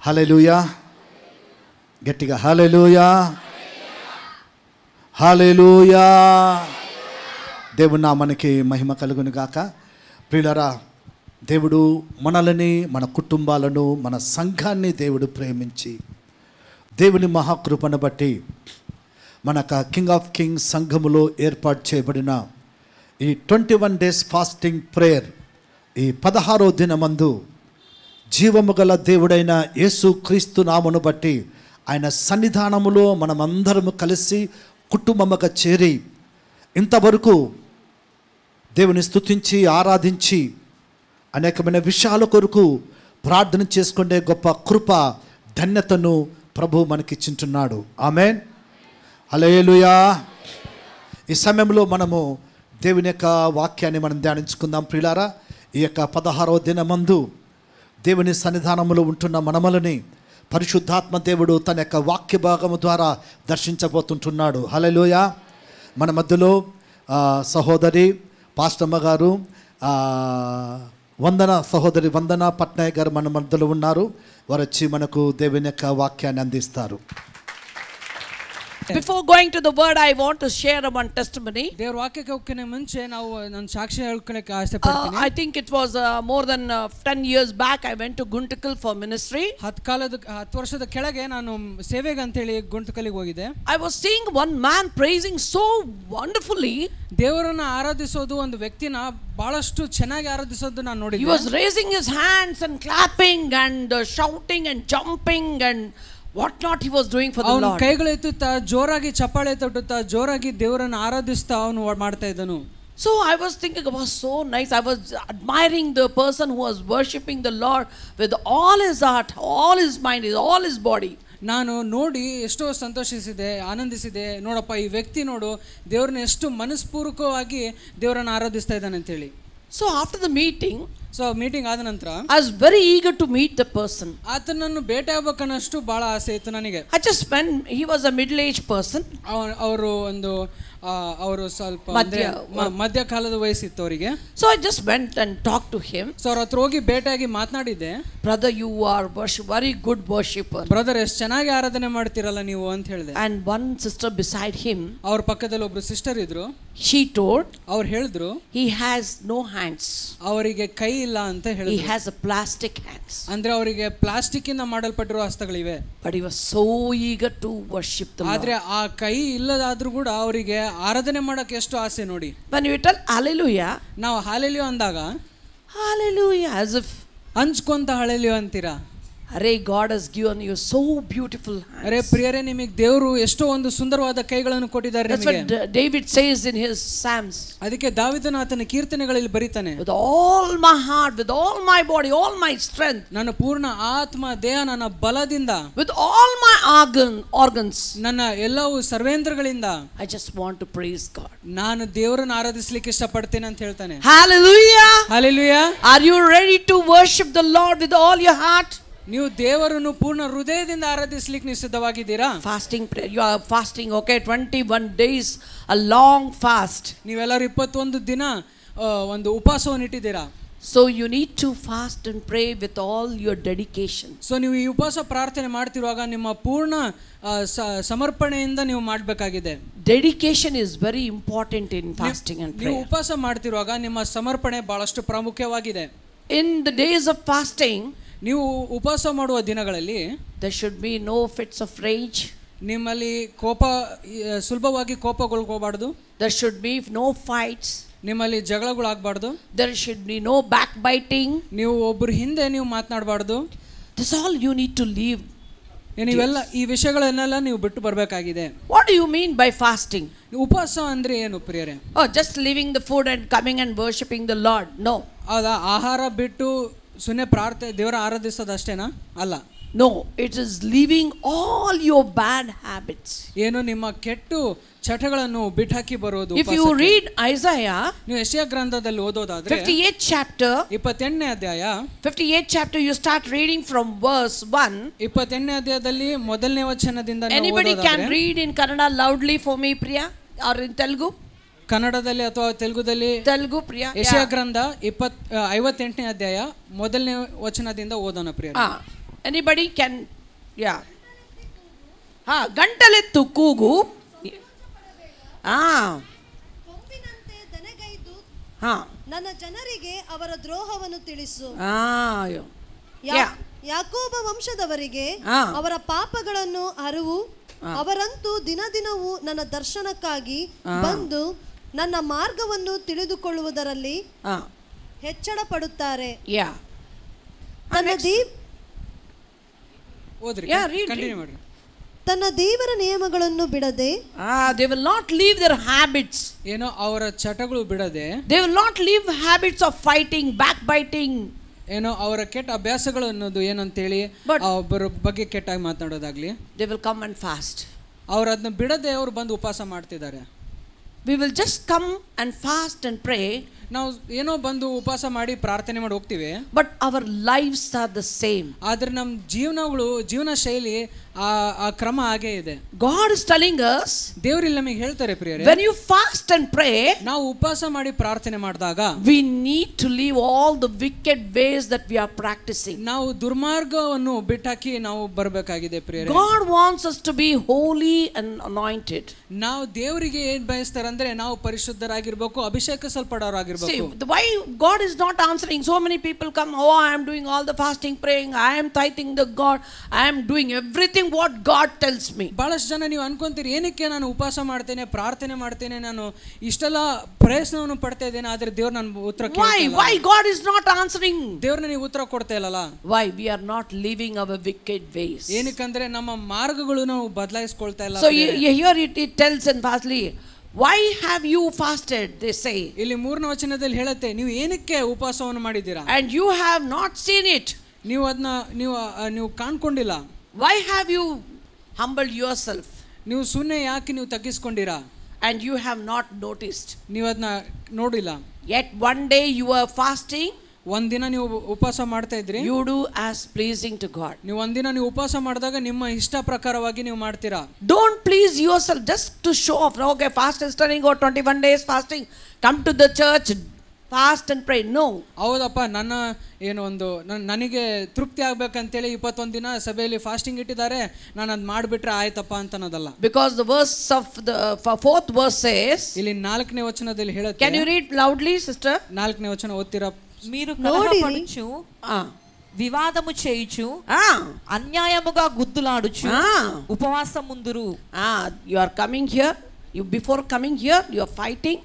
హల్లెలూయా. గట్టిగా హల్లెలూయా, హల్లెలూయా. దేవుని నామానికి మహిమ కలుగును గాక. ప్రియులారా, దేవుడు మనల్ని, మన కుటుంబాలను, మన సంఘాన్ని దేవుడు ప్రేమించి దేవుని మహాకృపను బట్టి మనకు కింగ్ ఆఫ్ కింగ్స్ సంఘములో ఏర్పాటు చేయబడిన ఈ 21 days ఫాస్టింగ్ ప్రేయర్, ఈ 16వ దినమందు జీవము గల దేవుడైన యేసు క్రీస్తు నామమును బట్టి ఆయన సన్నిధానములో మనమందరము కలిసి కుటుంబముగా చేరి ఇంతవరకు దేవుని స్తుతించి ఆరాధించి అనేకమైన విషయాల కొరకు ప్రార్థన చేసుకునే గొప్ప కృప, ధన్యతను ప్రభు మనకిచ్చుంటున్నాడు. ఆమేన్, హల్లెలూయా. ఈ సమయంలో మనము దేవుని యొక్క వాక్యాన్ని మనం ధ్యానించుకుందాం. ప్రియులారా, ఈ యొక్క 16వ దినమందు దేవుని సన్నిధానములో ఉంటున్న మనమలని పరిశుద్ధాత్మ దేవుడు తన యొక్క వాక్య భాగము ద్వారా దర్శించబోతుంటున్నాడు. హల్లెలూయా. మన మధ్యలో సహోదరి పాస్టమ్మ గారు, సహోదరి వందన పట్నాయక్ గారు మన మధ్యలో ఉన్నారు. వారు వచ్చి మనకు దేవుని యొక్క వాక్యాన్ని అందిస్తారు. Before going to the word, I want to share one testimony. ದೇವರ ವಾಕ್ಯಕ್ಕೆ ಹೋಗಕ್ಕೆ ಮುಂಚೆ ನಾವು ನನ್ನ ಸಾಕ್ಷಿ ಹೇಳ್ಕೊಳ್ಳಕ್ಕೆ ಆಸೆ ಪಡ್ತೀನಿ. I think it was more than 10 years back I went to Guntakal for ministry. 10 ವರ್ಷದ ಕೆಳಗೆ ನಾನು ಸೇವೆಗೆ ಅಂತ ಹೇಳಿ ಗುಂಟಕಲಿಗೆ ಹೋಗಿದ್ದೆ. I was seeing one man praising so wonderfully. ದೇವರನ್ನ ಆರಾಧಿಸೋದು, ಒಂದು ವ್ಯಕ್ತಿನ ಬಹಳಷ್ಟು ಚೆನ್ನಾಗಿ ಆರಾಧಿಸೋದು ನಾನು ನೋಡಿದ್ದೆ. He was raising his hands and clapping and shouting and jumping and what not he was doing for the Lord. ಅವನು ಕೈಗಳು ಎತ್ತುತ್ತಾ ಜೋರಾಗಿ ಚಪ್ಪಾಳೆ ತಟ್ಟುತ್ತಾ ಜೋರಾಗಿ ದೇವರನ್ನ ಆರಾಧಿಸ್ತಾ ಅವನು ಮಾಡ್ತಾ ಇದ್ದನು. So I was thinking it was so nice. I was admiring the person who was worshiping the Lord with all his heart, all his mind, all his body. ನಾನು ನೋಡಿ ಎಷ್ಟೋ ಸಂತೋಷಿಸಿದೆ, ಆನಂದಿಸಿದೆ. ನೋಡಪ್ಪ, ಈ ವ್ಯಕ್ತಿ ನೋಡು ದೇವರನ್ನ ಎಷ್ಟು ಮನಸ್ಪೂರ್ವಕವಾಗಿ ದೇವರನ್ನ ಆರಾಧಿಸ್ತಾ ಇದ್ದಾನೆ ಅಂತ ಹೇಳಿ. So after the meeting, meeting ಆದ ನಂತರ I was very eager to meet the person. ಆತನನ್ನು ಭೇಟಿ ಆಗಬೇಕನ್ನಷ್ಟು ಬಹಳ ಆಸೆ ಇತ್ತು ನನಗೆ. I just went. He was a middle-aged person. ಅವರು ಸ್ವಲ್ಪ ಮಧ್ಯಕಾಲದ ವಯಸ್ಸಿತ್ತು ಅವರಿಗೆ. So I just went and talked to him. So ಅವ್ರ ಹತ್ರ ಹೋಗಿ ಭೇಟಿಯಾಗಿ ಮಾತನಾಡಿದ್ದೆ. Brother, you are very good worshipper. Brother, ಎಷ್ಟು ಚೆನ್ನಾಗಿ ಆರಾಧನೆ ಮಾಡ್ತೀರಲ್ಲ ನೀವು ಅಂತ ಹೇಳಿದೆ. And one sister beside him, ಅವ್ರ ಪಕ್ಕದಲ್ಲಿ ಒಬ್ರು ಸಿಸ್ಟರ್ ಇದ್ರು. she told, ಅವ್ರು ಹೇಳಿದ್ರು, he has no hands. ಅವರಿಗೆ ಕೈ ಇಲ್ಲ ಅಂತ ಹೇಳಿದ್ರು. He has a plastic hands. ಅಂದ್ರೆ ಅವರಿಗೆ ಪ್ಲಾಸ್ಟಿಕ್ ಇಂದ ಮಾಡಲ್ಪಟ್ಟಿರುವ ಹಸ್ತಗಳಿವೆ. But he was so eager to worship the Lord. ಆದ್ರೆ ಆ ಕೈ ಇಲ್ಲದಾದ್ರೂ ಕೂಡ ಅವರಿಗೆ ಆರಾಧನೆ ಮಾಡಕ್ಕೆ ಎಷ್ಟು ಆಸೆ ನೋಡಿ. When you tell hallelujah, ನಾವು ಹಾಲೆಲುಯಾ ಅಂದಾಗ hallelujah as if ಹಂಚ್ಕೊಂತ ಹಾಲೆಲುಯಾ ಅಂತೀರಾ. ಅರೆ, God has given you so beautiful hands. ಅರೆ ಪ್ರಿಯರೇ, ನಿಮಗೆ ದೇವರು ಎಷ್ಟೋ ಒಂದು ಸುಂದರವಾದ ಕೈಗಳನ್ನು ಕೊಟ್ಟಿದ್ದಾರೆ ನಿಮಗೆ. That's what David says in his Psalms. ಅದಕ್ಕೆ ದಾವೀದನು ಆತನ ಕೀರ್ತನೆಗಳಲ್ಲಿ ಬರೀತಾನೆ, with all my heart, with all my body, all my strength, ನನ್ನ ಪೂರ್ಣ ಆತ್ಮ ದೇಹ ನನ್ನ ಬಲದಿಂದ, with all my organs, ನನ್ನ ಎಲ್ಲವೂ ಸರ್ವೇಂದ್ರಗಳಿಂದ I just want to praise God. ನಾನು ದೇವರನ್ನು ಆರಾಧಿಸಲಿಕ್ಕೆ ಇಷ್ಟಪಡ್ತೇನೆ ಅಂತ ಹೇಳ್ತಾನೆ. Hallelujah. Hallelujah. Are you ready to worship the Lord with all your heart? ನೀವು ದೇವರನ್ನು ಪೂರ್ಣ ಹೃದಯದಿಂದ ಆರಾಧಿಸಲಿಕ್ಕೆ ನೀವು ಸಿದ್ಧವಾಗಿದ್ದೀರಾ? Fasting prayer. You are fasting, okay? 21 days, a long fast. ನೀವೆಲ್ಲರೂ 21 ದಿನ ಒಂದು ಉಪವಾಸವನ್ನು ಇಟ್ಟಿದ್ದೀರಾ. So you need to fast and pray with all your dedication. So ನೀವು ಈ ಉಪವಾಸ ಪ್ರಾರ್ಥನೆ ಮಾಡ್ತಿರುವಾಗ ನಿಮ್ಮ ಪೂರ್ಣ ಸಮರ್ಪಣೆಯಿಂದ ನೀವು ಮಾಡಬೇಕಾಗಿದೆ. Dedication is very important in fasting and prayer. ನೀವು ಉಪವಾಸ ಮಾಡ್ತಿರುವಾಗ ನಿಮ್ಮ ಸಮರ್ಪಣೆ ಬಹಳಷ್ಟು ಪ್ರಾಮುಖ್ಯವಾಗಿದೆ. In the days of fasting, ನೀವು ಉಪವಾಸ ಮಾಡುವ ದಿನಗಳಲ್ಲಿ there should be no fits of rage. ನಿಮ್ಮಲ್ಲಿ ಸುಲಭವಾಗಿ ಕೋಪಗೊಳ್ಕೋಬಾರ್ದು. There should be no fights. ನಿಮ್ಮಲ್ಲಿ ಜಗಳಗಳಾಗಬಾರ್ದು. There should be no backbiting. ನೀವು ಒಬ್ಬರ ಹಿಂದೆ ನೀವು ಮಾತನಾಡಬಾರ್ದು. This all you need to leave. ನೀವೆಲ್ಲ ಈ ವಿಷಯಗಳನ್ನೆಲ್ಲ ನೀವು ಬಿಟ್ಟು ಬರಬೇಕಾಗಿದೆ. What do you mean by fasting? ಉಪವಾಸ ಅಂದ್ರೆ ಏನು ಪ್ರಿಯರೇ? Oh, just leaving the food and coming and worshiping the Lord? No. ಹೌದಾ? ಆಹಾರ ಬಿಟ್ಟು ಸುಮ್ಮನೆ ದೇವರ ಆರಾಧಿಸೋದು ಅಷ್ಟೇನಾ? ಅಲ್ಲ. No, it is leaving all your bad habits. ಏನು ನಿಮ್ಮ ಕೆಟ್ಟು ಚಟಗಳನ್ನು ಬಿಟ್ಟಾಕಿ ಬರೋದು. If you read Isaiah, ನೀವು ಯೆಶಾಯ ಗ್ರಂಥದಲ್ಲಿ ಓದೋದಾದ್ರೆ 58th chapter, 28ನೇ ಅಧ್ಯಾಯ, 58th chapter, you start reading from verse 1. 28ನೇ ಅಧ್ಯಾಯದಲ್ಲಿ ಮೊದಲನೇ ವಚನದಿಂದ ನಾವು ಓದೋದಾದ್ರೆ, anybody can read in Kannada loudly for me, Priya, or in Telugu? ಕನ್ನಡದಲ್ಲಿ ಅಥವಾ ತೆಲುಗುದಲ್ಲಿ ತೆಲುಗು ಪ್ರಿಯ. ಯೆಶಾಯ ಗ್ರಂಥ 58ನೇ ಅಧ್ಯಾಯ ಮೊದಲನೇ ವಚನದಿಂದ ಓದೋಣ ಪ್ರಿಯ. Anybody can, yeah. ಗಂಟಲೆತ್ತು ಕೂಗು. ಕೊಂಬಿನಂತೆ ದನಗೈದು ಹಾಂ ನನ್ನ ಜನರಿಗೆ ಅವರ ದ್ರೋಹವನ್ನು ತಿಳಿಸು. ಯಾಕೋಬ ವಂಶದವರಿಗೆ ಅವರ ಪಾಪಗಳನ್ನು ಅರಿವು. ಅವರಂತೂ ದಿನದಿನವೂ ನನ್ನ ದರ್ಶನಕ್ಕಾಗಿ ಬಂದು ನನ್ನ ಮಾರ್ಗವನ್ನು ತಿಳಿದುಕೊಳ್ಳುವುದರಲ್ಲಿ ಹೆಚ್ಚಳ ಪಡುತ್ತಾರೆ. ತನ್ನ ದೇವರ ನಿಯಮಗಳನ್ನು ಬಿಡದೆ, they will not leave their habits. ಏನೋ ಅವರ ಚಟಗಳು ಬಿಡದೆ, they will not leave habits of fighting, backbiting. ಏನೋ ಅವರ ಕೆಟ್ಟ ಅಭ್ಯಾಸಗಳು ಅನ್ನೋದು ಏನಂತೇಳಿ ಒಬ್ಬರ ಬಗ್ಗೆ ಕೆಟ್ಟಾಗಿ ಮಾತನಾಡೋದಾಗ್ಲಿ, they will come and fast. ಅವರು ಅದನ್ನ ಬಿಡದೆ ಅವರು ಬಂದು ಉಪವಾಸ ಮಾಡ್ತಿದ್ದಾರೆ. We will just come and fast and pray. ನಾವು ಏನೋ ಬಂದು ಉಪವಾಸ ಮಾಡಿ ಪ್ರಾರ್ಥನೆ ಮಾಡಿ ಹೋಗ್ತೀವಿ, but our lives are the same. ಆದ್ರೆ ನಮ್ಮ ಜೀವನ ಶೈಲಿ ಆ ಕ್ರಮ ಹಾಗೆ ಇದೆ. God is telling us, ದೇವರು ಇಲ್ಲಿ ನಮಗೆ ಹೇಳ್ತಾರೆ ಪ್ರಿಯರೇ, when you fast and pray, ನಾವು ಉಪವಾಸ ಮಾಡಿ ಪ್ರಾರ್ಥನೆ ಮಾಡಿದಾಗ we need to leave all the wicked ways that we are practicing. ನಾವು ದುರ್ಮಾರ್ಗವನ್ನು ಬಿಟ್ಟಾಕಿ ನಾವು ಬರಬೇಕಾಗಿದೆ ಪ್ರಿಯರೇ. God wants us to be holy and anointed. ನಾವು ದೇವರಿಗೆ ಏನ್ ಬಯಸ್ತಾರೆ ಅಂದ್ರೆ ನಾವು ಪರಿಶುದ್ಧರಾಗಿರ್ಬೇಕು, ಅಭಿಷೇಕಿಸಲ್ಪಡೋರಾಗಿರ್ಬೇಕು. See, why God is not answering? So many people come, oh, I am doing all the fasting, praying, I am tithing the God, I am doing everything what God tells me. ಬಹಳಷ್ಟು ಜನ ನೀವು ಅನ್ಕೊಂತೀರಿ, ಏನಕ್ಕೆ ನಾನು ಉಪವಾಸ ಮಾಡ್ತೇನೆ, ಪ್ರಾರ್ಥನೆ ಮಾಡ್ತೇನೆ, ನಾನು ಇಷ್ಟೆಲ್ಲ ಪ್ರಯತ್ನವನ್ನು ಪಡ್ತಾ ಇದ್ದೇನೆ, ಆದ್ರೆ ದೇವ್ರು ನನ್ನ ಉತ್ತರ ಕೇಳ್ತಾ ಇಲ್ಲ. Why God is not answering? ದೇವ್ರು ನನಗೆ ಉತ್ತರ ಕೊಡ್ತಾ ಇಲ್ಲಲ್ಲ. Why we are not living our wicked ways? ಏನಕ್ಕಂದ್ರೆ ನಮ್ಮ ಮಾರ್ಗಗಳು ನಾವು ಬದಲಾಯಿಸಿಕೊಳ್ತಾ ಇಲ್ಲ. So here it tells and fastly, why have you fasted, they say. ಇಲ್ಲಿ 3ನೇ ವಚನದಲ್ಲಿ ಹೇಳುತ್ತೆ, ನೀವು ಏನಕ್ಕೆ ಉಪವಾಸವನ್ನು ಮಾಡಿದ್ದೀರಾ, and you have not seen it. ನೀವು ಅದನ್ನ ನೀವು ಕಾಣ್ಕೊಂಡಿಲ್ಲ. Why have you humbled yourself? ನೀವು ಸುಮ್ಮನೆ ಯಾಕೆ ನೀವು ತಗ್ಗಿಸ್ಕೊಂಡಿರಾ, and you have not noticed. ನೀವು ಅದನ್ನ ನೋಡಿಲ್ಲ. Yet one day you are fasting, ಒಂದಿನ ನೀವು ಉಪವಾಸ ಮಾಡ್ತಾ ಇದ್ರಿ, you do as pleasing to God. ನೀವು ಒಂದಿನ ನೀವು ಉಪವಾಸ ಮಾಡಿದಾಗ ನಿಮ್ಮ ಇಷ್ಟ ಪ್ರಕಾರವಾಗಿ ನೀವು ಮಾಡ್ತೀರಾ. Don't please yourself just to show off. Okay, fast is turning or 21 days fasting, come to the church, fast and pray. No. ಹೌದಪ್ಪ, ನನ್ನ ಏನು ಒಂದು ನನಗೆ ತೃಪ್ತಿ ಆಗ್ಬೇಕಂತೇಳಿ 21 ದಿನ ಸಭೆಯಲ್ಲಿ ಫಾಸ್ಟಿಂಗ್ ಇಟ್ಟಿದ್ದಾರೆ, ನಾನು ಅದು ಮಾಡಿಬಿಟ್ರೆ ಆಯ್ತಪ್ಪ ಅಂತ ಅನ್ನೋದಲ್ಲ. Because the verse of the 4th verse says, ಇಲ್ಲಿ 4ನೇ ವಚನದಲ್ಲಿ ಹೇಳುತ್ತೆ. Can you read loudly, sister? 4ನೇ ವಚನ ಓದ್ತೀರಾ? మీరు కలహపడుచు, వివాదము చేయుచు, అన్యాయముగా గుద్దులాడుచు ఉపవాసముందురు. You are coming here, before coming here you are fighting.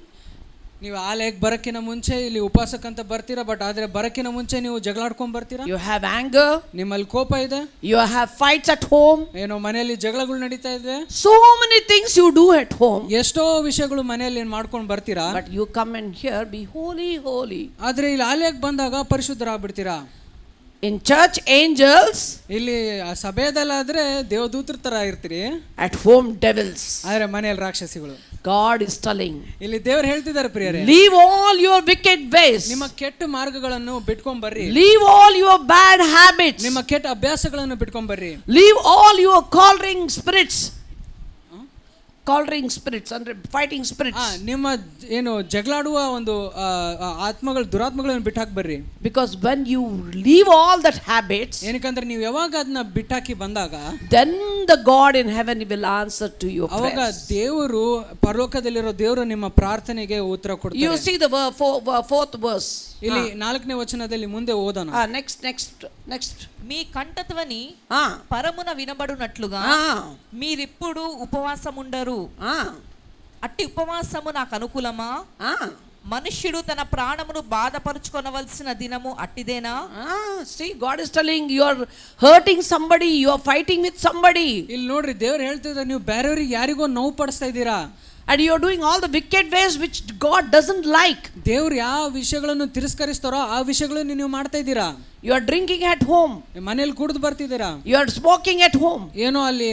ನೀವು ಆಲಯಕ್ಕೆ ಬರಕ್ಕಿನ ಮುಂಚೆ ಇಲ್ಲಿ ಉಪವಾಸಕ್ಕಂತ ಬರ್ತೀರಾ, ಬಟ್ ಆದ್ರೆ ಬರಕ್ಕಿನ ಮುಂಚೆ ನೀವು ಜಗಳಾಡ್ಕೊಂಡ್ ಬರ್ತೀರಾ. You have anger, ನಿಮ್ಮಲ್ಲಿ ಕೋಪ ಇದೆ. You have fights at home, ಏನೋ ಮನೆಯಲ್ಲಿ ಜಗಳಗಳು ನಡೀತಾ ಇದೆ. So many things you do at home. ಎಷ್ಟೋ ವಿಷಯಗಳು ಮನೆಯಲ್ಲಿ ಮಾಡ್ಕೊಂಡು ಬರ್ತೀರಾ, but you come in here be holy, holy. ಆದ್ರೆ ಇಲ್ಲಿ ಆಲಯಕ್ಕೆ ಬಂದಾಗ ಪರಿಶುದ್ಧರಾಗ್ಬಿಡ್ತೀರಾ. In church angels, ಇಲ್ಲಿ ಸಭೆಯಲ್ಲಾದ್ರೆ ದೇವದೂತರ ತರ ಇರ್ತೀರಿ, at home devils. ಆದ್ರೆ ಮನೆಯಲ್ಲಿ ರಾಕ್ಷಸಿಗಳು. God is telling, ಇಲ್ಲಿ ದೇವರು ಹೇಳ್ತಿದ್ದಾರೆ ಪ್ರಿಯರೇ, leave all your wicked ways. ನಿಮ್ಮ ಕೆಟ್ಟ ಮಾರ್ಗಗಳನ್ನು ಬಿಟ್ಕೊಂಡ್ ಬರ್ರಿ. Leave all your bad habits. ನಿಮ್ಮ ಕೆಟ್ಟ ಅಭ್ಯಾಸಗಳನ್ನು ಬಿಟ್ಕೊಂಡ್ ಬರ್ರಿ. Leave all your cholering spirits. Cholering spirits and fighting spirits. ನಿಮ್ಮ ಏನು ಜಗಳಾಡುವ ಒಂದು ಆತ್ಮಗಳು, ದುರಾತ್ಮಗಳನ್ನು ಬಿಟ್ಟಾಕಿ ಬರ್ರಿ. Because when you leave all that habits, ಏನಕ್ಕಂದ್ರೆ ನೀವು ಯಾವಾಗ ಅದನ್ನ ಬಿಟ್ಟಾಕಿ ಬಂದಾಗ, then the God in heaven will answer to your prayers. ಅವಾಗ ದೇವರು, ಪರಲೋಕದಲ್ಲಿರೋ ದೇವರು ನಿಮ್ಮ ಪ್ರಾರ್ಥನೆಗೆ ಉತ್ತರ ಕೊಡ್ತಾರೆ. You see the 4th verse. ಇಲ್ಲಿ 4ನೇ ವಚನದಲ್ಲಿ ಮುಂದೆ ಓದೋಣ. Next. మీ కంఠధ్వని పరమున వినబడునట్లుగా మీరిప్పుడు ఉపవాసముండరు. అట్టి ఉపవాసము నాకు అనుకూలమా? మనుష్యుడు తన ప్రాణమును బాధపరుచుకొనవలసిన దినము అట్టిదేనా? See, God is telling you are hurting somebody, you are fighting with somebody. ಇಲ್ಲಿ ನೋಡ್ರಿ, ದೇವರು ಹೇಳ್ತಿದ್ದಾರೆ, ನೀವು ಬೇರೆಯವರಿಗೆ ಯಾರಿಗೋ ನೋವು ಪಡಿಸ್ತಾ ಇದ್ದೀರಾ, and you are doing all the wicked ways which God doesn't like. ದೇವರು ಯಾವ ವಿಷಯಗಳನ್ನು ತಿರಸ್ಕರಿಸ್ತಾರೋ ಆ ವಿಷಯಗಳನ್ನು ನೀವು ಮಾಡ್ತಾ ಇದ್ದೀರಾ. You are drinking at home, ಮನೆಯಲ್ಲಿ ಕುಡಿದು ಬರ್ತಿದ್ದೀರಾ. You are smoking at home, ಏನೋ ಅಲ್ಲಿ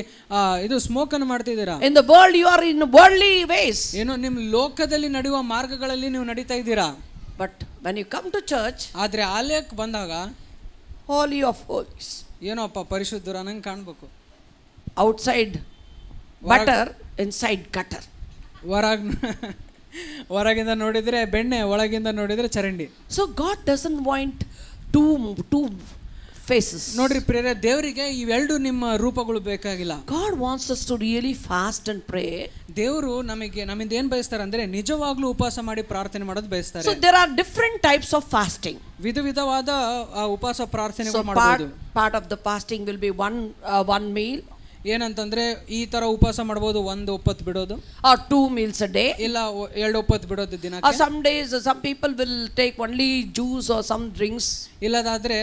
ಇದು ಸ್ಮೋಕ್ ಅನ್ನು ಮಾಡ್ತಿದ್ದೀರಾ. in the world you are in worldly ways, ಏನೋ ನಿಮ್ಮ ಲೋಕದಲ್ಲಿ ನಡೆಯುವ ಮಾರ್ಗಗಳಲ್ಲಿ ನೀವು ನಡೀತಾ ಇದ್ದೀರಾ. but when you come to church, ಆದ್ರೆ ಆಲಯಕ್ಕೆ ಬಂದಾಗ holy of holies, ಏನೋಪ್ಪ ಪರಿಶುದ್ಧರ ನಂಗೆ ಕಾಣ್ಬೇಕು. outside butter, inside gutter. ಹೊರಗಿಂದ ನೋಡಿದ್ರೆ ಬೆಣ್ಣೆ, ಒಳಗಿಂದ ನೋಡಿದ್ರೆ ಚರಂಡಿ. So God doesn't want two faces. ನೋಡ್ರಿ ಪ್ರಿಯರೇ, ದೇವರಿಗೆ ಇವೆರಡು ನಿಮ್ಮ ರೂಪಗಳು ಬೇಕಾಗಿಲ್ಲ. God wants us to really fast and pray. ದೇವರು ನಮ್ಮಿಂದ ಏನ್ ಬಯಸ್ತಾರೆ ಅಂದ್ರೆ ನಿಜವಾಗ್ಲೂ ಉಪವಾಸ ಮಾಡಿ ಪ್ರಾರ್ಥನೆ ಮಾಡೋದು ಬಯಸ್ತಾರೆ. So there are different types of fasting. ವಿಧವಾದ ಉಪವಾಸ ಪ್ರಾರ್ಥನೆಗಳು ಮಾಡಬಹುದು. Part of the fasting will be one meal. ಏನಂತಂದ್ರೆ ಈ ತರ ಉಪವಾಸ ಮಾಡಬಹುದು, ಒಂದು ಒಪ್ಪತ್ತು ಬಿಡೋದು, or 2 meals a day, ಇಲ್ಲ 2 ಒಪ್ಪತ್ತು ಬಿಡೋದು ದಿನಕ್ಕೆ. or some days some people will take only juice or some drinks. ಇಲ್ಲದಾದ್ರೆ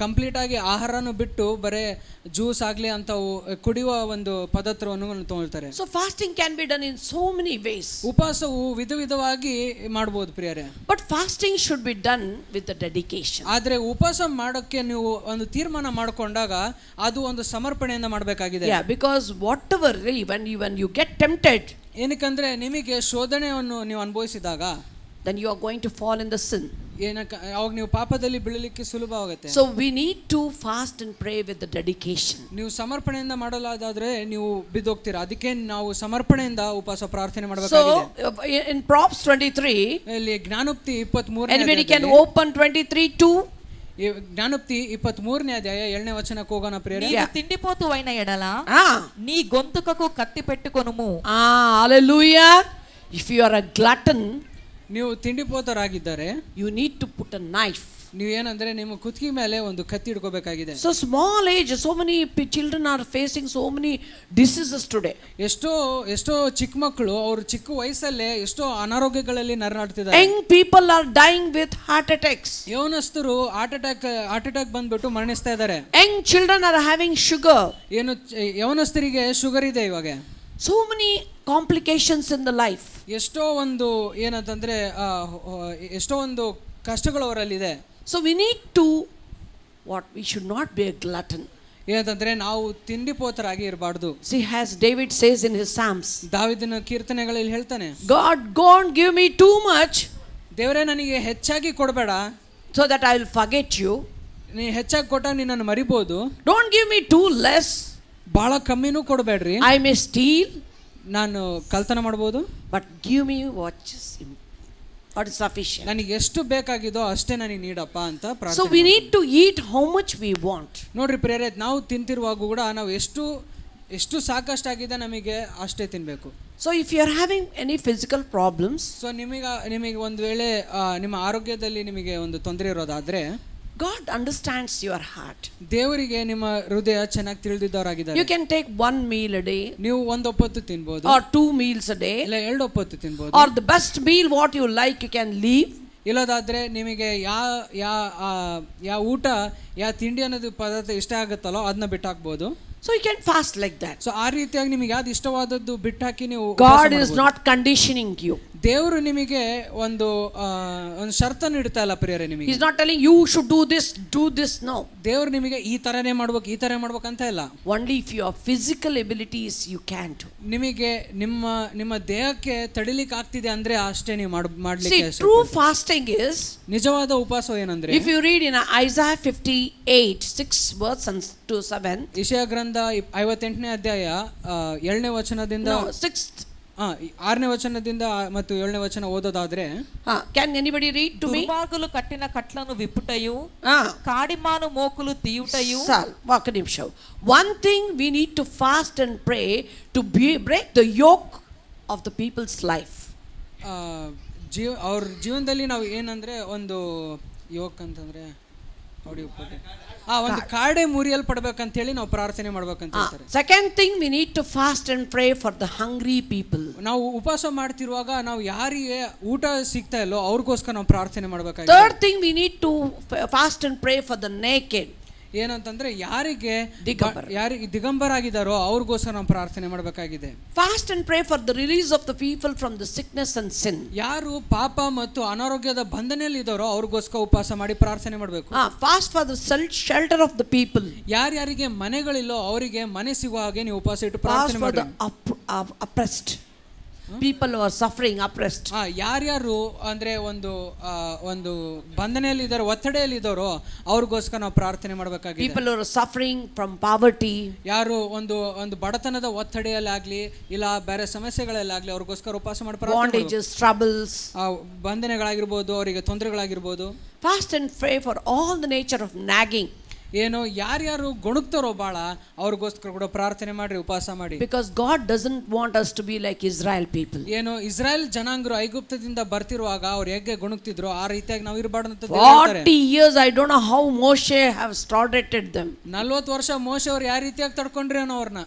ಕಂಪ್ಲೀಟ್ ಆಗಿ ಆಹಾರನು ಬಿಟ್ಟು ಬರೇ ಜ್ಯೂಸ್ ಆಗ್ಲಿ ಅಂತ ಕುಡಿಯುವ ಒಂದು ಪದಾರ್ಥವನ್ನು ತಗೊಳ್ತಾರೆ. So fasting can be done in so many ways. ಉಪವಾಸವು ವಿಧವಾಗಿ ಮಾಡಬಹುದು ಪ್ರಿಯರೇ. But fasting should be done with the dedication. ಆದ್ರೆ ಉಪವಾಸ ಮಾಡೋಕೆ ನೀವು ಒಂದು ತೀರ್ಮಾನ ಮಾಡಿಕೊಂಡಾಗ ಅದು ಒಂದು ಸಮರ್ಪಣೆಯಿಂದ ಮಾಡಬೇಕಾಗಿದೆ. Yeah, because whatever when you get tempted, ಏನಕ್ಕಂದ್ರೆ ನಿಮಗೆ ಶೋಧನೆಯನ್ನು ನೀವು ಅನುಭವಿಸಿದಾಗ then you are going to fall in the sin. ಅವಾಗ ನೀವು ಪಾಪದಲ್ಲಿ ಬೀಳಲಿಕ್ಕೆ ಸುಲಭವಾಗುತ್ತೆ. So we need to fast and pray with the dedication. ನೀವು ಸಮರ್ಪಣೆಯಿಂದ ಮಾಡಲಾದಾದ್ರೆ ನೀವು ಬಿದ್ದೋಗ್ತೀರಾ. ಅದಕ್ಕೆ ನಾವು ಸಮರ್ಪಣೆಯಿಂದ ಉಪವಾಸ ಪ್ರಾರ್ಥನೆ ಮಾಡಬೇಕಾಗಿದೆ. So in Proverbs 23, ಇಲ್ಲಿ ಜ್ಞಾನೋಕ್ತಿ 23ನೇ anybody can open 23:2. ಜ್ಞಾನೋಕ್ತಿ 23ನೇ ಅಧ್ಯಾಯ 7ನೇ ವಚನಕ್ಕೆ ಹೋಗೋಣ ಪ್ರಿಯರೇ. ನೀನು ತಿಂಡಿಪೋತುವೈನ ಎಡಲ ನೀ ಗೊಂತುಕಕ್ಕೂ ಕತ್ತಿ ಪೆಟ್ಟುಕೊನುಮು. Hallelujah. If you are a glutton, ನೀವು ತಿಂಡಿಪೋತರಾಗಿದ್ದಾರೆ, you need to put a knife. ನೀವು ಏನಂದ್ರೆ ನಿಮ್ಮ ಕುತ್ತಿಗೆ ಮೇಲೆ ಒಂದು ಕತ್ತಿ ಹಿಡ್ಕೋಬೇಕಾಗಿದೆ. So small age, so many children are facing so many diseases today. ಎಷ್ಟೋ ಚಿಕ್ಕ ಮಕ್ಕಳು ಅವ್ರ ಚಿಕ್ಕ ವಯಸ್ಸಲ್ಲೇ ಎಷ್ಟೋ ಅನಾರೋಗ್ಯಗಳಲ್ಲಿ ನರಳಾಡ್ತಿದ್ದಾರೆ. Young people are dying with heart attacks. ಯೌವನಸ್ಥರು ಹಾರ್ಟ್ ಅಟ್ಯಾಕ್ ಬಂದ್ಬಿಟ್ಟು ಮರಣಿಸ್ತಾ ಇದ್ದಾರೆ. Young children are having sugar. ಯೌವನಸ್ಥರಿಗೆ ಶುಗರ್ ಇದೆ ಇವಾಗ. So many complications in the life. ಎಷ್ಟೋ ಒಂದು ಏನಂತಂದ್ರೆ ಎಷ್ಟೋ ಒಂದು ಕಷ್ಟಗಳು ಅವರಲ್ಲಿದೆ. So we need to we should not be a glutton. ಏನಂತಂದ್ರೆ ನಾವು ತಿಂಡಿಪೋತರಾಗಿ ಇರಬಾರ್ದು. See, as David says in his Psalms, ದಾವೀದನ ಕೀರ್ತನೆಗಳಲ್ಲಿ ಹೇಳ್ತಾನೆ, God, don't give me too much, ದೇವರೇ ನನಗೆ ಹೆಚ್ಚಾಗಿ ಕೊಡಬೇಡ, so that I will forget you. ನೀ ಹೆಚ್ಚಾಗಿ ಕೊಟ್ಟಾಗ ನಿನ್ನನ್ನು ಮರಿಬಹುದು. Don't give me too less, ಬಹಳ ಕಮ್ಮಿನೂ ಕೊಡಬೇಡ್ರಿ, I may steal, ನಾನು ಕಳ್ತನ ಮಾಡಬಹುದು, but give me what is sufficient. ನನಗೆ ಎಷ್ಟು ಬೇಕಾಗಿದೋ ಅಷ್ಟೇ ನನಗೆ ನೀಡಪ್ಪ ಅಂತ ಪ್ರಾರ್ಥನೆ. So we need to eat how much we want. ನೋಡ್ರಿ ಪ್ರಿಯರೇ, ನಾವು ತಿಂತಿರುವಾಗ ಕೂಡ ನಾವು ಎಷ್ಟು ಸಾಕಷ್ಟಾಗಿದೆ ನಮಗೆ ಅಷ್ಟೇ ತಿನ್ಬೇಕು. So if you are having any physical problems, so ನಿಮಗೆ ಒಂದು ವೇಳೆ ನಿಮ್ಮ ಆರೋಗ್ಯದಲ್ಲಿ ನಿಮಗೆ ಒಂದು ತೊಂದರೆ ಇರೋದಾದ್ರೆ, God understands your heart. ದೇವರಿಗೆ ನಿಮ್ಮ ಹೃದಯ ಚೆನ್ನಾಗಿ ತಿಳಿದಿದ್ದವರಾಗಿದ್ದಾರೆ. You can take 1 meal a day, ನೀವು ಒಂದು ಒಪ್ಪತ್ತು ತಿನ್ಬೋದು, or 2 meals a day, ಇಲ್ಲ 2 ಒಪ್ಪತ್ತು ತಿನ್ಬೋದು, or the best meal what you like you can leave. ಇಲ್ಲದಾದ್ರೆ ನಿಮಗೆ ಯಾವ ಊಟ ಯಾವ ತಿಂಡಿ ಅನ್ನೋದು ಪದಾರ್ಥ ಇಷ್ಟ ಆಗುತ್ತಲ್ಲೋ ಅದನ್ನ ಬಿಟ್ಟಾಕ್ಬೋದು. So you can fast like that. So ಆ ರೀತಿಯಾಗಿ ನಿಮಗೆ ಯಾವ್ದು ಇಷ್ಟವಾದದ್ದು ಬಿಟ್ಟಾಕಿ ನೀವು. God is not conditioning you. ದೇವರು ನಿಮಗೆ ಒಂದು ಷರತ್ತನ್ನು ಇಡ್ತಾ ಇಲ್ಲ ಪ್ರಿಯರೇ. ನಿಮಗೆ He's not telling you should do this, no. ದೇವರು ನಿಮಗೆ ಈ ತರನೇ ಮಾಡ್ಬೇಕು ಅಂತ ಇಲ್ಲ. Only if your physical abilities you can do. ನಿಮಗೆ ನಿಮ್ಮ ದೇಹಕ್ಕೆ ತಡಿಲಿಕ್ಕೆ ಆಗ್ತಿದೆ ಅಂದ್ರೆ ಅಷ್ಟೇ ನೀವು ಮಾಡ್ಲಿಕ್ಕೆ. See, true fasting is, ನಿಜವಾದ ಉಪವಾಸ ಏನಂದ್ರೆ, if you read in Isaiah 58:6 to 7, ಯೆಶಾಯ ಗ್ರಂಥ 58ನೇ ಅಧ್ಯಾಯ 7ನೇ ವಚನದಿಂದ 6ನೇ ವಚನದಿಂದ ಮತ್ತು 7ನೇ ವಚನ ಓದೋದಾದ್ರೆ, can anybody read to me? ದುರ್ಮಾರ್ಗುಲು ಕಟ್ಟಿನ ಕಟ್ಲನ್ನು ವಿಪ್ಪುಟಯು ಕಾಡಿಮಾನು ಮೋಕುಲು ತೀಯುಟಯು. One thing we need to fast and pray to break the yoke of the people's life. ಅವ್ರ ಜೀವನದಲ್ಲಿ ನಾವು ಏನಂದ್ರೆ ಒಂದು ಯೋಕ್ ಅಂತಂದ್ರೆ ಒಂದು ಕಾಡೆ ಮುರಿಯಲ್ಪಡಬೇಕಂತ ಹೇಳಿ ನಾವು ಪ್ರಾರ್ಥನೆ ಮಾಡ್ಬೇಕಂತ ಹೇಳ್ತಾರೆ. Second thing, we need to fast and pray for the hungry people. ನಾವು ಉಪವಾಸ ಮಾಡ್ತಿರುವಾಗ ನಾವು ಯಾರಿಗೆ ಊಟ ಸಿಗ್ತಾ ಇಲ್ಲೋ ಅವ್ರಿಗೋಸ್ಕರ ನಾವು ಪ್ರಾರ್ಥನೆ ಮಾಡ್ಬೇಕಾಗಿದೆ. Third thing, we need to fast and pray for the naked. ಏನಂತಂದ್ರೆ ಯಾರಿಗೆ ದಿಗಂಬರಾಗಿದ್ದಾರೋ ಅವ್ರಿಗೋಸ್ಕರ ನಾವು ಪ್ರಾರ್ಥನೆ ಮಾಡಬೇಕಾಗಿದೆ. Fast and pray for the release of the people from the sickness and sin. ಯಾರು ಪಾಪ ಮತ್ತು ಅನಾರೋಗ್ಯದ ಬಂಧನದಲ್ಲಿ ಇದ್ದಾರೋ ಅವ್ರಿಗೋಸ್ಕರ ಉಪವಾಸ ಮಾಡಿ ಪ್ರಾರ್ಥನೆ ಮಾಡಬೇಕು. Fast for the shelter of the people. ಯಾರ್ಯಾರಿಗೆ ಮನೆಗಳಿಲ್ಲೋ ಅವರಿಗೆ ಮನೆ ಸಿಗುವ ಹಾಗೆ ನೀವು ಉಪವಾಸ ಇಟ್ಟು ಪ್ರಾರ್ಥನೆ ಮಾಡಿ. Fast for the oppressed. People who are suffering, oppressed. ಯಾರ್ಯಾರು ಅಂದ್ರೆ ಒಂದು ಬಂಧನೆಯಲ್ಲಿ ಇದ್ದಾರೋ, ಒತ್ತಡೆಯಲ್ಲಿ ಇದ್ದಾರೋ ಅವ್ರಿಗೋಸ್ಕರ ನಾವು ಪ್ರಾರ್ಥನೆ ಮಾಡಬೇಕಾಗಿದೆ. People who are suffering from poverty. ಯಾರು ಒಂದು ಬಡತನದ ಒತ್ತಡೆಯಲ್ಲಿ ಆಗ್ಲಿ ಇಲ್ಲ ಬೇರೆ ಸಮಸ್ಯೆಗಳಲ್ಲಾಗ್ಲಿ ಅವ್ರಿಗೋಸ್ಕರ ಉಪವಾಸ ಮಾಡಿ ಪ್ರಾರ್ಥನೆ ಮಾಡಬೇಕು. Bondages, troubles, ಬಂಧನಗಳಾಗಿರ್ಬೋದು, ಅವರಿಗೆ ತೊಂದರೆಗಳಾಗಿರ್ಬೋದು. Fast and pray for all the nature of nagging. ಏನೋ ಯಾರ್ಯಾರು ಗೊಣಗ್ತಾರೋ ಬಾಳ ಅವ್ರಿಗೋಸ್ಕರ ಕೂಡ ಪ್ರಾರ್ಥನೆ ಮಾಡ್ರಿ, ಉಪವಾಸ ಮಾಡಿ. Because God doesn't want us to be like Israel people. ಏನೋ ಇಸ್ರಾಯೇಲ್ ಜನಾಂಗರು ಐಗುಪ್ತದಿಂದ ಬರ್ತಿರುವಾಗ ಅವ್ರು ಹೇಗೆ ಗೊಣಗ್ತಿದ್ರು ಆ ರೀತಿಯಾಗಿ ನಾವು ಇರಬಾರ್ದು ಅಂತ 40 years I don't know how Moshe have tolerated them. 40 ವರ್ಷ ಮೋಶೆ ಅವ್ರು ಯಾವ ರೀತಿಯಾಗಿ ತಡ್ಕೊಂಡ್ರಿ ಅನ್ನೋ ಅವ್ರನ್ನ.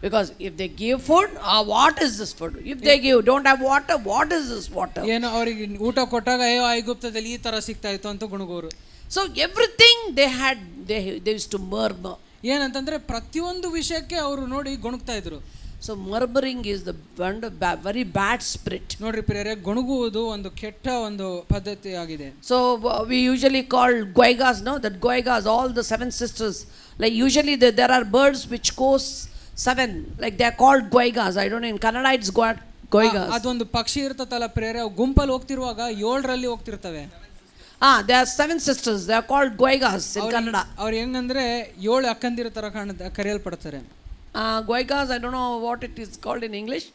Because if they give food, what is this food? If they don't have water, what is this water? ಏನೋ ಅವರಿಗೆ ಊಟ ಕೊಟ್ಟಾಗ ಅಯ್ಯೋ ಐಗುಪ್ತದಲ್ಲಿ ಈ ತರ ಸಿಗ್ತಾ ಇತ್ತು ಅಂತ ಗುಣಗೋರು. So everything they had, they used to murmur. ಏನಂತಂದ್ರೆ ಪ್ರತಿಯೊಂದು ವಿಷಯಕ್ಕೆ ಅವರು ನೋಡಿ ಗೊಣಗ್ತಾ ಇದ್ರು. So murmuring is the very bad spirit. ನೋಡ್ರಿ ಪ್ರಿಯರೇ, ಗೊಣಗುವುದು ಒಂದು ಕೆಟ್ಟ ಒಂದು ಪದ್ಧತಿ ಆಗಿದೆ. So we usually call goigas, no? That goigas, all the 7 sisters. Like usually there are birds which goes 7, like they are called goigas. I don't know, in Kannada it's goigas. ಅದೊಂದು ಪಕ್ಷಿ ಇರ್ತತಲ್ಲ ಪ್ರಿಯರೇ, ಗುಂಪಲ್ಲಿ ಹೋಗ್ತಿರುವಾಗ 7ರಲ್ಲಿ ಹೋಗ್ತಿರ್ತವೆ. There are 7 sisters, they are called goigas in Kannada. ಅವ್ರು ಹೆಂಗಂದ್ರೆ 7 ಅಕ್ಕಂದಿರ ತರ ಕರೆಯಲ್ಪಡ್ತಾರೆ. Goigas, I don't know what it is called in English,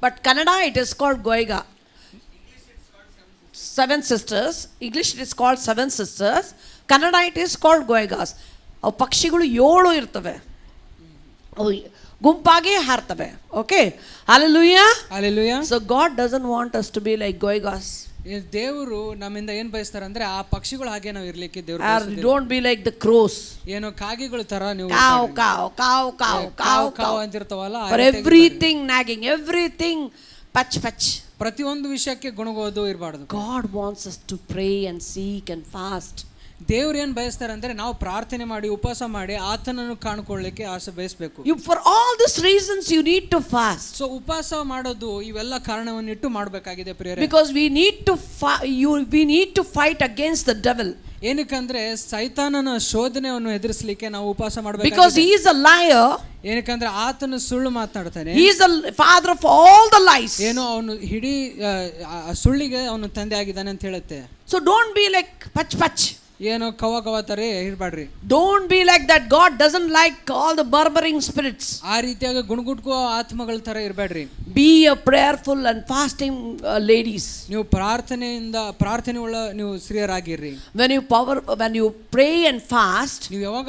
but Kannada it is called goiga. 7 sisters, English it is called 7 sisters, Kannada it is called goigas. ಅವು ಪಕ್ಷಿಗಳು 7 ಇರ್ತವೆ, ಅವು ಗುಂಪಾಗಿ ಹಾರ್ತವೆ. Okay, hallelujah hallelujah. So God doesn't want us to be like goigas. ದೇವರು ನಮ್ಮಿಂದ ಏನ್ ಬಯಸ್ತಾರೆ ಅಂದ್ರೆ ಆ ಪಕ್ಷಿಗಳು ಹಾಗೆ ನಾವು ಇರ್ಲಿಕ್ಕೆ ದೇವರು. Don't be like the crows. ಏನೋ ಕಾಗೆಗಳ ತರ ನೀವು ಕಾವ್ ಕಾವ್ ಕಾವ್ ಕಾವ್ ಕಾವ್ ಕಾವ್ ಅಂತಿರ್ತಾವಲ್ಲ, for everything nagging, everything ಪಚ್ ಪಚ್, ಪ್ರತಿಯೊಂದು ವಿಷಯಕ್ಕೆ ಗುಣಗೋದು ಇರಬಾರ್ದು. God wants us to pray and seek and fast. ದೇವ್ರು ಏನ್ ಬಯಸ್ತಾರೆ ಅಂದ್ರೆ ನಾವು ಪ್ರಾರ್ಥನೆ ಮಾಡಿ ಉಪವಾಸ ಮಾಡಿ ಆತನನ್ನು ಕಾಣ್ಕೊಳ್ಳಿಕ್ಕೆ ಆಸೆ ಬಯಸಬೇಕು. For all these reasons you need to fast. So ಉಪವಾಸ ಮಾಡೋದು ಇವೆಲ್ಲ ಕಾರಣವನ್ನು ಇಟ್ಟು ಮಾಡಬೇಕಾಗಿದೆ ಪ್ರಿಯರೇ. Because we need to fight against the devil. ಏನಕ್ಕಂದ್ರೆ ಸೈತಾನನ ಶೋಧನೆಯನ್ನು ಎದುರಿಸಲಿಕ್ಕೆ ನಾವು ಉಪವಾಸ ಮಾಡಬೇಕು. Because he is a liar. ಏನಕ್ಕಂದ್ರೆ ಆತನು ಸುಳ್ಳು ಮಾತನಾಡ್ತಾನೆ. He is the father of all the lies. ಏನೋ ಅವನು ಇಡೀ ಸುಳ್ಳಿಗೆ ಅವನು ತಂದೆ ಆಗಿದ್ದಾನೆ ಅಂತ ಹೇಳುತ್ತೆ. So don't be like pach pach. ಏನೋ ಕವ ಕವ ತರ ಇರಬೇಡ್ರಿ. Don't be like that. God doesn't like all the murmuring spirits. ಆ ರೀತಿಯಾಗಿ ಗುಣಗುಟ್ಕೋ ಆತ್ಮಗಳ ತರ ಇರಬೇಡ್ರಿ. Be a prayerful and fasting ladies. ನೀವು ಪ್ರಾರ್ಥನೆ ಉಳ್ಳ ನೀವು ಸ್ತ್ರೀಯರಾಗಿರ್ರಿ. When you pray and fast, ನೀವು ಯಾವಾಗ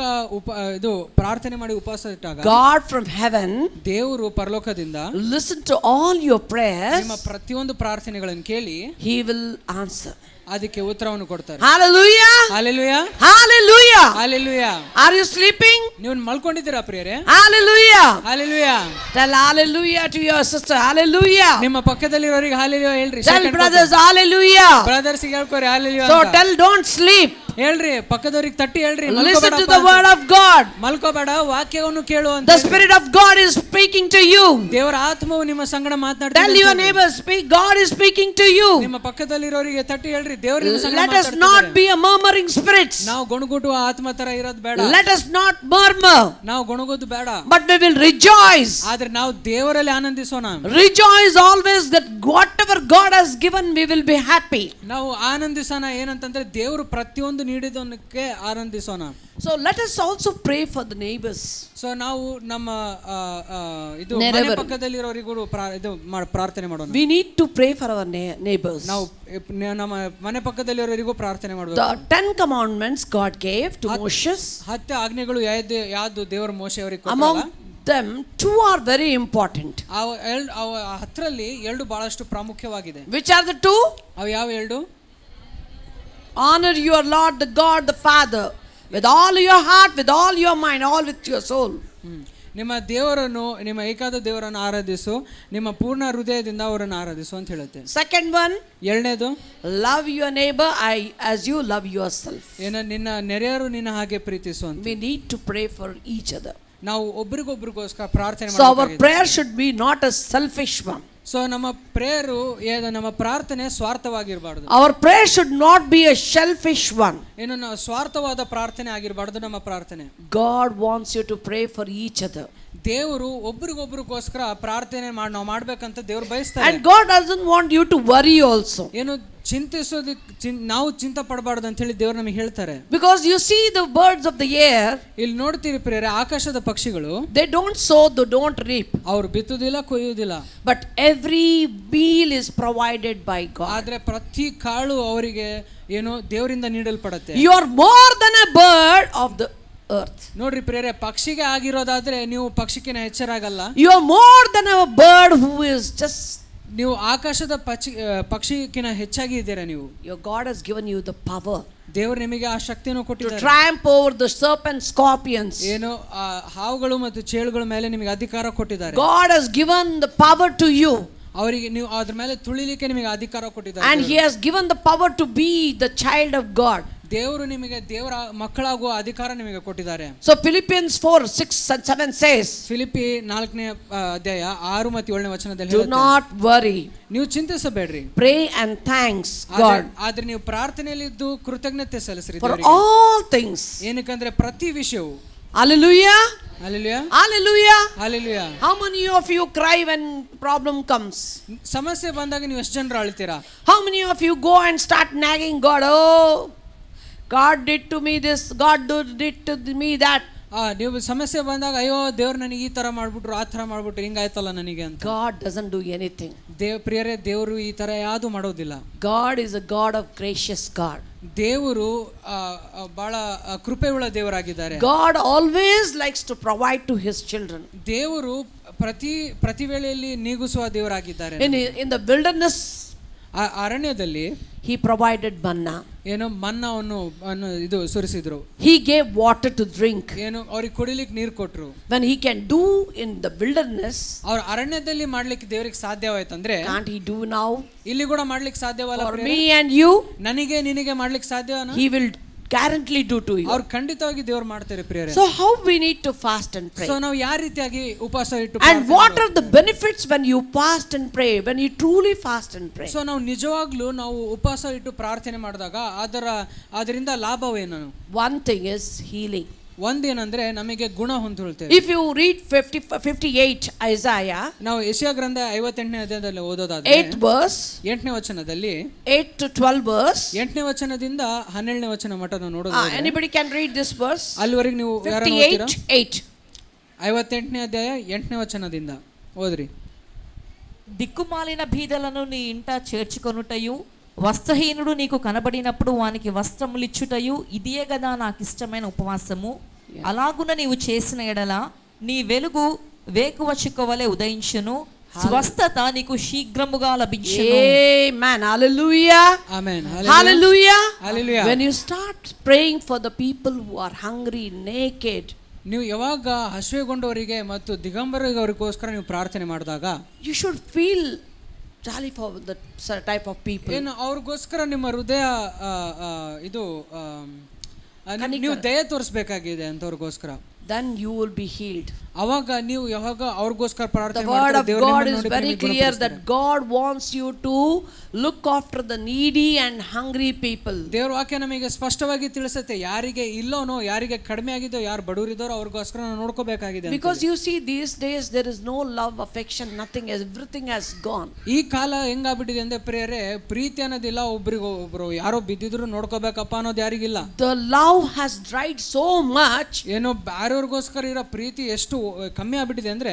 ಇದು ಪ್ರಾರ್ಥನೆ ಮಾಡಿ ಉಪವಾಸ ಇಟ್ಟಾಗ God from heaven, ದೇವರು ಪರಲೋಕದಿಂದ listen to all your prayers. ನಿಮ್ಮ ಪ್ರತಿಯೊಂದು ಪ್ರಾರ್ಥನೆಗಳನ್ನು ಕೇಳಿ He will answer. ಅದಕ್ಕೆ ಉತ್ತರವನ್ನು ಕೊಡ್ತಾರೆ. Hallelujah, Hallelujah, Hallelujah, Hallelujah. Are you sleeping? ನೀವು ಮಲ್ಕೊಂಡಿದ್ದೀರಾ ಪ್ರಿಯರೇ? Hallelujah, Hallelujah. Tell hallelujah to your sister. Hallelujah. ನಿಮ್ಮ ಪಕ್ಕದಲ್ಲಿರೋರಿಗೆ Hallelujah ಹೇಳ್ರಿ. Tell brothers hallelujah. ಬ್ರದರ್ಸ್ ಗೆ ಹೇಳ್ಕೊರಿ Hallelujah. So tell, don't sleep. ಹೇಳ್ರಿ, ಪಕ್ಕದವರಿಗೆ ತಟ್ಟಿ ಹೇಳ್ರಿ, Listen to the word of God. ಮಲ್ಕೋಬೇಡ, ವಾಕ್ಯವನ್ನು ಕೇಳು ಅಂತ. The Spirit of God is speaking to you. ದೇವರ ಆತ್ಮವು ನಿಮ್ಮ ಸಂಗಡ ಮಾತನಾಡ್ತಿದೆ. Tell your neighbor, speak. God is speaking to you. ನಿಮ್ಮ ಪಕ್ಕದಲ್ಲಿರೋರಿಗೆ ತಟ್ಟಿ ಹೇಳ್ರಿ, ದೇವರು ನಿಮ್ಮ ಸಂಗಡ Let us not be a murmuring spirits. ನಾವು ಗೊಣಗುಟ್ಟುವ ಆತ್ಮ ತರ ಇರೋದು ಬೇಡ. Let us not murmur. ನಾವು ಗೊಣಗೋದು ಬೇಡ. But we will rejoice. ಆದ್ರೆ ನಾವು ದೇವರಲ್ಲಿ ಆನಂದಿಸೋಣ. Rejoice always that whatever God has given, we will be happy. ನಾವು ಆನಂದಿಸೋಣ. ಏನಂತಂದ್ರೆ ದೇವರು ಪ್ರತಿಯೊಂದು ನೀಡಿದವನಕ್ಕೆ ಆನಂದಿಸೋಣ. So let us also pray for the neighbors. So ನಾವು ನಮ್ಮ ಇದು ಮನೆ ಪಕ್ಕದಲ್ಲಿರೋರಿಗೂ ಇದು ಪ್ರಾರ್ಥನೆ ಮಾಡೋಣ. We need to pray for our neighbors. ನಾವು ನಮ್ಮ ಮನೆ ಪಕ್ಕದಲ್ಲಿರೋರಿಗೂ ಪ್ರಾರ್ಥನೆ ಮಾಡಬೇಕು. The 10 commandments God gave to Moses. 10 ಆಜ್ಞೆಗಳು ಯಾವುದು ದೇವರು ಮೋಶೆ ಅವರಿಗೆ ಕೊಟ್ಟರು. Among them 2 are very important. ಅವ 10ರಲ್ಲಿ 2 ಬಹಳಷ್ಟು ಪ್ರಾಮುಖ್ಯವಾಗಿದೆ. Which are the 2? ಅವು ಯಾವ 2? Honor your Lord the God the Father with all your heart, with all your mind, all with your soul. ನಿಮ್ಮ ದೇವರನ್ನು, ನಿಮ್ಮ ಏಕಾದ ದೇವರನ್ನು ಆರಾಧಿಸು, ನಿಮ್ಮ ಪೂರ್ಣ ಹೃದಯದಿಂದ ಅವರನ್ನು ಆರಾಧಿಸು ಅಂತ ಹೇಳುತ್ತೆ. Second one, ಎರಡನೇದು, love your neighbor as you love yourself. ನಿನ್ನ ನೆರೆಯರು ನಿನ್ನ ಹಾಗೆ ಪ್ರೀತಿಸು ಅಂತ. We need to pray for each other. ನಾವು ಒಬ್ರಿಗೊಬ್ರಿಗೋಸ್ಕರ ಪ್ರಾರ್ಥನೆ ಮಾಡಬೇಕು. So our prayer should be not a selfish one. So ನಮ್ಮ ಪ್ರೇಯರು, ನಮ್ಮ ಪ್ರಾರ್ಥನೆ ಸ್ವಾರ್ಥವಾಗಿರಬಾರ್ದು. Our prayer should not be a selfish one. ಏನು ಸ್ವಾರ್ಥವಾದ ಪ್ರಾರ್ಥನೆ ಆಗಿರಬಾರ್ದು ನಮ್ಮ ಪ್ರಾರ್ಥನೆ. God wants you to pray for each other. ದೇವರು ಒಬ್ರಿಗೊಬ್ರಿಗೋಸ್ಕರ ಪ್ರಾರ್ಥನೆ ನಾವು ಮಾಡ್ಬೇಕಂತ ದೇವರು ಬಯಸ್ತಾರೆ. And God doesn't want you to worry also. ಏನು ಚಿಂತಿಸೋದಕ್ಕೆ ನಾವು ಚಿಂತೆ ಪಡಬಾರ್ದು ಅಂತ ಹೇಳಿ ದೇವರು ನಮಗೆ ಹೇಳ್ತಾರೆ. Because you see the birds of the air, ಇಲ್ಲಿ ನೋಡ್ತೀರಿ ಪ್ರಿಯರೇ, ಆಕಾಶದ ಪಕ್ಷಿಗಳು, they don't sow, they don't reap. ಅವರು ಬಿತ್ತುವುದಿಲ್ಲ, ಕೊಯ್ಯುವುದಿಲ್ಲ. But every meal is provided by God. ಆದ್ರೆ ಪ್ರತಿ ಕಾಳು ಅವರಿಗೆ ಏನು ದೇವರಿಂದ ನೀಡಲ್ಪಡುತ್ತೆ. You are more than a bird of the earth. ನೋಡ್ರಿ ಪ್ರಿಯರೇ, ಪಕ್ಷಿಗೆ ಆಗಿರೋದಾದ್ರೆ ನೀವು ಪಕ್ಷಿಕಿನ ಹೆಚ್ಚರಾಗಲ್ಲ. You are more than a bird who is just. ನೀವು ಆಕಾಶದ ಪಕ್ಷಿಕಿನ ಹೆಚ್ಚಾಗಿ ಇದ್ದೀರಾ ನೀವು. Your God has given you the power. ದೇವರು ನಿಮಗೆ ಆ ಶಕ್ತಿಯನ್ನು ಕೊಟ್ಟಿದ್ದಾರೆ. To triumph over the serpents, scorpions. ಏನು ಹಾವುಗಳು ಮತ್ತು ಚೇಳುಗಳ ಮೇಲೆ ನಿಮಗೆ ಅಧಿಕಾರ ಕೊಟ್ಟಿದ್ದಾರೆ. God has given the power to you. ಅವರಿಗೆ ನೀವು ಅದ್ರ ಮೇಲೆ ತುಳಿಲಿಕ್ಕೆ ನಿಮಗೆ ಅಧಿಕಾರ ಕೊಟ್ಟಿದ್ದಾರೆ. And he has given the power to be the child of God. ದೇವರು ನಿಮಗೆ ದೇವರ ಮಕ್ಕಳಾಗುವ ಅಧಿಕಾರ ನಿಮಗೆ ಕೊಟ್ಟಿದ್ದಾರೆ. So Philippians 4:6-7 says, ಫಿಲಿಪ್ಪಿ 4ನೇ ಅಧ್ಯಾಯ 6 ಮತ್ತು 7ನೇ ವಚನದಲ್ಲಿ ಹೇಳುತ್ತೆ, do not worry. ನೀವು ಚಿಂತಿಸಬೇಡ್ರಿ. Pray and thanks God. ಆದ್ರೆ ನೀವು ಪ್ರಾರ್ಥನೆಯಲ್ಲಿ ಇದ್ದು ಕೃತಜ್ಞತೆ ಸಲ್ಲಿಸಿರಿ for all things. ಏನಕ್ಕಂದ್ರೆ ಪ್ರತಿ ವಿಷಯವು. Hallelujah. Hallelujah. Hallelujah. Hallelujah. How many of you cry when problem comes? ಸಮಸ್ಯೆ ಬಂದಾಗ ನೀವು ಎಷ್ಟು ಜನರು ಅಳ್ತೀರಾ? How many of you go and start nagging God? Oh, God did to me this, God did to me that. ನೀವು ಸಮಸ್ಯೆ ಬಂದಾಗ ಅಯ್ಯೋ ದೇವ್ರು ನನಗೆ ಈ ತರ ಮಾಡ್ಬಿಟ್ರು, ಆ ತರ ಮಾಡ್ಬಿಟ್ರು, ಹಿಂಗಾಯ್ತಲ್ಲ ನನಗೆ ಅಂತ. God doesn't do anything. ಪ್ರಿಯರೇ, ದೇವರು ಈ ತರ ಯಾವುದು ಮಾಡೋದಿಲ್ಲ. God is a God of gracious God. ದೇವರು ಬಹಳ ಕೃಪೆಯುಳ್ಳ ದೇವರಾಗಿದ್ದಾರೆ. God always likes to provide to his children. ದೇವರು ಪ್ರತಿ ವೇಳೆಯಲ್ಲಿ ನೀಗಿಸುವ ದೇವರಾಗಿದ್ದಾರೆ. In the wilderness, ಅರಣ್ಯದಲ್ಲಿ he provided manna. ಏನು ಮನ್ನವನ್ನು ಇದು ಸುರಿಸಿದ್ರು. He gave water to drink. ಏನು ಅವ್ರಿಗೆ ಕುಡಿಲಿಕ್ಕೆ ನೀರು ಕೊಟ್ರು. When he can do in the wilderness, ಅವ್ರ ಅರಣ್ಯದಲ್ಲಿ ಮಾಡ್ಲಿಕ್ಕೆ ದೇವರಿಗೆ ಸಾಧ್ಯವಾಯ್ತಂದ್ರೆ can't he do now? ಇಲ್ಲಿ ಕೂಡ ಮಾಡ್ಲಿಕ್ಕೆ ಸಾಧ್ಯವಲ್ಲ? For me and you, ನನಗೆ ನಿನಗೆ ಮಾಡ್ಲಿಕ್ಕೆ ಸಾಧ್ಯನಾ? he will guarantedly do to you. ಅವ್ರು ಖಂಡಿತವಾಗಿ ದೇವರು ಮಾಡ್ತಾರೆ ಪ್ರಿಯರೇ. So how we need to fast and pray? So ನಾವು ಯಾವ ರೀತಿಯಾಗಿ ಉಪವಾಸ ಇಟ್ಟು and what are the benefits when you fast and pray, when you truly fast and pray? So ನಾವು ನಿಜವಾಗ್ಲೂ ನಾವು ಉಪವಾಸ ಇಟ್ಟು ಪ್ರಾರ್ಥನೆ ಮಾಡಿದಾಗ ಅದರಿಂದ ಲಾಭವೇನು? One thing is healing. ಒಂದೇನಂದ್ರೆ ನಮಗೆ ಗುಣ ಹೊಂದುತ್ತೇವೆ. If you read 58 Isaiah, ನಾವು ಯೆಶಾಯ ಗ್ರಂಥ 58ನೇ ಅಧ್ಯಾಯದಲ್ಲಿ ಓದೋದಾದ್ರೆ 8 verse, 8ನೇ ವಚನದಲ್ಲಿ 8 to 12 verse, 8ನೇ ವಚನದಿಂದ 12ನೇ ವಚನ ಮಟ್ಟ ನಾವು ನೋಡೋದಾದ್ರೆ anybody can read this verse? ಅಲ್ಲಿವರೆಗೆ ನೀವು 58:8 58ನೇ ಅಧ್ಯಾಯ 8ನೇ ವಚನದಿಂದ ಓದ್ರಿ. దిక్కుమాలిన బీదలను నీ ఇంట చేర్చుకొనుటయు, వస్త్రహీనుడు నీకు కనబడినప్పుడు వానికి వస్త్రములిచ్చుటయు ఇదియే గదా నాకు ఇష్టమైన ఉపవాసము. అలాగున నీవు చేసిన ఎడల నీ వెలుగు వేకువ చుక్కవలె ఉదయించును, స్వస్థత నీకు శీఘ్రముగా లభించును. Amen. Hallelujah. Amen. Hallelujah. Hallelujah. When you start praying for the people who are hungry, naked, ನೀವು ಯಾವಾಗ ಹಸಿವೆಗೊಂಡವರಿಗೆ ಮತ್ತು ದಿಗಂಬರಿಗವರಿಗೋಸ್ಕರ ನೀವು ಪ್ರಾರ್ಥನೆ ಮಾಡಿದಾಗ you should feel jolly for the type of people. ಏನು ಅವ್ರಿಗೋಸ್ಕರ ನಿಮ್ಮ ಹೃದಯ ಇದು ನೀವು ದಯೆ ತೋರಿಸಬೇಕಾಗಿದೆ ಅಂತವ್ರಿಗೋಸ್ಕರ. Then you will be healed. ಅವಾಗ ನೀವು ಯಾವಾಗ ಅವ್ರಿಗೋಸ್ಕರ ಪ್ರಾರ್ಥನೆ The word of God is very clear that God wants you to look after the needy and hungry people. ದೇವರ ವಾಕ್ಯ ನಮಗೆ ಸ್ಪಷ್ಟವಾಗಿ ತಿಳಿಸುತ್ತೆ, ಯಾರಿಗೆ ಇಲ್ಲೋನೋ, ಯಾರಿಗೆ ಕಡಿಮೆ ಆಗಿದೋ, ಯಾರು ಬಡವರಿದ್ದಾರೋ ಅವ್ರಿಗೋಸ್ಕರ ನಾವು ನೋಡ್ಕೋಬೇಕಾಗಿದೆ. Because you see these days there is no love, affection, nothing, everything has gone. ಈ ಕಾಲ ಹೆಂಗಾಗ್ಬಿಟ್ಟಿದೆ ಅಂದ್ರೆ ಪ್ರಿಯರೇ, ಪ್ರೀತಿ ಅನ್ನೋದಿಲ್ಲ, ಒಬ್ರು ಯಾರೋ ಬಿದ್ದಿದ್ರು ನೋಡ್ಕೋಬೇಕಪ್ಪ ಅನ್ನೋದು ಯಾರಿಗಿಲ್ಲ. The love has dried so much. ಏನೋ ಬೇರೆಯವ್ರಿಗೋಸ್ಕರ ಇರೋ ಪ್ರೀತಿ ಎಷ್ಟು ಕಮ್ಮಿ ಆಗ್ಬಿಟ್ಟಿದೆ ಅಂದ್ರೆ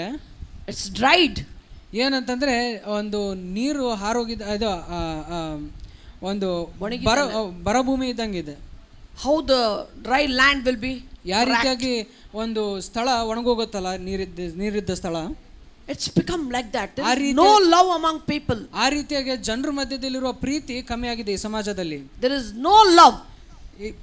it's dried. ಏನಂತಂದ್ರೆ ಒಂದು ನೀರು ಹಾರೋಗಿದ ಇದು ಒಂದು ಬರಭೂಮಿ ಇದ್ದಂಗಿದೆ. How the dry land will be? ಯಾವ ರೀತಿಯಾಗಿ ಒಂದು ಸ್ಥಳ ಒಣಗೋಗುತ್ತಲ್ಲ, ನೀರಿದ್ದ ಸ್ಥಳ, it's become like that. There is no love among people. ಆ ರೀತಿಯಾಗಿ ಜನರ ಮಧ್ಯದಲ್ಲಿರುವ ಪ್ರೀತಿ ಕಮ್ಮಿ ಆಗಿದೆ ಈ ಸಮಾಜದಲ್ಲಿ. There is no love.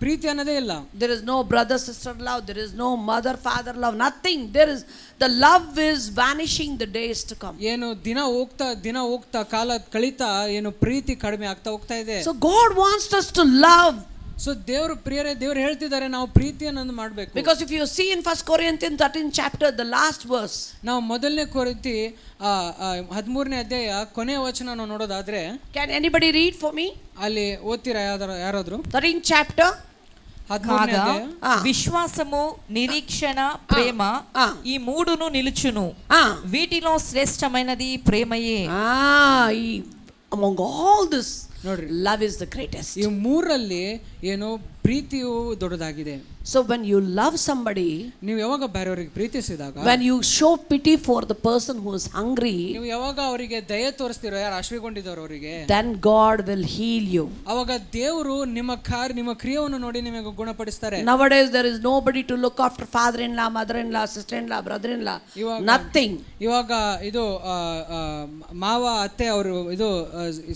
ಪ್ರೀತಿ ಅನ್ನೋದೇ ಇಲ್ಲ. There is no brother sister love, there is no mother father love, nothing. There is, the love is vanishing the days to come. ಏನು ದಿನ ಹೋಗ್ತಾ ಕಾಲ ಕಳೀತಾ ಏನು ಪ್ರೀತಿ ಕಡಿಮೆ ಆಗ್ತಾ ಹೋಗ್ತಾ ಇದೆ. So God wants us to love. So ದೇವರು ಪ್ರಿಯರೇ, ದೇವರು ಹೇಳ್ತಿದ್ದಾರೆ ನಾವು ಪ್ರೀತಿಯನ್ನು ಮಾಡಬೇಕು. Because if you see in 1 Corinthians 13 chapter, the last verse, ನಾವು ಮೊದಲನೇ ಕೊರಿಂಥಿ 13ನೇ ಅಧ್ಯಾಯ ಕೊನೆಯ ವಚನ ನಾವು ನೋಡೋದಾದ್ರೆ, can anybody read for me? ಅಲ್ಲಿ ಓದ್ತೀರಾ ಯಾರಾದ್ರೂ? 13 chapter. విశ్వాసము, నిరీక్షణ, ప్రేమ ఈ మూడును నిలుచును, వీటిలో శ్రేష్టమైనది ప్రేమయే. Among all this, love is the greatest. ಈ ಮೂರಲ್ಲಿ ಏನು ಪ್ರೀತಿಯು ದೊಡ್ಡದಾಗಿದೆ. So when you love somebody, ನೀವು ಯಾವಾಗ ಬೇರೆಯವರಿಗೆ ಪ್ರೀತಿಸಿದಾಗ, when you show pity for the person who is hungry, ನೀವು ಯಾವಾಗ ಅವರಿಗೆ ದಯೆ ತೋರಿಸ್ತೀರೋ, ಯಾರು ಹಸಿವೆಗೊಂಡಿದ್ದಾರೋ ಅವರಿಗೆ, then God will heal you. ಅವಾಗ ದೇವರು ನಿಮ್ಮ ಕ್ರಿಯೆಯನ್ನು ನೋಡಿ ನಿಮಗೆ ಗುಣಪಡಿಸ್ತಾರೆ. Nowadays there is nobody to look after father-in-law, mother-in-law, sister-in-law, brother-in-law. Nothing. ಇವಾಗ ಇದು ಮಾವ ಅತ್ತೆ ಅವರು ಇದು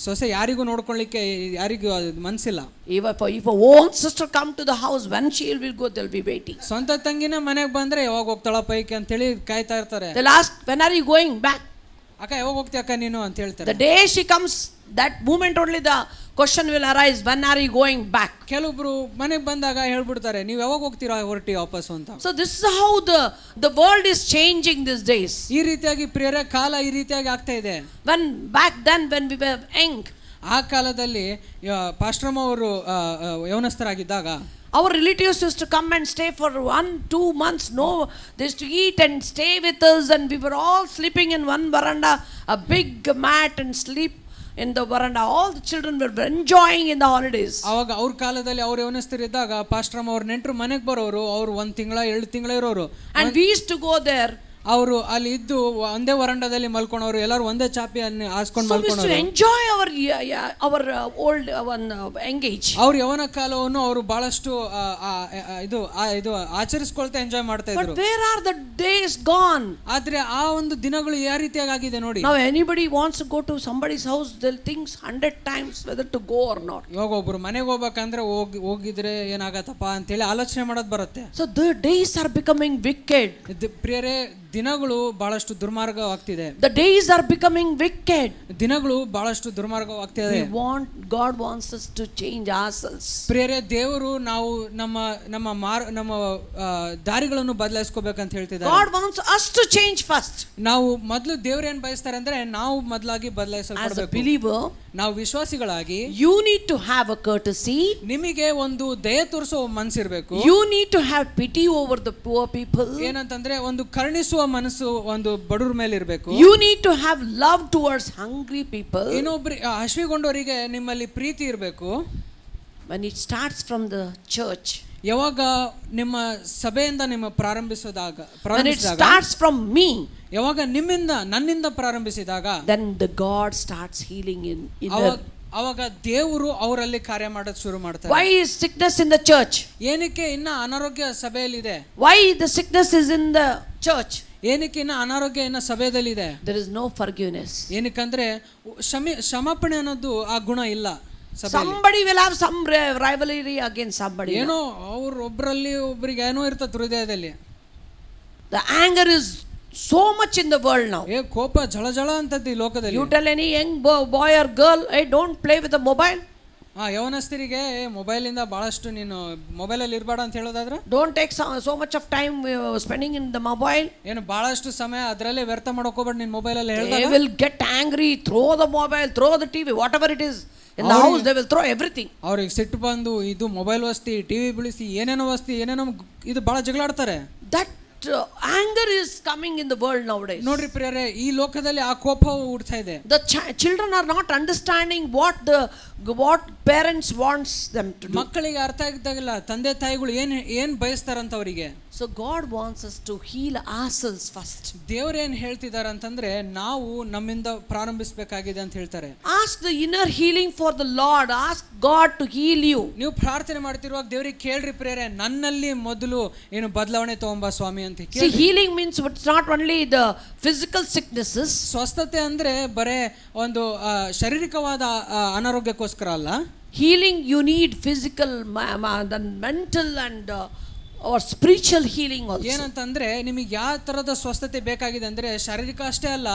ಸೊಸೆ ಯಾರಿಗೂ ನೋಡ್ಕೊಳ್ಳಿಕ್ಕೆ ಯಾರಿಗೂ ಮನಸ್ಸಿಲ್ಲ. If a own sister come to the house, when she will go, they'll be waiting. ಸ್ವಂತ ತಂಗಿನ ಮನೆಗೆ ಬಂದ್ರೆ ಯಾವಾಗ ಹೋಗ್ತಾಳ ಪೈಕಿ ಅಂತ ಹೇಳಿ ಕಾಯ್ತಾ ಇರ್ತಾರೆ. They'll ask, when are you going back? ಅಕ್ಕ ಯಾವಾಗ ಹೋಗ್ತೀಯ ಅಕ್ಕ ನೀನು ಅಂತ ಹೇಳ್ತಾರೆ. The day she comes, that moment only the question will arise, when are you going back? ಕೆಲವೊಬ್ರು ಮನೆಗೆ ಬಂದಾಗ ಹೇಳ್ಬಿಡ್ತಾರೆ, ನೀವು ಯಾವಾಗ ಹೋಗ್ತೀರಾ ಹೊರಟಿ ವಾಪಸ್ ಅಂತ. So this is how the world is changing these days. ಈ ರೀತಿಯಾಗಿ ಪ್ರಿಯರೇ ಕಾಲ ಈ ರೀತಿಯಾಗಿ ಆಗ್ತಾ ಇದೆ. When back then when we were young, ಆ ಕಾಲದಲ್ಲಿ ಪಾಸ್ಟ್ರಮ್ಮ ಅವರು ಯೌವನಸ್ಥರಾಗಿದ್ದಾಗ, our relatives used to come and stay for 1-2 months. No, they used to eat and stay with us, and we were all sleeping in one veranda, a big mat, and sleep in the veranda. All the children were enjoying in the holidays. ಅವಾಗ ಅವ್ರ ಕಾಲದಲ್ಲಿ ಅವ್ರು ಯೌವನಸ್ಥರಿದ್ದಾಗ ಪಾಸ್ಟ್ರಮ್ಮ ಅವ್ರ ನೆಂಟರು ಮನೆಗೆ ಬರೋರು, ಅವ್ರು 1 ತಿಂಗಳ 2 ತಿಂಗಳ ಇರೋರು, and we used to go there. ಅವರು ಅಲ್ಲಿ ಇದ್ದು ಒಂದೇ ವರಂಡದಲ್ಲಿ ಮಲ್ಕೊಂಡವರು, ಎಲ್ಲರೂ ಒಂದೇ ಚಾಪಿಯನ್ನು ಹಾಸ್ಕೊಂಡು ಮಲ್ಕೊಂಡವರು. ಎಂಜಾಯ್ ಅವರ್ ಓಲ್ಡ್ ಎಂಗೇಜ್. ಅವ್ರ ಯೌವನ ಕಾಲವನ್ನು ಅವರು ಬಹಳಷ್ಟು ಇದು ಆಚರಿಸ್ಕೊಳ್ತಾ ಎಂಜಾಯ್ ಮಾಡ್ತಾ ಇದ್ರು. But where are the days gone? ಆದ್ರೆ ಆ ಒಂದು ದಿನಗಳು ಯಾವ ರೀತಿಯಾಗಿ ಆಗಿದೆ ನೋಡಿ. Now anybody wants to go to somebody's house, they'll think 100 times whether to go or not. ಇವಾಗ ಒಬ್ರು ಮನೆಗೆ ಹೋಗ್ಬೇಕಂದ್ರೆ ಹೋಗಿದ್ರೆ ಏನಾಗತ್ತಪ್ಪ ಅಂತ ಹೇಳಿ ಆಲೋಚನೆ ಮಾಡೋದು ಬರುತ್ತೆ. So the days are becoming wicked. ಪ್ರಿಯರೇ, ದಿನಗಳು ಬಹಳಷ್ಟು ದುರ್ಮಾರ್ಗವಾಗ್ತಿದೆ. The days are becoming wicked. ದಿನಗಳು ಬಹಳಷ್ಟು ದುರ್ಮಾರ್ಗವಾಗ್ತಿದೆ. God wants us to change ourselves. ಪ್ರಿಯರೇ, ದೇವರು ನಾವು ನಮ್ಮ ದಾರಿಗಳನ್ನು ಬದಲಾಯಿಸ್ಕೋಬೇಕಂತ ಹೇಳ್ತಿದ್ದಾರೆ. God wants us to change first. ನಾವು ಮೊದಲು ದೇವರು ಏನ್ ಬಯಸ್ತಾರೆ ಅಂದ್ರೆ ನಾವು ಮೊದಲಾಗಿ ಬದಲಾಯಿಸಲ್ಪಡಬೇಕು. As a believer, ನಾವು ವಿಶ್ವಾಸಿಗಳಾಗಿ you need to have a courtesy. ನಿಮಗೆ ಒಂದು ದಯೆ ತೋರಿಸುವ ಮನಸ್ಸಿರಬೇಕು. You need to have pity over the poor people. ಏನಂತಂದ್ರೆ ಒಂದು ಕರುಣಿಸುವ ಮನಸ್ಸು ಒಂದು ಬಡವರ ಮೇಲೆ ಇರಬೇಕು. You need to have love towards hungry people. ಇನ್ನೊಬ್ರು ಹಸಿವೆಗೊಂಡವರಿಗೆ ನಿಮ್ಮಲ್ಲಿ ಪ್ರೀತಿ ಇರಬೇಕು. When it starts from the church, ಯಾವಾಗ ನಿಮ್ಮ ಸಭೆಯಿಂದ ನಿಮ್ಮ ಪ್ರಾರಂಭಿಸಿದಾಗ, when it starts from me, ಯಾವಾಗ ನನ್ನಿಂದ ಪ್ರಾರಂಭಿಸಿದಾಗ, then the God starts healing in ಅವಾಗ ದೇವರು ಅವರಲ್ಲಿ ಕಾರ್ಯ ಮಾಡೋದು ಶುರು ಮಾಡ್ತಾರೆ. Why is sickness in the church? ಏನಕ್ಕೆ ಇನ್ನ ಅನಾರೋಗ್ಯ ಸಭೆಯಲ್ಲಿದೆ? Why the sickness is in the church? ಏನಕ್ಕೆ ಇನ್ನ ಅನಾರೋಗ್ಯ ಇನ್ನ ಸಭೆಯಲ್ಲಿ ಇದೆ? There is no forgiveness. ಏನಕ್ಕಂದ್ರೆ ಕ್ಷಮಾಪಣೆ ಅನ್ನೋದು ಆ ಗುಣ ಇಲ್ಲ. Somebody will have some rivalry against somebody. ಏನೋ ಒಬ್ಬರಲ್ಲಿ ಒಬ್ಬರಿಗೆ ಏನೋ ಇರ್ತದೆ ಹೃದಯದಲ್ಲಿ. The anger is so much in the world now. ಕೋಪ ಜಳ ಅಂತದ್ದು ಈ ಲೋಕದಲ್ಲಿ. You tell any young boy or girl, hey, don't play with the mobile. ಯೌವನಸ್ಥರಿಗೆ ಮೊಬೈಲ್ ಇಂದ ಬಹಳಷ್ಟು ನೀನು ಮೊಬೈಲ್ ಅಲ್ಲಿ ಇರಬೇಡ ಅಂತ ಹೇಳೋದಾದ್ರೆ, don't take so much of time spending in the mobile. ಏನು ಬಹಳಷ್ಟು ಸಮಯ ಅದರಲ್ಲೇ ವ್ಯರ್ಥ ಮಾಡೋಕೋಬೇಡ ನಿನ್ನ ಮೊಬೈಲ್ ಅಲ್ಲಿ ಹೇಳಿದಾಗ, they will get angry, throw the mobile, throw the TV, whatever it is in the house, they will throw everything. ಅವ್ರಿಗೆ ಸಿಟ್ಟು ಬಂದು ಇದು ಮೊಬೈಲ್ ವಸ್ತಿ, ಟಿವಿ ಬಿಳಿಸಿ, ಏನೇನೋ ಇದು ಬಹಳ ಜಗಳಾಡ್ತಾರೆ. That anger is coming in the world nowadays. ನೋಡ್ರಿ ಪ್ರಿಯರೇ, ಈ ಲೋಕದಲ್ಲಿ ಆ ಕೋಪವು ಹುಡ್ತಾ ಇದೆ. The children are not understanding what parents wants them to do. ಮಕ್ಕಳಿಗೆ ಅರ್ಥ ಆಗ್ತಾಗಿಲ್ಲ ತಂದೆ ತಾಯಿಗಳು ಏನ್ ಬಯಸ್ತಾರಂತ ಅವರಿಗೆ. So God wants us to heal ourselves first. ದೇವರು ಏನ್ ಹೇಳ್ತಿದ್ದಾರೆ ಅಂತಂದ್ರೆ ನಾವು ನಮ್ಮಿಂದ ಪ್ರಾರಂಭಿಸಬೇಕಾಗಿದೆ ಅಂತ ಹೇಳ್ತಾರೆ. Ask the inner healing for the Lord. Ask God to heal you. ನೀವು ಪ್ರಾರ್ಥನೆ ಮಾಡ್ತಿರುವಾಗ ದೇವರಿಗೆ ಕೇಳ್ರಿ ಪ್ರಿಯರೇ, ನನ್ನಲ್ಲಿ ಮೊದಲು ಏನು ಬದಲಾವಣೆ ತಗೊಂಬಾ ಸ್ವಾಮಿ ಅಂತ ಕೇಳಿ. See, healing means it's not only the physical sicknesses. ಸ್ವಸ್ಥತೆ ಅಂದ್ರೆ ಬರೇ ಒಂದು ಶಾರೀರಿಕವಾದ ಅನಾರೋಗ್ಯಕ್ಕೋಸ್ಕರ ಅಲ್ಲ. Healing, you need physical, mental and or spiritual healing also. ಏನಂತಂದ್ರೆ ನಿಮಗೆ ಯಾವ ತರದ ಸ್ವಸ್ಥತೆ ಬೇಕಾಗಿದೆ ಅಂದ್ರೆ ಶಾರೀರಿಕ ಅಷ್ಟೇ ಅಲ್ಲ,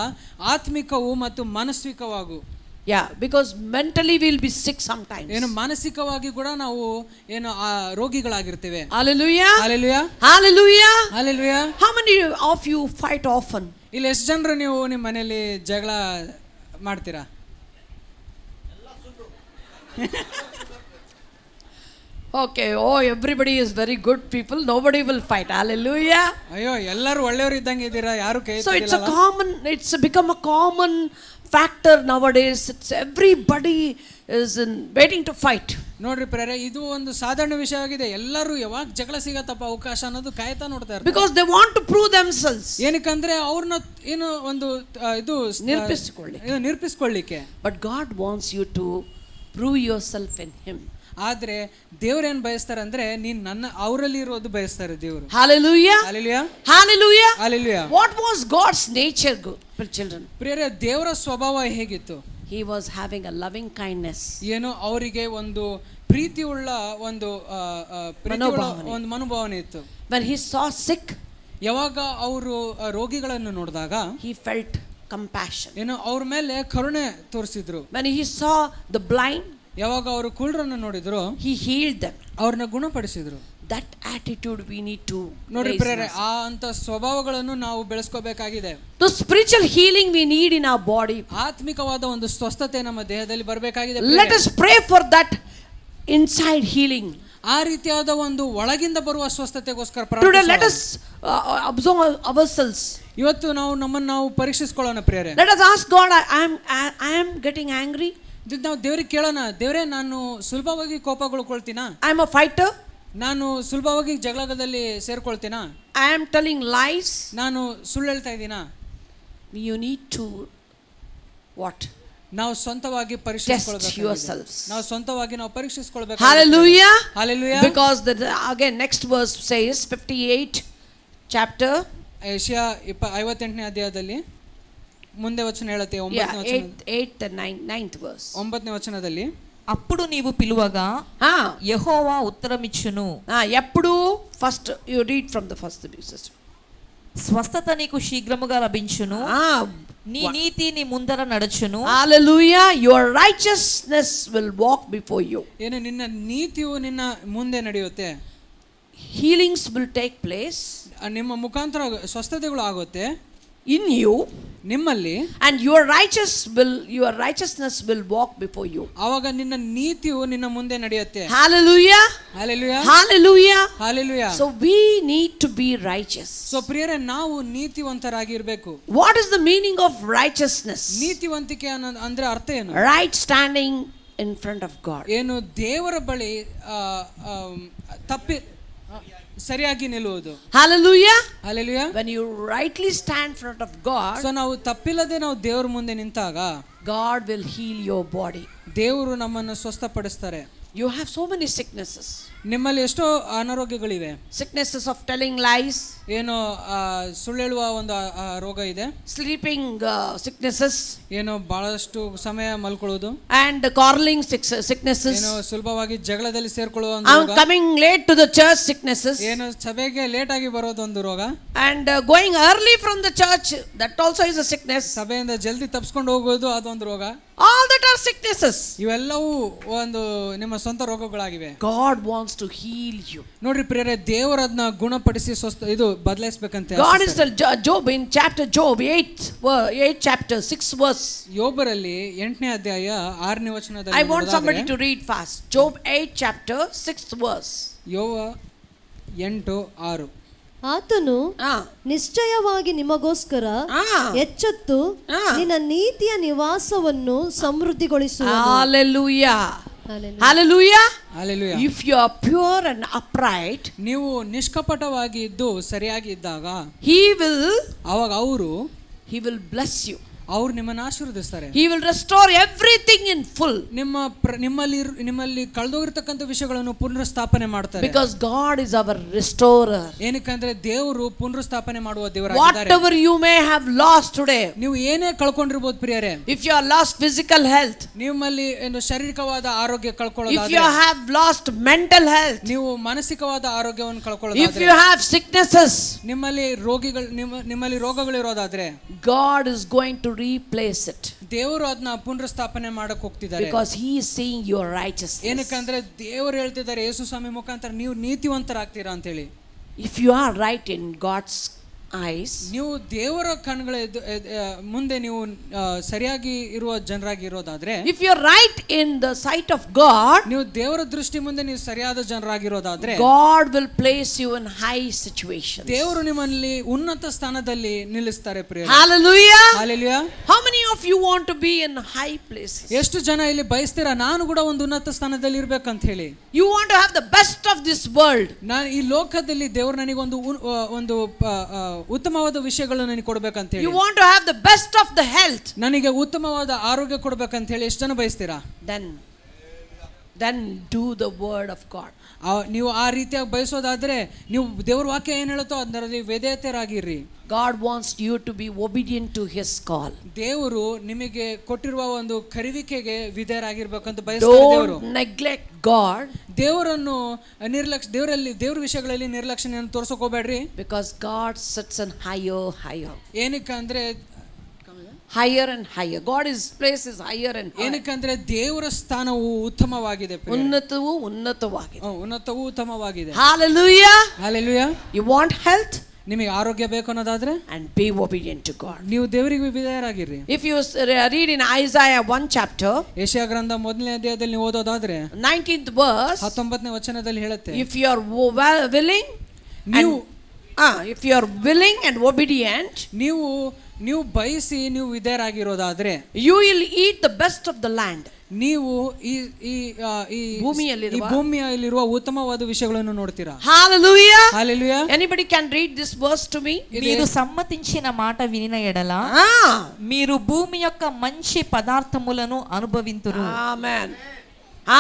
ಆತ್ಮಿಕವು ಮತ್ತು ಮಾನಸಿಕವಾಗೂ. Yeah, because mentally we'll be sick sometimes. ಏನು ಮಾನಸಿಕವಾಗಿ ಕೂಡ ನಾವು ಏನು ರೋಗಿಗಳಾಗಿರ್ತೇವೆ. Hallelujah. Hallelujah. Hallelujah. Hallelujah. How many of you fight often? ಇಲ್ಲಿ ಎಷ್ಟು ಜನರು ನೀವು ನಿಮ್ಮ ಮನೆಯಲ್ಲಿ ಜಗಳ ಮಾಡ್ತೀರಾ? Okay, everybody is very good people. Nobody will fight. Hallelujah. ಅಯ್ಯೋ, ಎಲ್ಲರೂ ಒಳ್ಳೆಯವರು ಇದ್ದಂಗೆ ಇದ್ದೀರಾ, ಯಾರು ಕೈ ಎತ್ತಲಿಲ್ಲ. So it's become a common factor nowadays. Everybody is waiting to fight. ನೋಡ್ರಿ ಪ್ರೇರೆ, ಇದು ಒಂದು ಸಾಧಾರಣ ವಿಷಯ ಆಗಿದೆ. ಎಲ್ಲರೂ ಯಾವಾಗ ಜಗಳ ಸಿಗತ್ತಪ್ಪ ಅವಕಾಶ ಅನ್ನೋದು ಕಾಯ್ತಾ ನೋಡ್ತಾ ಇರ್ತಾರೆ. Because they want to prove themselves. ಏನಕ್ಕಂದ್ರೆ ಅವ್ರನ್ನ ಏನು ಒಂದು ಇದು ನಿರೂಪಿಸಿಕೊಳ್ಳಿಕ್ಕೆ. But God wants you to prove yourself in Him. ಆದ್ರೆ ದೇವ್ರೇನ್ ಬಯಸ್ತಾರೆ ಅಂದ್ರೆ ನೀನ್ ಅವರಲ್ಲಿ ಇರೋದು ಬಯಸ್ತಾರೆ ದೇವರು. Hallelujah. Hallelujah. Hallelujah. Hallelujah. What was God's nature, children? ಪ್ರಿಯರೇ, ದೇವರ ಸ್ವಭಾವ ಹೇಗಿತ್ತು? He was having a loving kindness. ಏನು ಅವರಿಗೆ ಒಂದು ಪ್ರೀತಿಯುಳ್ಳ ಒಂದು ಒಂದು ಮನೋಭಾವನೆ ಇತ್ತು. When he saw sick, ಯಾವಾಗ ಅವರು ರೋಗಿಗಳನ್ನು ನೋಡಿದಾಗ he felt compassion. ಏನು ಅವ್ರ ಮೇಲೆ ಕರುಣೆ ತೋರಿಸಿದ್ರು. When he saw the blind, ಯಾವಾಗ ಅವರು ಕುರುಡರನ್ನು ನೋಡಿದ್ರು he healed them. ಅವ್ರನ್ನ ಗುಣಪಡಿಸಿದ್ರು. That attitude we need to ನೋಡಿ ಪ್ರೇರೆ, ಆ ಅಂತ ಸ್ವಭಾವಗಳನ್ನು ನಾವು ಬೆಳೆಸ್ಕೋಬೇಕಾಗಿದೆ. The spiritual healing we need in our body. ಆತ್ಮಿಕವಾದ ಒಂದು ಸ್ವಸ್ಥತೆ ನಮ್ಮ ದೇಹದಲ್ಲಿ ಬರಬೇಕಾಗಿದೆ. Let us pray for that inside healing. ಆ ರೀತಿಯಾದ ಒಂದು ಒಳಗಿಂದ ಬರುವ ಸ್ವಸ್ಥತೆಗೋಸ್ಕರ Today let us observe ourselves. ಇವತ್ತು ನಮ್ಮನ್ನು ನಾವು ಪರೀಕ್ಷಿಸಿಕೊಳ್ಳೋಣ ಪ್ರಿಯರೇ. Let us ask God, I am getting angry. ನಾವು ದೇವರಿಗೆ ಕೇಳೋಣ, ದೇವರೇ ನಾನು ಸುಲಭವಾಗಿ ಕೋಪಗೊಳ್ಕೊಳ್ತೀನಾ? I am a fighter. ನಾನು ಸುಲಭವಾಗಿ ಜಗಳದಲ್ಲಿ ಸೇರ್ಕೊಳ್ತೀನಾ? I am telling lies. ನಾನು ಸುಳ್ಳು ಹೇಳ್ತಾ ಇದ್ದೀನಾ? You need to what? ನಾವು ಸ್ವಂತವಾಗಿ ಪರೀಕ್ಷಿಸಿಕೊಳ್ಳಬೇಕು. ನಾವು ಸ್ವಂತವಾಗಿ ನಾವು ಪರೀಕ್ಷಿಸಿಕೊಳ್ಳಬೇಕು. Hallelujah. Hallelujah. Because again next verse says 58 chapter ಯೆಶಾಯ 58ನೇ ಅಧ್ಯಾಯದಲ್ಲಿ ಮುಂದೆ ವಚನ ಹೇಳುತ್ತೆ. 9th verse. 9ನೇ ವಚನದಲ್ಲಿ, అప్పుడు నీవు పిలువగా యెహోవా ఉత్తరమిచ్చును. ఎప్పుడు first you read from the first sister. స్వస్థత నీకు శీఘ్రముగా లభించును. నీ నీతి నీ ముందర నడుచును. Hallelujah. Your righteousness will walk before you. ಏನು ನಿನ್ನ ನೀತಿಯು ನಿನ್ನ ಮುಂದೆ ನಡೆಯುತ್ತೆ. Healings will take place. ನಿಮ್ಮ ಮುಖಾಂತರ ಸ್ವಸ್ಥತೆಗಳು ಆಗುತ್ತೆ in you, ನಿಮ್ಮಲ್ಲಿ, and your righteousness will walk before you. ಆವಾಗ ನಿನ್ನ ನೀತಿಯು ನಿನ್ನ ಮುಂದೆ ನಡೆಯುತ್ತೆ. Hallelujah. Hallelujah. Hallelujah. Hallelujah. So we need to be righteous. So ಪ್ರಿಯರೇ, ನಾವು ನೀತಿವಂತರಾಗಿ ಇರಬೇಕು. What is the meaning of righteousness? ನೀತಿವಂತಿಕೆ ಅಂದ್ರೆ ಅರ್ಥ ಏನು? Right standing in front of God. ಏನು ದೇವರ ಬಳಿ ಸರಿಯಾಗಿ ನಿಲ್ಲುವುದು. Hallelujah. Hallelujah. When you rightly stand in front of God, so ನಾವು ತಪ್ಪಿಲ್ಲದೆ ನಾವು ದೇವರ ಮುಂದೆ ನಿಂತಾಗ God will heal your body. ದೇವರು ನಮ್ಮನ್ನು ಸ್ವಸ್ಥಪಡಿಸ್ತಾರೆ. You have so many sicknesses. ನಿಮ್ಮಲ್ಲಿ ಎಷ್ಟೋ ಅನಾರೋಗ್ಯಗಳಿವೆ. Sicknesses of telling lies. ಏನು ಸುಳ್ಳು ಹೇಳುವ ಒಂದು ರೋಗ ಇದೆ. Sleeping sicknesses. ಏನು ಬಹಳಷ್ಟು ಸಮಯ ಮಲ್ಕೊಳ್ಳೋದು. And quarreling sicknesses. ಏನು ಸುಲಭವಾಗಿ ಜಗಳದಲ್ಲಿ ಸೇರ್ಕೊಳ್ಳುವ ಒಂದು ರೋಗ. Coming late to the church sicknesses. ಏನು ಸಭೆಗೆ ಲೇಟ್ ಆಗಿ ಬರೋದು ಒಂದು ರೋಗ. And going early from the church, that also is a sickness. ಸಭೆಯಿಂದ ಜಲ್ದಿ ತಪ್ಪಿಸ್ಕೊಂಡು ಹೋಗೋದು ಅದೊಂದು ರೋಗ. All that are sicknesses. ಇವೆಲ್ಲವೂ ಒಂದು ನಿಮ್ಮ ಸ್ವಂತ ರೋಗಗಳಾಗಿವೆ. God wants to heal you. ನೋಡ್ರಿ ಪ್ರಿಯರೇ, ದೇವರು ಅದನ್ನ ಗುಣಪಡಿಸಿ ಇದು ಬದಲಾಯಿಸಬೇಕಂತೆ. God is the Job in Job 8 chapter 6 verse. ಯೋಬರಲ್ಲಿ 8ನೇ ಅಧ್ಯಾಯ 6ನೇ ವಚನದಲ್ಲಿ I want somebody to read fast. Job 8 chapter 6th verse. ಯೋಬ 8:6. ಆತನು ನಿಶ್ಚಯವಾಗಿ ನಿಮಗೋಸ್ಕರ ಎಚ್ಚೆತ್ತು ನಿನ್ನ ನೀತಿಯ ನಿವಾಸವನ್ನು ಸಮೃದ್ಧಿಗೊಳಿಸುವನು. Hallelujah. Hallelujah. Hallelujah. If you are pure and upright, ನೀವು ನಿಷ್ಕಪಟವಾಗಿ ಇದ್ದು ಸರಿಯಾಗಿ ಇದ್ದಾಗ he will bless you. ಅವರು ನಿಮ್ಮನ್ನು ಆಶೀರ್ವದಿಸ್ತಾರೆ. He will restore everything in full. ನಿಮ್ಮಲ್ಲಿ ಕಳೆದೋಗಿರತಕ್ಕಂತ ವಿಷಯಗಳನ್ನು ಪುನರುಸ್ಥಾಪನೆ ಮಾಡ್ತಾರೆ. Because God is our restorer. ಏನಕ್ಕಂದ್ರೆ ದೇವರು ಪುನರುಸ್ಥಾಪನೆ ಮಾಡುವ ದೇವರಾಗಿದ್ದಾರೆ. Whatever you may have lost today, ನೀವು ಏನೇ ಕಳ್ಕೊಂಡಿರಬಹುದು ಪ್ರಿಯರೇ, if you have lost physical health, ನಿಮ್ಮಲ್ಲಿ ಶಾರೀರಿಕವಾದ ಆರೋಗ್ಯ ಕಳ್ಕೊಳ್ಳೋದಾದ್ರೆ, if you have lost mental health, ನೀವು ಮಾನಸಿಕವಾದ ಆರೋಗ್ಯವನ್ನು ಕಳ್ಕೊಳ್ಳೋದಾದ್ರೆ, if you have sicknesses, ನಿಮ್ಮಲ್ಲಿ ರೋಗಗಳಿರೋದಾದ್ರೆ, God is going to replace it. ದೇವರು ಅದನ್ನ ಪುನರುಸ್ಥಾಪನೆ ಮಾಡಕ್ಕೆ ಹೋಗ್ತಿದ್ದಾರೆ. Because he is seeing your righteousness. ಏನಕ್ಕಂದ್ರೆ ದೇವರು ಹೇಳ್ತಿದ್ದಾರೆ ಯೇಸು ಸ್ವಾಮಿ ಮುಖಾಂತರ ನೀವು ನೀತಿವಂತರಾಗ್ತೀರಾ ಅಂತ ಹೇಳಿ. If you are right in God's eyes, ನೀವು ದೇವರ ಕಣ್ಣುಗಳ ಮುಂದೆ ನೀವು ಸರಿಯಾಗಿ ಇರುವ ಜನರಾಗಿ ಇರೋದಾದ್ರೆ, if you are right in the sight of God, ನೀವು ದೇವರ ದೃಷ್ಟಿ ಮುಂದೆ ನೀವು ಸರಿಯಾದ ಜನರಾಗಿರೋದಾದ್ರೆ, God will place you in high situations. ದೇವರು ನಿಮ್ಮಲ್ಲಿ ಉನ್ನತ ಸ್ಥಾನದಲ್ಲಿ ನಿಲ್ಲಿಸ್ತಾರೆ ಪ್ರಿಯರೇ. Hallelujah. Hallelujah. How many of you want to be in high places? ಎಷ್ಟು ಜನ ಇಲ್ಲಿ ಬಯಸ್ತೀರಾ ನಾನು ಕೂಡ ಒಂದು ಉನ್ನತ ಸ್ಥಾನದಲ್ಲಿ ಇರ್ಬೇಕಂತ ಹೇಳಿ? You want to have the best of this world. ನಾನು ಈ ಲೋಕದಲ್ಲಿ ದೇವರು ನನಗೆ ಒಂದು ಉತ್ತಮವಾದ ವಿಷಯಗಳನ್ನು ನನಗೆ ಕೊಡಬೇಕಂತ ಹೇಳಿ. You want to have the best of the health. ನನಗೆ ಉತ್ತಮವಾದ ಆರೋಗ್ಯ ಕೊಡಬೇಕಂತ ಹೇಳಿ ಎಷ್ಟು ಜನ ಬಯಸ್ತೀರಾ? Then do the word of God. ನೀವು ಆ ರೀತಿಯಾಗಿ ಬಯಸೋದಾದ್ರೆ ನೀವು ದೇವರ ವಾಕ್ಯ ಏನು ಹೇಳುತ್ತೋ ಅದರಲ್ಲಿ ವಿಧೇಯತೆರಾಗಿರ್ರಿ. God wants you to be obedient to his call. ದೇವರು ನಿಮಗೆ ಕೊಟ್ಟಿರುವ ಒಂದು ಕರೆಯುವಿಕೆಗೆ ವಿಧೇಯರಾಗಿರ್ಬೇಕಂತ ಬಯಸ್ತಾರೆ ದೇವರು. Don't neglect God. ದೇವರನ್ನು ದೇವರ ವಿಷಯಗಳಲ್ಲಿ ನಿರ್ಲಕ್ಷ್ಯವನ್ನು ತೋರ್ಸೋಕೆ ಹೋಗಬೇಡ್ರಿ. Because God sits in higher. ಏನಕ್ಕಂದ್ರೆ higher and higher. God's place is higher and higher. ಏನಕ್ಕಂದ್ರೆ ದೇವರ ಸ್ಥಾನವು ಉತ್ತಮವಾಗಿದೆ. ಉನ್ನತವೂ ಉತ್ತಮವಾಗಿದೆ. Hallelujah. Hallelujah. You want health? ನಿಮಗೆ ಆರೋಗ್ಯ ಬೇಕು ಅನ್ನೋದಾದ್ರೆ and be obedient to God. ನೀವು ದೇವರಿಗೆ ವಿಧೇಯರಾಗಿರಿ. If you read in Isaiah 1 chapter, ಯೆಶಾಯ ಗ್ರಂಥ 1ನೇ ಅಧ್ಯಾಯದಲ್ಲಿ ನೀವು ಓದೋದಾದ್ರೆ 19th verse, 19ನೇ ವಚನದಲ್ಲಿ ಹೇಳುತ್ತೆ, if you are willing, if you are willing and obedient, ನೀವು ಬಯಸಿ ನೀವು ವಿಧೇಯರಾಗಿರೋದಾದ್ರೆ, you will eat the best of the land. ನೀವು ಈ ಭೂಮಿಯಲ್ಲಿರುವ ಉತ್ತಮವಾದ ವಿಷಯಗಳನ್ನು ನೋಡ್ತೀರಾ. Hallelujah. Hallelujah. Anybody can read this verse to me? మీరు సమ్మతించిన మాట వినిన ఎడల మీరు భూమి యొక్క మంచి పదార్థములను అనుభవింతురు. Amen.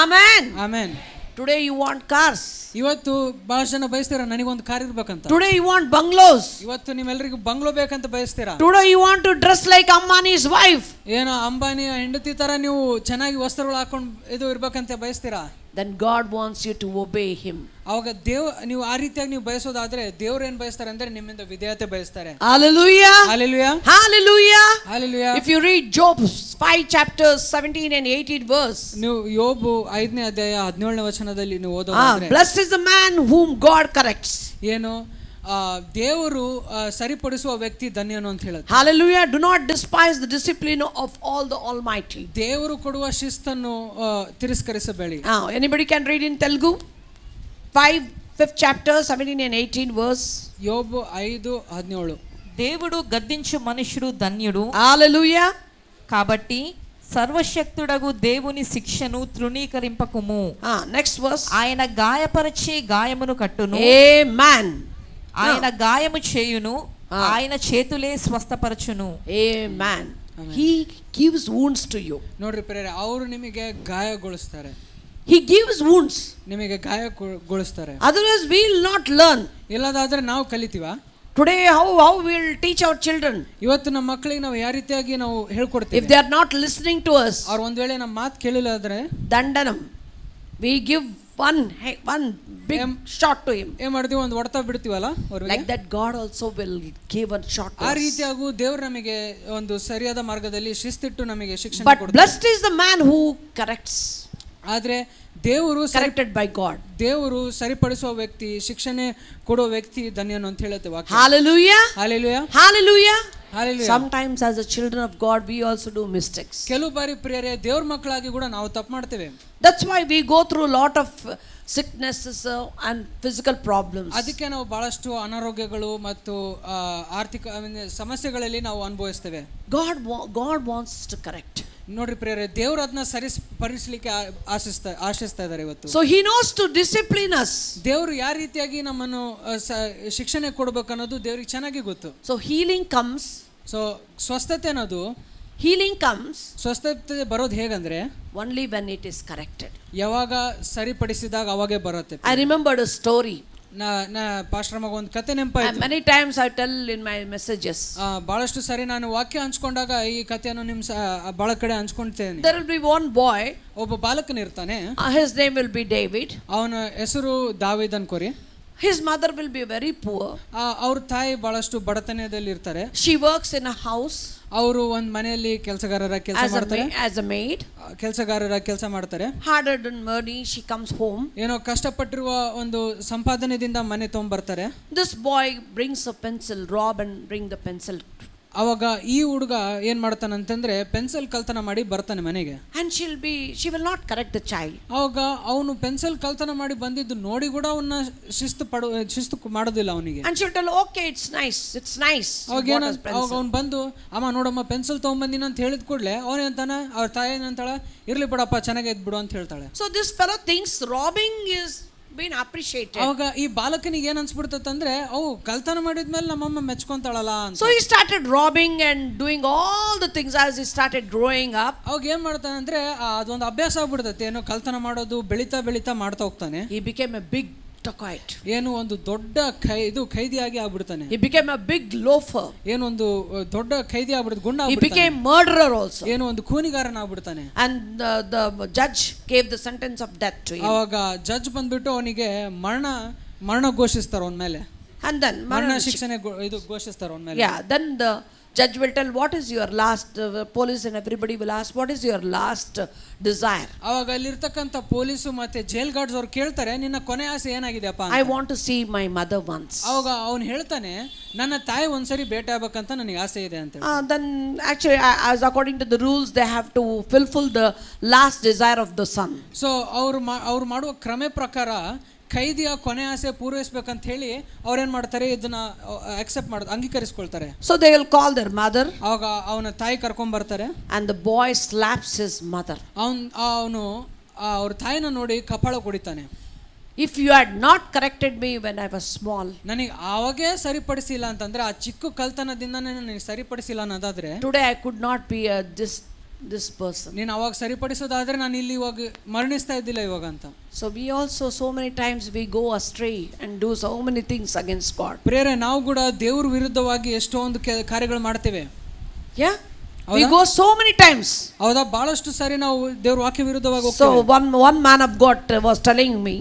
Amen. Amen. Today you want cars. ಇವತ್ತು ಬಹಳ ಜನ ಬಯಸ್ತೀರಾ ನನಗೊಂದು car ಇರ್ಬೇಕಂತ. Today you want bungalows. ಇವತ್ತು ನಿಮ್ಮೆಲ್ಲರಿಗೂ ಬಂಗ್ಲೋ ಬೇಕಂತ ಬಯಸ್ತೀರಾ. Today you want to dress like Ambani's wife. ಏನೋ ಅಂಬಾನಿಯ ಹೆಂಡತಿ ತರ ನೀವು ಚೆನ್ನಾಗಿ ವಸ್ತ್ರಗಳು ಹಾಕೊಂಡು ಇದು ಇರ್ಬೇಕಂತ ಬಯಸ್ತೀರಾ. Then God wants you to obey him. ಅವಾಗ ನೀವು ಆ ರೀತಿಯಾಗಿ ನೀವು ಬಯಸೋದಾದ್ರೆ ದೇವರು ಏನ್ ಬಯಸ್ತಾರೆ ಅಂದ್ರೆ ನಿಮ್ಮಿಂದ ವಿಧೇಯತೆ ಬಯಸ್ತಾರೆ. Hallelujah. Hallelujah. Hallelujah. Hallelujah. If you read Job 5 chapters 17 and 18 verse, ನೀವು ಯೋಬು 5ನೇ ಅಧ್ಯಾಯ 17ನೇ ವಚನದಲ್ಲಿ ನೀವು ಓದೋದಾದ್ರೆ, blessed is the man whom God corrects. ಏನು ದೇವರು ಸರಿಪಡಿಸುವ ವ್ಯಕ್ತಿ ಧನ್ಯನು ಅಂತ ಹೇಳುತ್ತೆ. Hallelujah. Do not despise the discipline of all the Almighty. ದೇವರು ಕೊಡುವ ಶಿಸ್ತನ್ನು ತಿರಸ್ಕರಿಸಬೇಡಿ. Anybody can read in Telugu 5th chapter 17 and 18 verse. ಯೋಬು 5:17. దేవుడు గద్దించు మనుషుడు ధన్యుడు. Hallelujah. కాబట్టి సర్వశక్తుడగు దేవుని శిక్షను తృణీకరింపకుము. Next verse. ఆయన గాయపరచి గాయమును కట్టును. Amen. ఆయన గాయము చేయును, ఆయన చేతులే స్వస్థపరచును. Amen. He gives wounds to you. ನೋಡ್ರಿ ಪ್ರೇರೆ, ಅವರು ನಿಮಗೆ ಗಾಯಗೊಳಿಸ್ತಾರೆ. He gives wounds. ನಿಮಗೆ ಗಾಯಗೊಳಿಸ್ತಾರೆ. Otherwise we will not learn. ಇಲ್ಲದಾದ್ರೆ ನಾವು ಕಲಿತೀವಾ? Today how we will teach our children? ಇವತ್ತು ನಮ್ಮ ಮಕ್ಕಳಿಗೆ ನಾವು ಯಾವ ರೀತಿಯಾಗಿ ನಾವು ಹೇಳ್ಕೊಡ್ತೀವಿ? If they are not listening to us, ಅವ್ರು ಒಂದ್ ವೇಳೆ ನಮ್ಮ ಮಾತು ಕೇಳಿಲ್ಲ ಆದ್ರೆ dandanam. We give one big shot to him. ಏನ್ ಮಾಡ್ತೀವಿ, ಒಂದು ಹೊಡೆತ ಬಿಡ್ತೀವಲ್ಲ ಅವ್ರಿಗೆ. Like that God also will give one shot to us. ಆ ರೀತಿಯಾಗೂ ದೇವರು ನಮಗೆ ಒಂದು ಸರಿಯಾದ ಮಾರ್ಗದಲ್ಲಿ ಶಿಸ್ತಿಟ್ಟು ನಮಗೆ ಶಿಕ್ಷಣ ಕೊಡ್ತಾರೆ. But blessed is the man who corrects. ಆದ್ರೆ ದೇವರು corrected by God. ದೇವರು ಸರಿಪಡಿಸುವ ವ್ಯಕ್ತಿ, ಶಿಕ್ಷಣೆ ಕೊಡುವ ವ್ಯಕ್ತಿ ಧನ್ಯನು ಅಂತ ಹೇಳುತ್ತೆ ವಾಕ್ಯ. Hallelujah. Hallelujah. Hallelujah. Hallelujah. Sometimes as a children of God we also do mistakes. ಕೆಲವು ಬಾರಿ ಪ್ರಿಯರೇ ದೇವರ ಮಕ್ಕಳಾಗಿ ಕೂಡ ನಾವು ತಪ್ಪು ಮಾಡ್ತೇವೆ. That's why we go through a lot of sicknesses and physical problems. ಅದಕ್ಕೆ ನಾವು ಬಹಳಷ್ಟು ಅನಾರೋಗ್ಯಗಳು ಮತ್ತು ಆರ್ಥಿಕ ಸಮಸ್ಯೆಗಳಲ್ಲಿ ನಾವು ಅನುಭವಿಸ್ತೇವೆ. God wants to correct. ನೋಡ್ರಿ ಪ್ರಿಯರೇ, ದೇವರು ಅದನ್ನ ಸರಿಪಡಿಸಲಿಕ್ಕೆ ಆಶಿಸ್ತಾ ಇದ್ದಾರೆ ಇವತ್ತು. So he knows to discipline us. ದೇವರು ಯಾವ ರೀತಿಯಾಗಿ ನಮ್ಮನ್ನು ಶಿಕ್ಷಣೆ ಕೊಡಬೇಕು ಅನ್ನೋದು ದೇವರಿಗೆ ಚೆನ್ನಾಗಿ ಗೊತ್ತು. So healing comes. ಸೊ ಸ್ವಸ್ಥತೆ ಅನ್ನೋದು ಸ್ವಸ್ಥತೆ ಬರೋದು ಹೇಗಂದ್ರೆ only when it is corrected. ಯಾವಾಗ ಸರಿಪಡಿಸಿದಾಗ ಅವಾಗೇ ಬರುತ್ತೆ. I remembered a story. ನಾ ಪಾಸ್ಟರ್ ಮಗ ಒಂದು ಕತೆ ನೆನಪಾಯ್ತು. Many times I tell in my messages. ಬಹಳಷ್ಟು ಸರಿ ನಾನು ವಾಕ್ಯ ಹಂಚ್ಕೊಂಡಾಗ ಈ ಕಥೆಯನ್ನು ನಿಮ್ಮ ಬಹಳ ಕಡೆ ಹಂಚ್ಕೊಳ್ತೇನೆ. There will be one boy. ಒಬ್ಬ ಬಾಲಕನಿರ್ತಾನೆ. His name will be David. ಅವನ ಹೆಸರು ದಾವೀದ್ ಅನ್ಕೋರಿ. His mother will be very poor. ಅವ್ರ ತಾಯಿ ಬಹಳಷ್ಟು ಬಡತನದಲ್ಲಿ ಇರ್ತಾರೆ. She works in a house. ಅವರು ಒಂದು ಮನೆಯಲ್ಲಿ ಕೆಲಸಗಾರರ ಕೆಲಸ ಮಾಡ್ತಾರೆ. As a maid. ಕೆಲಸಗಾರರ ಕೆಲಸ ಮಾಡ್ತಾರೆ. Hard-earned money, she comes home. ಏನೋ ಕಷ್ಟಪಟ್ಟಿರುವ ಒಂದು ಸಂಪಾದನೆಯಿಂದ ಮನೆ ತಗೊಂಡ್ ಬರ್ತಾರೆ. This boy brings a pencil, rob and bring the pencil. ಅವಾಗ ಈ ಹುಡುಗ ಏನ್ ಮಾಡ್ತಾನಂತಂದ್ರೆ ಪೆನ್ಸಿಲ್ ಕಳ್ತನ ಮಾಡಿ ಬರ್ತಾನೆ ಮನೆಗೆ. And she will not correct the child. ಅವಾಗ ಅವನು ಪೆನ್ಸಿಲ್ ಕಳ್ತನ ಮಾಡಿ ಬಂದಿದ್ದು ನೋಡಿ ಕೂಡ ಅವನ್ನ ಶಿಸ್ತು ಮಾಡೋದಿಲ್ಲ ಅವನಿಗೆ. And she will tell, okay, it's nice. ಅವಾಗ ಅವ್ನು ಬಂದು ಅಮ್ಮ ನೋಡಮ್ಮ ಪೆನ್ಸಿಲ್ ತಗೊಂಡ್ಬಂದಿನ ಅಂತ ಹೇಳಿದ ಕೂಡಲೇ ಅವನೇಂತಾನ ಅವ್ರ ತಾಯಿ ಏನಂತಾಳ, ಇರ್ಲಿ ಬಿಡಪ್ಪ ಚೆನ್ನಾಗೈತ್ ಬಿಡು ಅಂತ ಹೇಳ್ತಾಳೆ. So this fellow thinks robbing is been appreciated. ಅವಾಗ ಈ ಬಾಲಕನಿಗೆ ಏನ್ ಅನ್ಸ್ಬಿಡ್ತಂದ್ರೆ ಅವು ಕಳ್ತನ ಮಾಡಿದ್ಮೇಲೆ ನಮ್ಮಮ್ಮ ಮೆಚ್ಕೊಂತಾಳಲ್ಲ ಅಂತ. So he started robbing and doing all the things as he started growing up. ಅವಾಗ ಏನ್ ಮಾಡ್ತಾನಂದ್ರೆ ಅದೊಂದು ಅಭ್ಯಾಸ ಆಗ್ಬಿಡ್ತೈತೆ, ಏನೋ ಕಳ್ತನ ಮಾಡೋದು ಬೆಳಿತಾ ಮಾಡ್ತಾ ಹೋಗ್ತಾನೆ. He became a big dacoit. ಏನು ಒಂದು ದೊಡ್ಡ ಖೈದಿಯಾಗಿ ಆಗ್ಬಿಡ್ತಾನೆ. He became a big loafer. ಏನು ಒಂದು ದೊಡ್ಡ ಖೈದಿ ಆಗ್ಬಿಡ್ತಾನೆ, ಗುಂಡ He ಆಗ್ಬಿಡ್ತಾನೆ. became murderer also. ಏನು ಒಂದು ಕೂನಿಗಾರನ ಆಗ್ಬಿಡ್ತಾನೆ. And the judge gave the sentence of death to him. ಅವಾಗ ಜಡ್ಜ್ ಬಂದ್ಬಿಟ್ಟು ಅವನಿಗೆ ಮರಣ ಘೋಷಿಸ್ತಾರೆ ಅವನ ಮೇಲೆ. And then ಮರಣ ಶಿಕ್ಷೆ ಇದು ಘೋಷಿಸ್ತಾರೆ ಅವನ ಮೇಲೆ. Yeah, then the judge will tell, what is your last, police and everybody will ask, what is your last desire? ಅವಾಗ ಅಲ್ಲಿರ್ತಕ್ಕಂಥ ಪೊಲೀಸು ಮತ್ತೆ ಜೈಲ್ ಗಾರ್ಡ್ಸ್ ಅವ್ರು ಕೇಳ್ತಾರೆ, ನಿನ್ನ ಕೊನೆ ಆಸೆ ಏನಾಗಿದೆಯಪ್ಪ? I want to see my mother once. ಅವಾಗ ಅವನು ಹೇಳ್ತಾನೆ, ನನ್ನ ತಾಯಿ ಒಂದ್ಸರಿ ಭೇಟಿ ಆಗ್ಬೇಕಂತ ನನಗೆ ಆಸೆ ಇದೆ ಅಂತ. Then actually as according to the rules they have to fulfill the last desire of the son. So ಅವ್ರು ಮಾಡುವ ಕ್ರಮ ಪ್ರಕಾರ ಖೈದಿಯ ಕೊನೆ ಆಸೆ ಪೂರೈಸಬೇಕಂತ ಹೇಳಿ ಅವ್ರೇನ್ ಮಾಡ್ತಾರೆ, ಇದನ್ನ ಅಂಗೀಕರಿಸ್ಕೊಳ್ತಾರೆ. So they will call their mother. ಅವಾಗ ಅವನ ತಾಯಿ ಕರ್ಕೊಂಡ್ ಬರ್ತಾರೆ. And the boy slaps his mother. ಅವನು ಅವ್ರ ತಾಯಿನ ನೋಡಿ ಕಪಾಳ ಕೊಡಿತಾನೆ. If you had not corrected me when I was small, ನನಗೆ ಆವಾಗೇ ಸರಿಪಡಿಸಿಲ್ಲ ಅಂತಂದ್ರೆ, ಆ ಚಿಕ್ಕ ಕಲ್ತನದಿಂದನೇ ನನಗೆ ಸರಿಪಡಿಸಿಲ್ಲ ಅನ್ನೋದಾದ್ರೆ, today I could not be this person. ನೀನು ಅವಾಗ ಸರಿಪಡಿಸೋದಾದ್ರೆ ನಾನು ಇಲ್ಲಿ ಇವಾಗ ಮರಣಿಸ್ತಾ ಇದ್ದಿಲ್ಲ ಇವಾಗ ಅಂತ. So we also so many times we go astray and do so many things against God. ಪ್ರೇರೆ ನಾವು ಕೂಡ ದೇವರ ವಿರುದ್ಧವಾಗಿ ಎಷ್ಟೊಂದು ಕಾರ್ಯಗಳು ಮಾಡ್ತೇವೆ. Yeah, we go so many times. ಹೌದಾ, ಬಹಳಷ್ಟು ಸಾರಿ ನಾವು ದೇವರ ವಾಕ್ಯ ವಿರುದ್ಧವಾಗಿ ಹೋಗ್ತೇವೆ. So one man of God was telling me,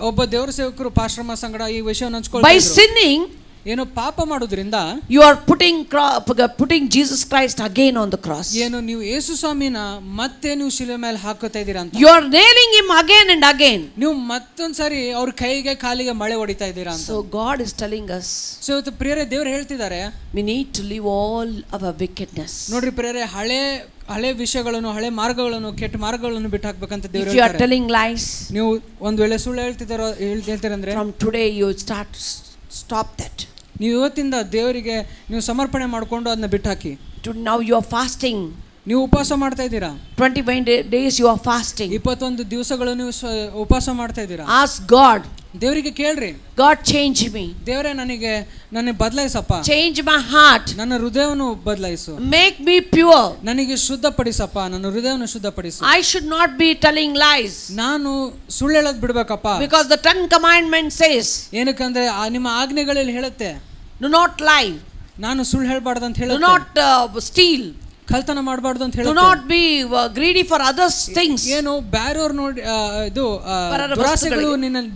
ಒಬ್ಬ ದೇವರ ಸೇವಕರು ಪಾಶ್ರಮ ಸಂಗಡ ಈ ವಿಷಯವನ್ನು ಹಂಚಿಕೊಳ್ಳುತ್ತಾರೆ. by sinning, ಏನು ಪಾಪ ಮಾಡೋದ್ರಿಂದ you are putting Jesus Christ again on the cross. ಏನು ನೀವು ಯೇಸು ಸ್ವಾಮಿನ ಮತ್ತೆ ನೀವು ಶಿಲುಬೆ ಮೇಲೆ ಹಾಕುತ್ತಾ ಇದ್ದೀರಾ ಅಂತ. You are nailing him again and again. ನೀವು ಮತ್ತೊಂದ್ಸರಿ ಅವ್ರ ಕೈಗೆ ಕಾಲಿಗೆ ಮಳೆ ಹೊಡಿತಾ ಇದ್ದೀರಾ ಅಂತ. So God is telling us, so ಇವತ್ತು ಪ್ರಿಯರೇ ದೇವರು ಹೇಳ್ತಿದ್ದಾರೆ, we need to leave all our wickedness. ನೋಡ್ರಿ ಪ್ರಿಯರೇ, ಹಳೆ ವಿಷಯಗಳನ್ನು, ಹಳೆ ಮಾರ್ಗಗಳನ್ನು, ಕೆಟ್ಟ ಮಾರ್ಗಗಳನ್ನು ಬಿಟ್ಟು ಹಾಕ್ಬೇಕಂತ ದೇವರು ಹೇಳ್ತಾರೆ. If you are telling lies, ನೀವು ಒಂದು ವೇಳೆ ಸುಳ್ಳು ಹೇಳ್ತೀರಂದ್ರೆ, from today you stop that. ನೀವು ಇವತ್ತಿಂದ ದೇವರಿಗೆ ನೀವು ಸಮರ್ಪಣೆ ಮಾಡಿಕೊಂಡು ಅದನ್ನ ಬಿಟ್ಟು ಹಾಕಿ. Now you are fasting. ನೀವು ಉಪವಾಸ ಮಾಡ್ತಾ ಇದ್ದೀರಾ. 21 days you are fasting. 21 ದಿವಸಗಳು ನೀವು ಉಪವಾಸ ಮಾಡ್ತಾ ಇದ್ದೀರಾ. Ask God. ದೇವರಿಗೆ ಕೇಳ್ರಿ, God change me. ದೇವರೇ ನನಗೆ ಬದಲಾಯಿಸಪ್ಪ. Change my heart. ನನ್ನ ಹೃದಯವನ್ನು ಬದಲಾಯಿಸು. Make me pure. ನನಗೆ ಶುದ್ಧಪಡಿಸಪ್ಪ, ನನ್ನ ಹೃದಯವನ್ನು ಶುದ್ಧಪಡಿಸು. I should not be telling lies. ನಾನು ಸುಳ್ಳು ಹೇಳೋದು ಬಿಡಬೇಕಪ್ಪ. Because the 10 commandments says, ಏನಕ್ಕಂದ್ರೆ ನಿಮ್ಮ ಆಜ್ಞೆಗಳಲ್ಲಿ ಹೇಳುತ್ತೆ, do not lie. ನಾನು ಸುಳ್ಳು ಹೇಳಬಾರ್ದು ಅಂತ ಹೇಳುತ್ತೆ. Do not steal. ಕಳ್ತನ ಮಾಡಬಾರ್ದು ಅಂತ ಹೇಳುತ್ತೆ. Do not be greedy for others things. ಏನು ಬೇರೆಯವರು ನೋಡಿ ಇದು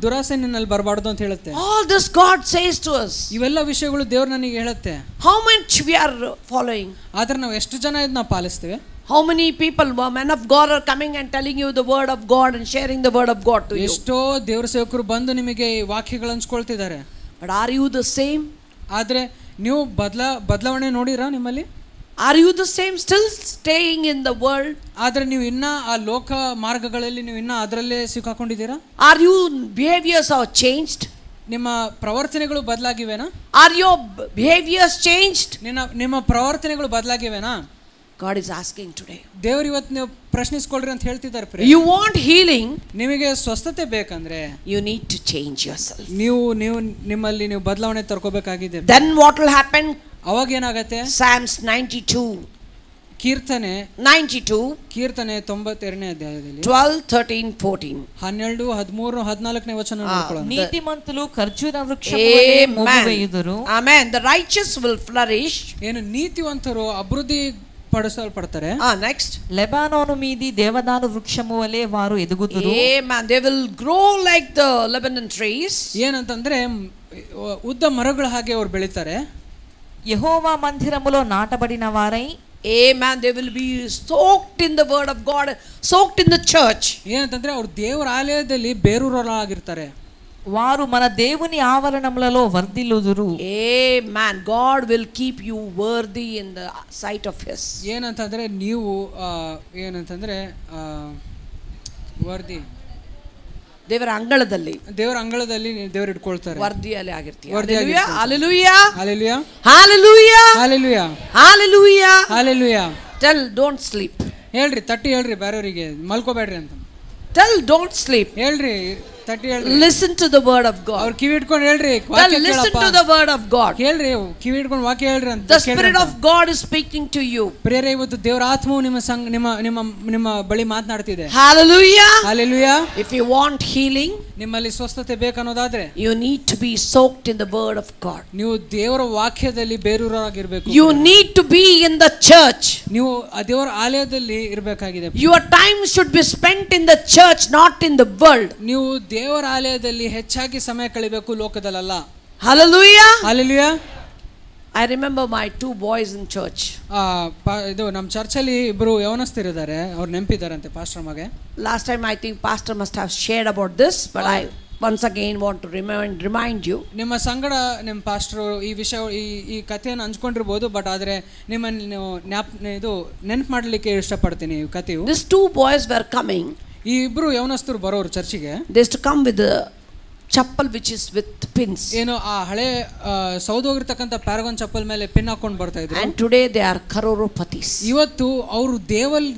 ದುರಾಸೆ ನಿನ್ನಲ್ಲಿ ಬರಬಾರ್ದು ಅಂತ ಹೇಳುತ್ತೆ. All this God says to us. ಇವೆಲ್ಲ ವಿಷಯಗಳು ದೇವರು ನನಗೆ ಹೇಳುತ್ತೆ. How much we are following? ಆದ್ರೆ ನಾವು ಎಷ್ಟು ಜನ ಇದನ್ನ ಪಾಲಿಸ್ತೇವೆ? How many people, men of God, are coming and telling you the word of God and sharing the word of God to you? ಎಷ್ಟೋ ದೇವರ ಸೇವಕರು ಬಂದು ನಿಮಗೆ ವಾಕ್ಯಗಳನ್ನು ಹಂಚಿಕೊಳ್ತಿದ್ದಾರೆ. But are you the same? ಆದ್ರೆ ನೀವು ಬದಲಾವಣೆ ನೋಡಿರಾ ನಿಮ್ಮಲ್ಲಿ? Are you the same, still staying in the world? ಆದ್ರೆ ನೀವು ಇನ್ನ ಆ ಲೋಕ ಮಾರ್ಗಗಳಲ್ಲಿ ನೀವು ಇನ್ನ ಅದರಲ್ಲೇ ಸಿಕ್ಕಾಕೊಂಡಿದ್ದೀರಾ? Are your behaviors are changed? ನಿಮ್ಮ ಪ್ರವರ್ತನೆಗಳು ಬದಲಾಗಿವೆನಾ? Are your behaviors changed? ನಿಮ್ಮ ಪ್ರವರ್ತನೆಗಳು ಬದಲಾಗಿವೆನಾ? God is asking today. ದೇವರು ಇವತ್ತು ನೀವು ಪ್ರಶ್ನಿಸಿಕೊಳ್ಳ್ರಿ ಅಂತ ಹೇಳ್ತಿದ್ದಾರೆ. You want healing? ನಿಮಗೆ ಸ್ವಸ್ಥತೆ ಬೇಕಂದ್ರೆ you need to change yourself. ನೀವು ನಿಮ್ಮಲ್ಲಿ ನೀವು ಬದಲಾವಣೆ ತರ್ಕೋಬೇಕಾಗಿದೆ. Then what will happen? ಅವಾಗ ಏನಾಗುತ್ತೆ? Psalms 92. ಕೀರ್ತನೆ 92. ಕೀರ್ತನೆ 92ನೇ ಅಧ್ಯಾಯದಲ್ಲಿ 12, 13, 14. 12, 13, 14ನೇ ವಚನ ನೋಡ್ಕೊಳ್ಳೋಣ. ನೀತಿಮಂತರು ಖರ್ಜೂರ ವೃಕ್ಷವನ್ನೇ ಮೊಗ್ಗುವೆಯುವರು. Amen. The righteous will flourish. ಏನು ನೀತಿವಂತರು ಅಭಿವೃದ್ಧಿ ಪಡಿಸಲ್ಪಡ್ತಾರೆ. Next. లెబానోను మీది దేవదారు వృక్షము వలె వారు ఎదుగుదురు. Amen. They will grow like the Lebanon trees. ಏನಂತಂದ್ರೆ ಉದ್ದ ಮರಗಳ ಹಾಗೆ ಅವರು ಬೆಳೀತಾರೆ. యెహోవా మందిరములో నాటబడిన వారై, Amen. They will be soaked in the word of God, soaked in the church. ಏನಂತಂದ್ರೆ ಅವರು ದೇವರ ಆಲಯದಲ್ಲಿ ಬೇರೂರಲಾಗಿರ್ತಾರೆ. వారు మన దేవుని ఆవరణములలో వర్ధిల్లుదురు. Amen. God will keep you worthy in the sight of His. ಏನಂತಂದ್ರೆ ನೀವು ಏನಂತಂದ್ರೆ ವರ್ದಿ ದೇವರ ಅಂಗಳದಲ್ಲಿ ದೇವರು ಇಟ್ಕೊಳ್ತಾರೆ. ವರ್ದಿಯಲ್ಲಿ ಆಗಿರ್ತೀವಿ. Hallelujah. Hallelujah. Hallelujah. Hallelujah. Hallelujah. Hallelujah. Hallelujah. Tell don't sleep. ಹೇಳ್ರಿ ತಟ್ಟಿ ಹೇಳ್ರಿ ಬೇರೆಯವರಿಗೆ ಮಲ್ಕೋಬೇಡ್ರಿ ಅಂತ. Tell don't sleep. ಹೇಳ್ರಿ ತಟ್ಟಿ ಹೇಳ್ರಿ. Listen to the word of God. ಅವ್ರು ಕಿವಿ ಇಟ್ಕೊಂಡು ಹೇಳ್ರಿ Tell listen to the word of God. ಹೇಳ್ರಿ ಕಿವಿ ಇಟ್ಕೊಂಡು ವಾಕ್ಯ ಹೇಳ್ರಿ ಅಂತ. The spirit of God is speaking to you. ಪ್ರಿಯರೇ, ಇವತ್ತು ದೇವರ ಆತ್ಮವು ನಿಮ್ಮ ಬಳಿ ಮಾತನಾಡ್ತಿದೆ. Hallelujah. Hallelujah. If you want healing, ನಿಮ್ಮಲ್ಲಿ ಸ್ವಸ್ಥತೆ ಬೇಕನ್ನೋದಾದ್ರೆ you need to be soaked in the word of God. ನೀವು ದೇವರ ವಾಕ್ಯದಲ್ಲಿ ಬೇರೂರಾಗಿರ್ಬೇಕು. You need to be in the church. ನೀವು ದೇವರ ಆಲಯದಲ್ಲಿ ಇರಬೇಕಾಗಿದೆ. Your time should be spent in the church, not in the world. ನೀವು ದೇವರ ಆಲಯದಲ್ಲಿ ಹೆಚ್ಚಾಗಿ ಸಮಯ ಕಳೆಯಬೇಕು, ಲೋಕದಲ್ಲ. Hallelujah. Hallelujah. I remember my 2 boys in church. ಇದು ನಮ್ಮ ಚರ್ಚಲ್ಲಿ ಇಬ್ರು ಯವನಸ್ಥರಿದ್ದಾರೆ, ಅವ್ರು ನೆನಪಿದ್ದಾರಂತೆ ಪಾಸ್ಟರ್ ಮಗೆ. Last time I think pastor must have shared about this, but I once again want to remind you. ನಿಮ್ಮ ಸಂಗಡ ನಿಮ್ಮ ಪಾಸ್ಟರ್ ಈ ವಿಷಯ ಈ ಕಥೆಯನ್ನು ಹಂಚ್ಕೊಂಡಿರ್ಬೋದು, ಬಟ್ ಆದರೆ ನಿಮ್ಮನ್ನು ಇದು ನೆನಪು ಮಾಡಲಿಕ್ಕೆ ಇಷ್ಟಪಡ್ತೀನಿ. ಈ ಕಥೆಯು These 2 boys were coming. ಈ ಇಬ್ರು ಯವನಸ್ಥರು ಬರೋರು ಚರ್ಚಿಗೆ. They used to come with the chappal which is with pins. ಏನು ಆ ಹಳೆ ಸೌದೋಗಿರ್ತಕ್ಕಂಥ ಪ್ಯಾರಗಾನ್ ಚಪ್ಪಲ್ ಮೇಲೆ ಪಿನ್ ಹಾಕೊಂಡು ಬರ್ತಾ ಇದ್ರು. And today they are croropathis. ಇವತ್ತು ಅವರು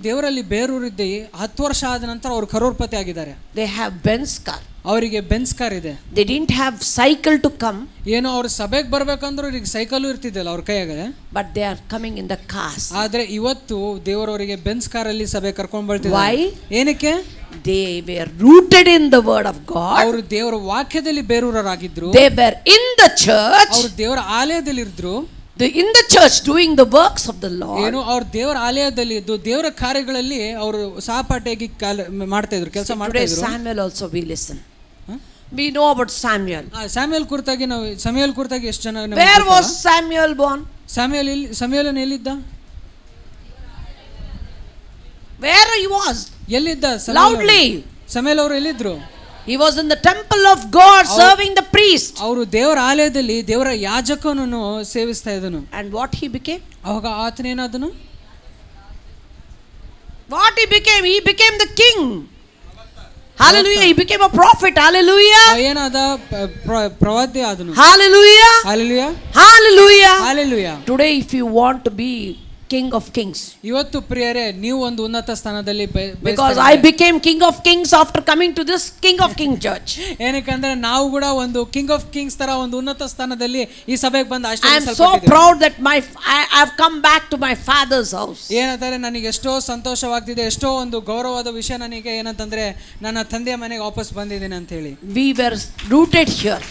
ದೇವರಲ್ಲಿ ಬೇರೂರಿದ್ದೆ 10 ವರ್ಷ ಆದ ನಂತರ ಅವರು ಕರೋರ್ಪತಿ ಆಗಿದ್ದಾರೆ. They have Benz car. ಅವರಿಗೆ ಬೆನ್ಸ್ ಕಾರ್ ಇದೆ. They didn't have cycle to come. ಏನೋ ಅವ್ರು ಸಭೆಗೆ ಬರ್ಬೇಕಂದ್ರೆ ಅವ್ರಿಗೆ ಸೈಕಲ್ ಇರ್ತಿದ್ದಲ್ಲ ಅವ್ರ ಕೈಯಾಗ. But they are coming in the cars. ಆದ್ರೆ ಇವತ್ತು ದೇವರವರಿಗೆ ಬೆನ್ಸ್ ಕಾರಲ್ಲಿ ಸಭೆ ಕರ್ಕೊಂಡು ಬರ್ತಿದ್ದಾರೆ. Why? ಏನಕ್ಕೆ? They were rooted in the word of God. ಅವರು ದೇವರ ವಾಕ್ಯದಲ್ಲಿ ಬೇರೂರರಾಗಿದ್ರು. They were in the church. ಅವರು ದೇವರ ಆಲಯದಲ್ಲಿ ಇದ್ರು. In the church doing the works of the Lord. ಏನು ಅವ್ರ ದೇವರ ಆಲಯದಲ್ಲಿ ಇದ್ದು ದೇವರ ಕಾರ್ಯಗಳಲ್ಲಿ ಅವರು ಸಹಪಾಠಿಯಾಗಿ ಮಾಡ್ತಾ ಇದ್ರು, ಕೆಲಸ ಮಾಡ್ತಾ ಇದ್ರು. Samuel also we listen. We know about Samuel. Samuel ಕುರಿತಾಗಿ ಎಷ್ಟು ಜನ? Where was Samuel born? Samuel ಎಲ್ಲಿದ್ದ? Where he was? ಎಲ್ಲಿದ್ದ? Loudly. ಸ್ಯಾಮ್ಯುಯಲ್ ಅವರು ಎಲ್ಲಿದ್ರು? He was in the temple of God serving the priest. ಅವರು ದೇವರ ಆಲಯದಲ್ಲಿ ದೇವರ ಯಾಜಕನನ್ನು ಸೇವಿಸ್ತಾ ಇದ್ದನು. And what he became? ಅವಾಗ ಆತನೇನಾದನು? What he became? He became the king. Hallelujah. He became a prophet. Hallelujah. ಏನಾದ? ಪ್ರವಾದಿ ಆದನು. Hallelujah. Hallelujah. Hallelujah. Hallelujah. Today if you want to be king of kings, ಇವತ್ತು ಪ್ರಿಯರೇ, ನೀವು ಒಂದು ಉನ್ನತ ಸ್ಥಾನದಲ್ಲಿ because I became king of kings after coming to this king of king church. ಏನಕ್ಕೆ ನಾವು ಕೂಡ ಒಂದು king of kings ತರ ಒಂದು ಉನ್ನತ ಸ್ಥಾನದಲ್ಲಿ ಈ ಸಭೆಗೆ ಬಂದು I am so proud that I have come back to my father's house. ಏನಂತಾರೆ, ನನಗೆ ಎಷ್ಟೋ ಸಂತೋಷವಾಗ್ತಿದೆ, ಎಷ್ಟೋ ಒಂದು ಗೌರವವಾದ ವಿಷಯ ನನಗೆ ಏನಂತಂದ್ರೆ ನನ್ನ ತಂದೆಯ ಮನೆಗೆ ವಾಪಸ್ ಬಂದಿದ್ದೀನಿ ಅಂತ ಹೇಳಿ. We were rooted here.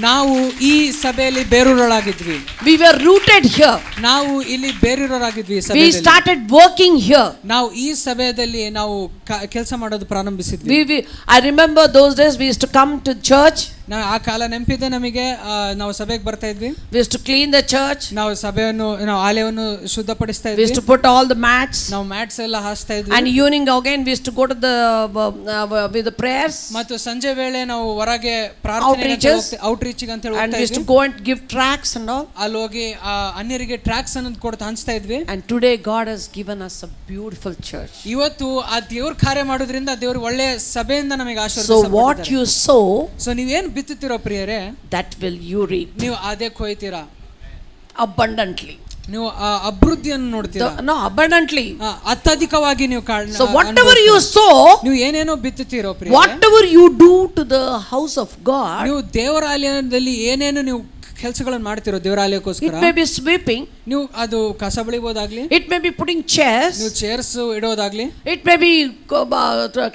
ನಾವು ಈ ಸಭೆಯಲ್ಲಿ ಬೇರೂರರಾಗಿದ್ವಿ. We were rooted here. ನಾವು ಇಲ್ಲಿ ಬೇರೂರರಾಗಿದ್ವಿ. We started working here. ನಾವು ಈ ಸಭೆಯಲ್ಲಿ ನಾವು ಕೆಲಸ ಮಾಡೋದು ಪ್ರಾರಂಭಿಸಿದ್ವಿ. I remember those days we used to come to church. ಆ ಕಾಲ ನೆನಪಿದೆ ನಮಗೆ. ನಾವು ಸಭೆಗೆ ಬರ್ತಾ ಇದ್ವಿ. We used to clean the church. ನಾವು ನಾವು ಆಲಯವನ್ನು ಶುದ್ಧಪಡಿಸ್ತಾ ಇದ್ವಿ. We used to put all the mats. ನಾವು ಮ್ಯಾಟ್ಸ್ ಎಲ್ಲ ಹಾಸ್ತಾ ಇದ್ವಿ. And evening again we used to go to the with the prayers. ಮತ್ತು ಸಂಜೆ ವೇಳೆ ನಾವು ಹೊರಗೆ ಪ್ರಾರ್ಥನೆಗೆ ಔಟ್ರೀಚ್ ಅಂತ ಹೇಳಿ and we used to go and give tracts and all. ಅಲ್ಲಿ ಹೋಗಿ ಅನ್ಯರಿಗೆ ಟ್ರ್ಯಾಕ್ಸ್ ಅನ್ನು ಕೊಡ್ತಾ ಹಂಚ್ತಾ ಇದ್ವಿ. And today God has given us a beautiful church. ಇವತ್ತು ಆ ದೇವರ ಕಾರ್ಯ ಮಾಡೋದ್ರಿಂದ ದೇವರು ಒಳ್ಳೆ ಸಭೆಯಿಂದ ನಮಗೆ ಆಶೀರ್ವಾದ So what you sow, so ನೀವೇನು ಬಿತ್ತುತ್ತೀರೋ ಪ್ರಿಯರೇ, that will you reap. ನೀವು ಅದೇ ಕೊಯ್ತೀರಾ abundantly. ನೀವು ಅಭಿವೃದ್ಧಿಯನ್ನು ನೋಡ್ತೀರಾ. No, abundantly. ಅತ್ಯಧಿಕವಾಗಿ ನೀವು so whatever you sow, ನೀವು ಏನೇನೋ ಬಿತ್ತುತ್ತೀರೋ ಪ್ರಿಯರೇ, whatever you do to the house of God, ನೀವು ದೇವರ ಆಲಯದಲ್ಲಿ ಏನೇನು ನೀವು ಕೆಲಸಗಳನ್ನು ಮಾಡ್ತಿರೋ ದೇವರ ಆಲಯಕ್ಕೋಸ್ಕರ, it may be sweeping, ನೀವು ಅದು ಕಸ ಬಳಿಯೋದಾಗ್ಲಿ, it may be putting chairs, ನೀವು chairs ಇಡೋದಾಗ್ಲಿ, it may be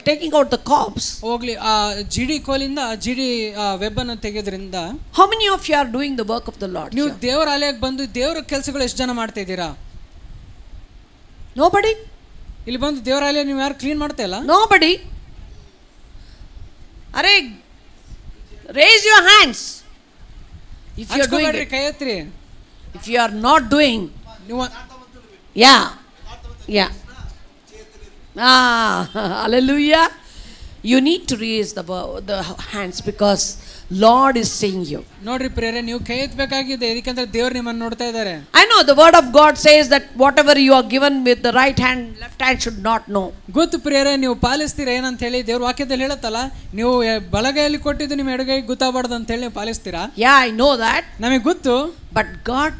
taking out the cobs, ಹೋಗ್ಲಿ ಆ ಜಿಡಿ ಕೋಲಿಂದ ಜಿಡಿ ವೆಬ್ ಅನ್ನು ತೆಗೆಯೋದ್ರಿಂದ. how many of you are doing the work of the Lord? ನೀವು ದೇವರ ಆಲಯಕ್ಕೆ ಬಂದು ದೇವರ ಕೆಲಸಗಳು ಎಷ್ಟು ಜನ ಮಾಡ್ತಾ ಇದ್ದೀರಾ? Nobody. ಇಲ್ಲಿ ಬಂದು ದೇವರಾಲಯ ನೀವು ಯಾರು ಕ್ಲೀನ್ ಮಾಡ್ತಾ ಇಲ್ಲ? Nobody. Arey, raise your hands if you are doing it. ಕೈ ಎತ್ತಿರಿ. If you are not doing, ನೀವು yeah. Hallelujah. You need to raise the hands because Lord is seeing you. ನೋಡ್ರಿ ಪ್ರಿಯರೇ, ನೀವು ಕೈ ಎತ್ತಬೇಕಾಗಿದೆ, ಯಾಕಂದ್ರೆ ದೇವರು ನಿಮ್ಮನ್ನು ನೋಡ್ತಾ ಇದ್ದಾರೆ. I know the word of God says that whatever you are given with the right hand, left hand should not know. ಗೊತ್ತು ಪ್ರಿಯರೇ, ನೀವು ಪಾಲಿಸ್ತೀರಾ ಏನಂತ ಹೇಳಿ ದೇವ್ರ ವಾಕ್ಯದಲ್ಲಿ ಹೇಳುತ್ತಲ್ಲ, ನೀವು ಬಲಗೈಯಲ್ಲಿ ಕೊಟ್ಟಿದ್ದು ನಿಮ್ಮ ಎಡಗೈ ಗೊತ್ತಾಗಬಾರ್ದು ಅಂತ ಹೇಳಿ ನೀವು ಪಾಲಿಸ್ತೀರಾ? Yeah, I know that. ನಮಗೆ ಗೊತ್ತು. But God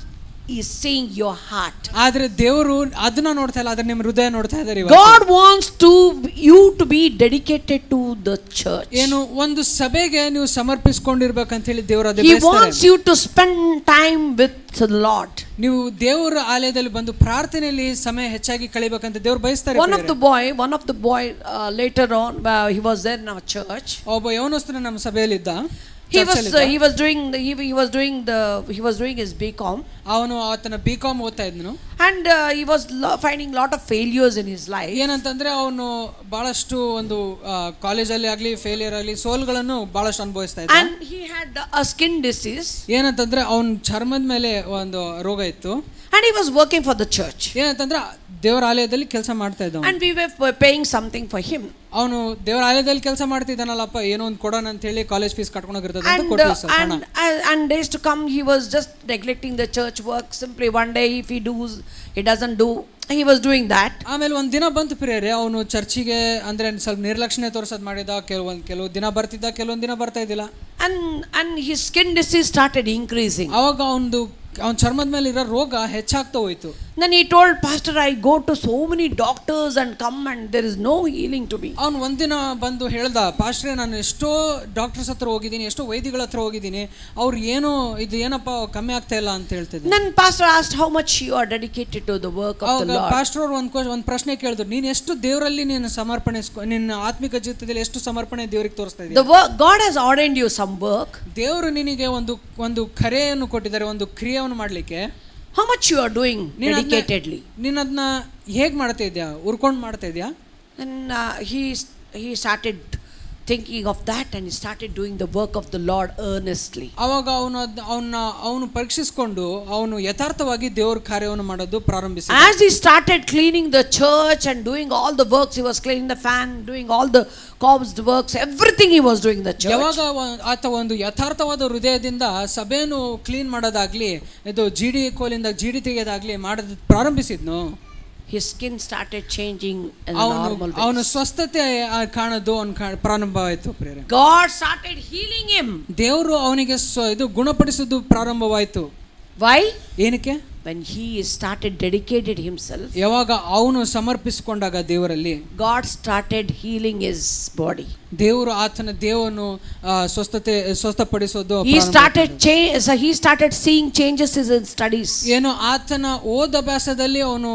is seeing your heart. ಆದ್ರೆ ದೇವರು ಅದನ್ನ ನೋಡ್ತಾ ಇಲ್ಲ, ಆದ್ರೆ ನಿಮ್ಮ ಹೃದಯ ನೋಡ್ತಾ ಇದ್ದಾರೆ. God wants you to be dedicated to the church. ಏನು ಒಂದು ಸಭೆಗೆ ನೀವು ಸಮರ್ಪಿಸಿಕೊಂಡಿರಬೇಕಂತ ಹೇಳಿ ದೇವರು ಅದೇ He ಬಯಸ್ತಾರೆ. wants you to spend time with the Lord. ನೀವು ದೇವರ ಆಲಯದಲ್ಲಿ ಬಂದು ಪ್ರಾರ್ಥನೆಯಲ್ಲಿ ಸಮಯ ಹೆಚ್ಚಾಗಿ ಕಳೆಯಬೇಕಂತ ದೇವರು ಬಯಸ್ತಾರೆ. One of the boy later on he was there in our church. ಒಬ್ಬ ಯೌವನಸ್ಥನು ನಮ್ಮ ಸಭೆಯಲ್ಲಿ ಇದ್ದ. He was doing his BCom. ಅವನು ಆತನ BCom ಓದ್ತಾ ಇದ್ನು. And he was finding lot of failures in his life. ಏನಂತಂದ್ರೆ ಅವನು ಬಹಳಷ್ಟು ಒಂದು ಕಾಲೇಜಲ್ಲಿ ಆಗಲಿ ಫೇಲಿಯರ್ ಆಗಲಿ ಸೋಲ್ಗಳನ್ನು ಬಹಳಷ್ಟು ಅನುಭವಿಸ್ತಾ ಇದ್ದ. And he had a skin disease. ಏನಂತಂದ್ರೆ ಅವನ ಚರ್ಮದ ಮೇಲೆ ಒಂದು ರೋಗ ಇತ್ತು. And he was working for the church. ಏನಂತಂದ್ರೆ ದೇವರ ಆಲಯದಲ್ಲಿ ಕೆಲಸ ಮಾಡ್ತಾ ಇದ್ದ. And we were paying something for him. ಅವನು ದೇವರ ಆಲಯದಲ್ಲಿ ಕೆಲಸ ಮಾಡ್ತಿದ್ದಾನಲ್ಲಪ್ಪ, ಏನೋ ಒಂದು ಕೊಡೋಣ ಅಂತ ಹೇಳಿ ಕಾಲೇಜ್ ಫೀಸ್ ಕಟ್ಕೊಂಡೋಗಿರ್ತದೆ ಅಂತ ಕೊಟ್ಟಿದ್ದ. And days to come he was just neglecting the church work. Simply one day if he doesn't do, he was doing that. ಆಮೇಲೆ ಒಂದು ದಿನ ಬಂತು ಪ್ರಿಯರೇ, ಅವನು ಚರ್ಚಿಗೆ ಅಂದ್ರೆ ಸ್ವಲ್ಪ ನಿರ್ಲಕ್ಷ್ಯ ತೋರಿಸೋದು ಮಾಡಿದ. ಕೆಲವು ದಿನ ಬರ್ತಿದ್ದ, ಕೆಲವೊಂದು ದಿನ ಬರ್ತಾ ಇದ್ದಿಲ್ಲ. And his skin disease started increasing. ಅವಾಗ ಅವನ ಚರ್ಮದ ಮೇಲೆ ಇರೋ ರೋಗ ಹೆಚ್ಚಾಗ್ತಾ ಹೋಯ್ತು. Then he told, Pastor, I go to so many doctors and come and there is no healing to me. ಅವನು ಒಂದಿನ ಬಂದು ಹೇಳ್ದ, ಪಾಸ್ಟ್ರೇ ನಾನು ಎಷ್ಟೋ ಡಾಕ್ಟರ್ಸ್ ಹತ್ರ ಹೋಗಿದ್ದೀನಿ, ಎಷ್ಟೋ ವೈದ್ಯಗಳ ಹತ್ರ ಹೋಗಿದ್ದೀನಿ, ಅವ್ರು ಏನೋ ಇದು ಏನಪ್ಪ ಕಮ್ಮಿ ಆಗ್ತಾ ಇಲ್ಲ ಅಂತ ಹೇಳ್ತಿದ್ದೆ. Then pastor asked how much you are dedicated to the work of the Lord. Pastor ಅವರು ಒಂದು ಪ್ರಶ್ನೆ ಕೇಳಿದ್ರು, ನೀನು ಎಷ್ಟು ದೇವರಲ್ಲಿ ನೀನು ಸಮರ್ಪಣೆ, ನಿನ್ನ ಆತ್ಮಿಕ ಜೀವಿತದಲ್ಲಿ ಎಷ್ಟು ಸಮರ್ಪಣೆ ದೇವರಿಗೆ ತೋರಿಸ್ತಾ ಇದ್ದೀಯ? The work, God has ordained you some work. ದೇವರು ನಿನಗೆ ಒಂದು ಕರೆಯನ್ನು ಕೊಟ್ಟಿದ್ದಾರೆ, ಒಂದು ಕ್ರಿಯೆಯನ್ನು ಮಾಡಲಿಕ್ಕೆ. How much you are doing dedicatedly? ನೀನು ಅದನ್ನ ಹೇಗೆ ಮಾಡ್ತಾ ಇದೆಯಾ, ಉರ್ಕೊಂಡು ಮಾಡ್ತಾ ಇದೆಯಾ? And he started thinking of that and he started doing the work of the Lord earnestly. ಅವಾಗ ಅವನು ಪರೀಕ್ಷಿಸಿಕೊಂಡು ಅವನು ಯಥಾರ್ಥವಾಗಿ ದೇವರ ಕಾರ್ಯವನ್ನು ಮಾಡೋದು ಪ್ರಾರಂಭಿಸಿದ. As he started cleaning the church and doing all the works, he was cleaning the fan, doing all the cobs, the works, everything he was doing in the church. ಯಾವಾಗ ಆತ ಒಂದು ಯಥಾರ್ಥವಾದ ಹೃದಯದಿಂದ ಸಭೆಯನ್ನು ಕ್ಲೀನ್ ಮಾಡೋದಾಗ್ಲಿ, ಇದು ಜಿಡಿ ಕೋಲಿಂದ ಜಿಡಿ ತೆಗೆಯೋದಾಗ್ಲಿ ಮಾಡೋದು ಪ್ರಾರಂಭಿಸಿದ್ನು, his skin started changing in a normal way. ಅವನು ಸ್ವಸ್ಥತೆ ಕಾಣೋದು ಪ್ರಾರಂಭವಾಯಿತು ಪ್ರಿಯರೇ. God started healing him. ದೇವರು ಅವನಿಗೆ ಇದು ಗುಣಪಡಿಸೋದು ಪ್ರಾರಂಭವಾಯಿತು. Why? ಏನಕ್ಕೆ? When he started dedicated himself, ಯಾವಾಗ ಅವನು ಸಮರ್ಪಿಸಿಕೊಂಡಾಗ ದೇವರಲ್ಲಿ, God started healing his body. ದೇವರು ಆತನ ದೇವನು ಸ್ವಸ್ಥಪಡಿಸೋದು. He started seeing changes in his studies. ಏನು ಆತನ ಓದಭ್ಯಾಸದಲ್ಲಿ ಅವನು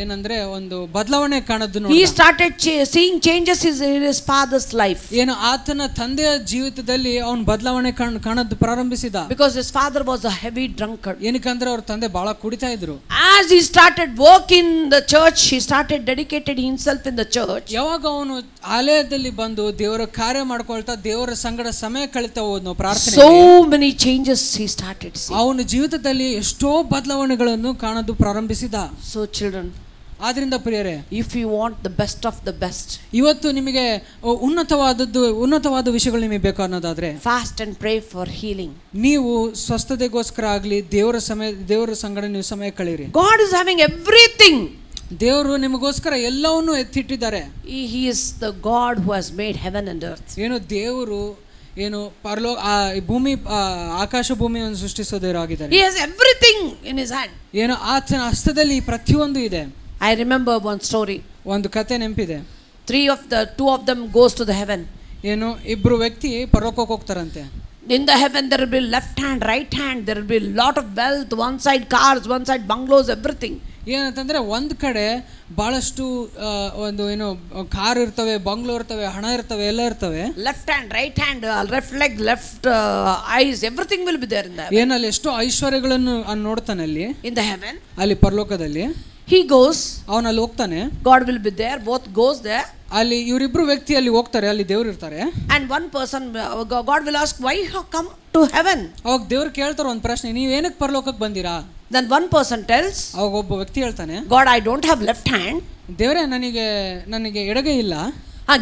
ಏನಂದ್ರೆ ಒಂದು ಬದಲಾವಣೆ ಕಾಣೋದು. He started seeing changes in his father's life. ಏನು ಆತನ ತಂದೆಯ ಜೀವಿತದಲ್ಲಿ ಅವನು ಬದಲಾವಣೆ ಕಾಣೋದು ಪ್ರಾರಂಭಿಸಿದ. Because his father was a heavy drunkard. ಏನಕ್ಕಂದ್ರೆ ಅವ್ರ ತಂದೆ ಬಹಳ ಕುಡಿತಾ ಇದ್ರು. As he started work in the church, he started dedicated himself in the church. ಯಾವಾಗ ಅವನು ಆಲಯದಲ್ಲಿ ಬಂದು ದೇವರ ಕಾರ್ಯ ಮಾಡ್ಕೊಳ್ತಾ ದೇವರ ಸಂಗಡ ಸಮಯ ಕಳೀತಾ ಹೋದ್ನು ಪ್ರಾರ್ಥನೆ. So many changes he started seeing. ಅವನ ಜೀವಿತದಲ್ಲಿ ಎಷ್ಟೋ ಬದಲಾವಣೆಗಳನ್ನು ಕಾಣೋದು ಪ್ರಾರಂಭಿಸಿದ. So children, ಆದ್ರಿಂದ ಪ್ರಿಯರೇ, if you want the best of the best, ಇವತ್ತು ನಿಮಗೆ ಉನ್ನತವಾದ ವಿಷಯಗಳು ನಿಮಗೆ ಬೇಕು ಅನ್ನೋದಾದ್ರೆ, fast and pray for healing. ನೀವು ಸ್ವಸ್ಥತೆಗೋಸ್ಕರ ಆಗ್ಲಿ ದೇವರ ಸಂಗಡ ನೀವು ಸಮಯ ಕಳೀರಿ. God is having everything. ದೇವರು ನಿಮಗೋಸ್ಕರ ಎಲ್ಲವನ್ನೂ ಎತ್ತಿಟ್ಟಿದ್ದಾರೆ. He is the God who has made heaven and earth. ಏನು ದೇವರು ಏನು ಭೂಮಿ ಆಕಾಶ ಭೂಮಿಯನ್ನು ಸೃಷ್ಟಿಸೋದೇರಾಗಿದ್ದಾರೆ. He has everything in his hand. ಏನು ಆತನ ಹಸ್ತದಲ್ಲಿ ಪ್ರತಿಯೊಂದು ಇದೆ. I remember one story. ಒಂದು ಕತೆ ನೆನಪಿದೆ. Two of them goes to the heaven. ಏನು ಇಬ್ರು ವ್ಯಕ್ತಿ ಪರಲೋಕಕ್ಕೆ ಹೋಗ್ತಾರಂತೆ. In the heaven there will be left hand, right hand, there will be lot of wealth, one side cars, one side bungalows, everything. ಏನಂತಂದ್ರೆ ಒಂದ್ ಕಡೆ ಬಹಳಷ್ಟು ಒಂದು ಏನು ಕಾರ್ ಇರ್ತವೆ, ಬಂಗ್ಲೋ ಇರ್ತವೆ, ಹಣ ಇರ್ತವೆ, ಎಲ್ಲ ಇರ್ತವೆ. Left hand, right hand, left leg, left eyes, everything will be there in the heaven. ಏನಲ್ಲಿ ಎಷ್ಟೋ ಐಶ್ವರ್ಯಗಳನ್ನು ನೋಡ್ತಾನೆ ಅಲ್ಲಿ in the heaven. ಅಲ್ಲಿ ಪರಲೋಕದಲ್ಲಿ. He goes. ಅವನಲ್ಲಿ ಹೋಗ್ತಾನೆ. God will be there. Both goes there. ಅಲ್ಲಿ ಇವರಿಬ್ರು ವ್ಯಕ್ತಿ ಅಲ್ಲಿ ಹೋಗ್ತಾರೆ, ಅಲ್ಲಿ ದೇವ್ರು ಇರ್ತಾರೆ. And one person, God will ask, why you have come to heaven? ಅವಾಗ ದೇವ್ರು ಕೇಳ್ತಾರೆ ಒಂದು ಪ್ರಶ್ನೆ, ನೀವು ಏನಕ್ಕೆ ಪರಲೋಕಕ್ಕೆ ಬಂದಿರಾ? Then one person tells, ಅವಾಗ ಒಬ್ಬ ವ್ಯಕ್ತಿ ಹೇಳ್ತಾನೆ, God, I don't have left hand. ದೇವರೇ ನನಗೆ ಎಡಗೈ ಇಲ್ಲ.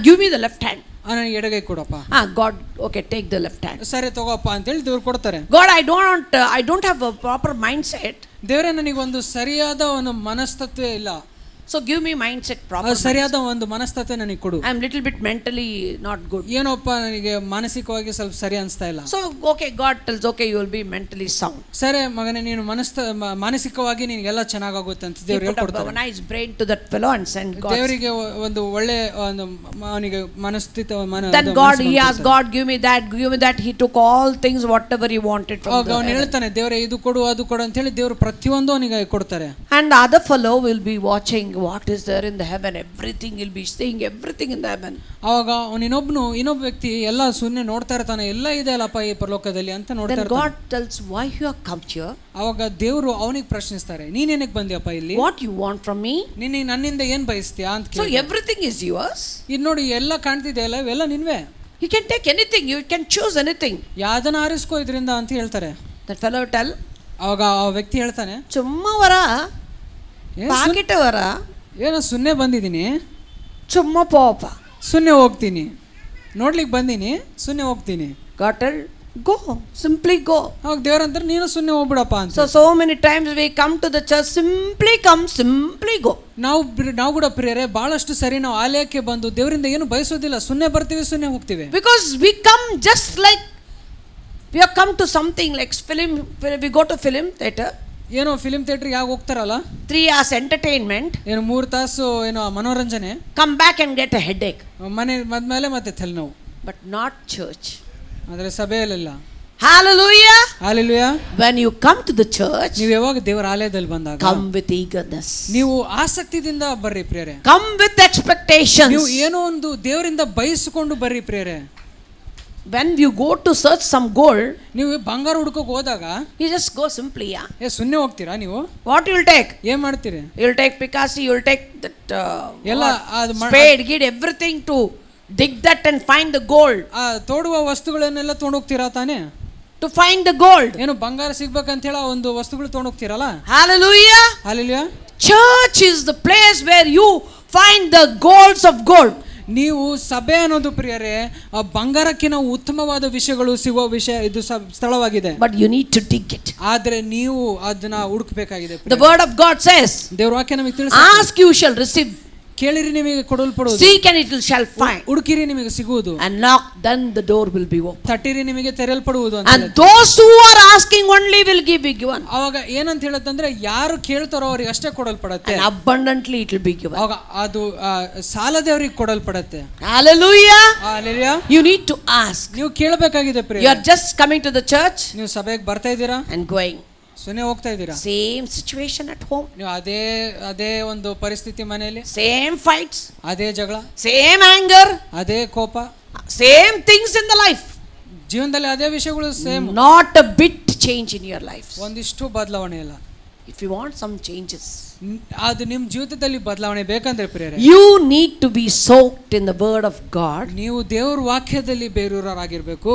Give me the left hand. ನನಗೆ ಎಡಗೈ ಕೊಡಪ್ಪ. God, okay, take the left hand. ಸರಿ ತಗೋಪ್ಪ ಅಂತೇಳಿ ದೇವ್ರು ಕೊಡ್ತಾರೆ. God, I don't have a proper mindset. ದೇವರೇ ನನಗೆ ಒಂದು ಸರಿಯಾದ ಒಂದು ಮನಸ್ತತ್ವ ಇಲ್ಲ. So give me mindset proper. ಸರಿಯಾದ ಒಂದು ಮನಸ್ತತ್ವ ನನಗೆ ಕೊಡು. I am little bit mentally not good. ಏನೋಪ್ಪ ನನಗೆ ಮಾನಸಿಕವಾಗಿ ಸ್ವಲ್ಪ ಸರಿ ಅನಿಸ್ತಾ ಇಲ್ಲ. So okay, God tells, okay, you will be mentally sound. ಸರಿ ಮಗನೇ, ನೀನು ಮಾನಸಿಕವಾಗಿ ನಿನಗೆಲ್ಲ ಚೆನ್ನಾಗುತ್ತೆ ಅಂತ ದೇವರು ಹೇಳ್ಕೊಡ್ತಾರೆ. A nice brain to that fellow and send God. ದೇವರಿಗೆ ಒಂದು ಒಳ್ಳೆ ಒಂದು ಅವನಿಗೆ ಮನಸ್ಥಿತಿ. Then God, he asked God, give me that. He took all things whatever he wanted from the ಅವನು ಹೇಳ್ತಾನೆ, ದೇವರೇ ಇದು ಕೊಡು ಅದು ಕೊಡು ಅಂತ ಹೇಳಿ ದೇವರು ಪ್ರತಿಯೊಂದು ಅವನಿಗೆ ಕೊಡ್ತಾರೆ. And the other fellow will be watching what is there in the heaven. Everything will be seeing everything in the heaven. ಆವಾಗ ಇನ್ನೊಬ್ಬ ವ್ಯಕ್ತಿ ಎಲ್ಲ ಸುಮ್ಮನೆ ನೋಡ್ತಾ ಇರ್ತಾನೆ, ಎಲ್ಲ ಇದೆ ಅಲ್ಲಪ್ಪ ಈ ಪರಲೋಕದಲ್ಲಿ ಅಂತ ನೋಡ್ತಾ ಇರ್ತಾನೆ. Then God tells, why you have come here? ಆವಾಗ ದೇವರು ಅವನಿಗೆ ಪ್ರಶ್ನಿಸ್ತಾರೆ, ನೀನ್ ಏನಕ್ಕೆ ಬಂದ್ಯಪ್ಪ ಇಲ್ಲಿ? What you want from me? ನೀನು ನನ್ನಿಂದ ಏನ್ ಬಯಸ್ತೀಯಾ ಅಂತ ಕೇಳಿ. So everything is yours. ಇದು ನೋಡಿ ಎಲ್ಲ ಕಾಣ್ತಿದೆ ಅಲ್ಲ, ಇವೆಲ್ಲ ನಿನ್ವೆ. You can take anything, you can choose anything. ಯಾವ್ದನ್ನ ಆರಿಸ್ಕೋ ಇದರಿಂದ ಅಂತ ಹೇಳ್ತಾರೆ. That fellow tell, ಅವಾಗ ಆ ವ್ಯಕ್ತಿ ಹೇಳ್ತಾನೆ, ಚುಮ್ಮವರ ಪಾಕಿಟವರ ಏನೋ ಸುನ್ನೆ ಬಂದಿದ್ದೀನಿ, ಚುಮ್ಮ ಪೋಪ ಸುನ್ನೆ ಹೋಗ್ತೀನಿ, ನೋಡ್ಲಿಕ್ಕೆ ಬಂದೀನಿ, ಸುನ್ನೆ ಹೋಗ್ತೀನಿ. God tell, go, simply go. ಅವಾಗ ದೇವರಂತಾರೆ, ನೀನು ಸುನ್ನೆ ಹೋಗ್ಬಿಡಪ್ಪ ಅಂತ. So many times we come to the church, simply come, simply go. ನಾವು ಕೂಡ ಪ್ರಿಯರೇ, ಬಹಳಷ್ಟು ಸರಿ ನಾವು ಆಲಯಕ್ಕೆ ಬಂದು ದೇವರಿಂದ ಏನು ಬಯಸೋದಿಲ್ಲ, ಸುನ್ನೆ ಬರ್ತೀವಿ, ಸುನ್ನೆ ಹೋಗ್ತೀವಿ. Because we come just like we have come to something like film. We go to film theater. ಏನೋ ಫಿಲ್ಮ್ ಥಿಯೇಟರ್ಗೆ ಯಾಕೆ ಹೋಗ್ತಾರಲ್ಲ, 3 hours entertainment, ಏನು 3 ತಾಸು ಏನೋ ಮನೋರಂಜನೆ, come back and get a headache. ಮನೆ ಬಂದ್ಮೇಲೆ ಮತ್ತೆ ತಲೆನೋವು. But not church. ಆದರೆ ಸಭೆಯಲ್ಲ. Hallelujah. Hallelujah. When you come to the church, ನೀವು ಯಾವಾಗ ದೇವರ ಆಲಯದಲ್ಲಿ ಬಂದಾಗ come with eagerness. ನೀವು ಆಸಕ್ತಿಯಿಂದ ಬರ್ರಿ ಪ್ರಿಯರೇ. Come with expectations. ನೀವು ಏನೋ ಒಂದು ದೇವರಿಂದ ಬಯಸಿಕೊಂಡು ಬರ್ರಿ ಪ್ರಿಯರೇ. When you go to search some gold, ನೀವು ಬಂಗಾರ ಹುಡುಕಕ್ಕೆ ಹೋದಾಗ you just go simply. ಸುನ್ನೆ ಹೋಗ್ತೀರಾ ನೀವು? What you will take? ಏನ್ ಮಾಡ್ತೀರಿ? You will take Picasso, you will take that ಎಲ್ಲ spade, get everything to dig that and find the gold. ತೋಡುವ ವಸ್ತುಗಳನ್ನೆಲ್ಲ ತಗೊಂಡು ಹೋಗ್ತೀರಾ ತಾನೇ? To find the gold. ಏನು ಬಂಗಾರ ಸಿಗ್ಬೇಕಂತ ಹೇಳ ಒಂದು ವಸ್ತುಗಳು ತಗೊಂಡು ಹೋಗ್ತೀರಲ್ಲ? Hallelujah. Hallelujah. Church is the place where you find the golds of gold. ನೀವು ಸಭೆ ಅನ್ನೋದು ಪ್ರಿಯರೇ ಬಂಗಾರಕ್ಕಿಂತ ಉತ್ತಮವಾದ ವಿಷಯಗಳು ಸಿಗುವ ವಿಷಯ ಇದು ಸ್ಥಳವಾಗಿದೆ. But you need to dig it. ಆದ್ರೆ ನೀವು ಅದನ್ನ ಹುಡುಕಬೇಕಾಗಿದೆ. The word of God says, ದೇವರ ವಾಕ್ಯ ನಮಗೆ ತಿಳಿಸುತ್ತೆ, ask you shall receive, ಕೇಳಿರಿ ನಿಮಗೆ ಕೊಡಲ್ಪಡುವುದು, seek and it shall find, ಹುಡುಕಿರಿ ನಿಮಗೆ ಸಿಗುವುದು, and knock then the door will be open. ತಟ್ಟಿರಿ ನಿಮಗೆ ತೆರೆಯಲ್ಪಡುವುದು ಅಂತ. And those who are asking only will be given. ಅವಾಗ ಏನಂತ ಹೇಳುತ್ತಂದ್ರೆ ಯಾರು ಕೇಳ್ತಾರೋ ಅವರಿಗೆ ಅಷ್ಟೇ ಕೊಡಲ್ಪಡುತ್ತೆ. And abundantly it will be given. ಅವಾಗ ಅದು ಸಾಲದೆ ಅವರಿಗೆ ಕೊಡಲ್ಪಡುತ್ತೆ. Hallelujah. Hallelujah. You need to ask. ನೀವು ಕೇಳಬೇಕಾಗಿದೆ ಪ್ರಿಯ. You are just coming to the church ನೀವು ಸಭೆಗೆ ಬರ್ತಾ ಇದ್ದೀರಾ and going. ಸುನೆ ಹೋಗ್ತಾ ಇದ್ದೀರಾ. Same situation at home. ನೀವು ಅದೇ ಒಂದು ಪರಿಸ್ಥಿತಿ ಮನೆಯಲ್ಲಿ, same fights, ಅದೇ ಜಗಳ, same anger, ಅದೇ ಕೋಪ, same things in the life. ಜೀವನದಲ್ಲಿ ಅದೇ ವಿಷಯಗಳು same. Not a bit change in your life. ಒಂದಿಷ್ಟು ಬದಲಾವಣೆ ಇಲ್ಲ. If you want some changes, ಅದು ನಿಮ್ಮ ಜೀವಿತದಲ್ಲಿ ಬದಲಾವಣೆ ಬೇಕಂದ್ರೆ ಪ್ರಿಯರೇ, you need to be soaked in the word of God. ನೀವು ದೇವರ ವಾಕ್ಯದಲ್ಲಿ ಬೇರೂರರಾಗಿರ್ಬೇಕು.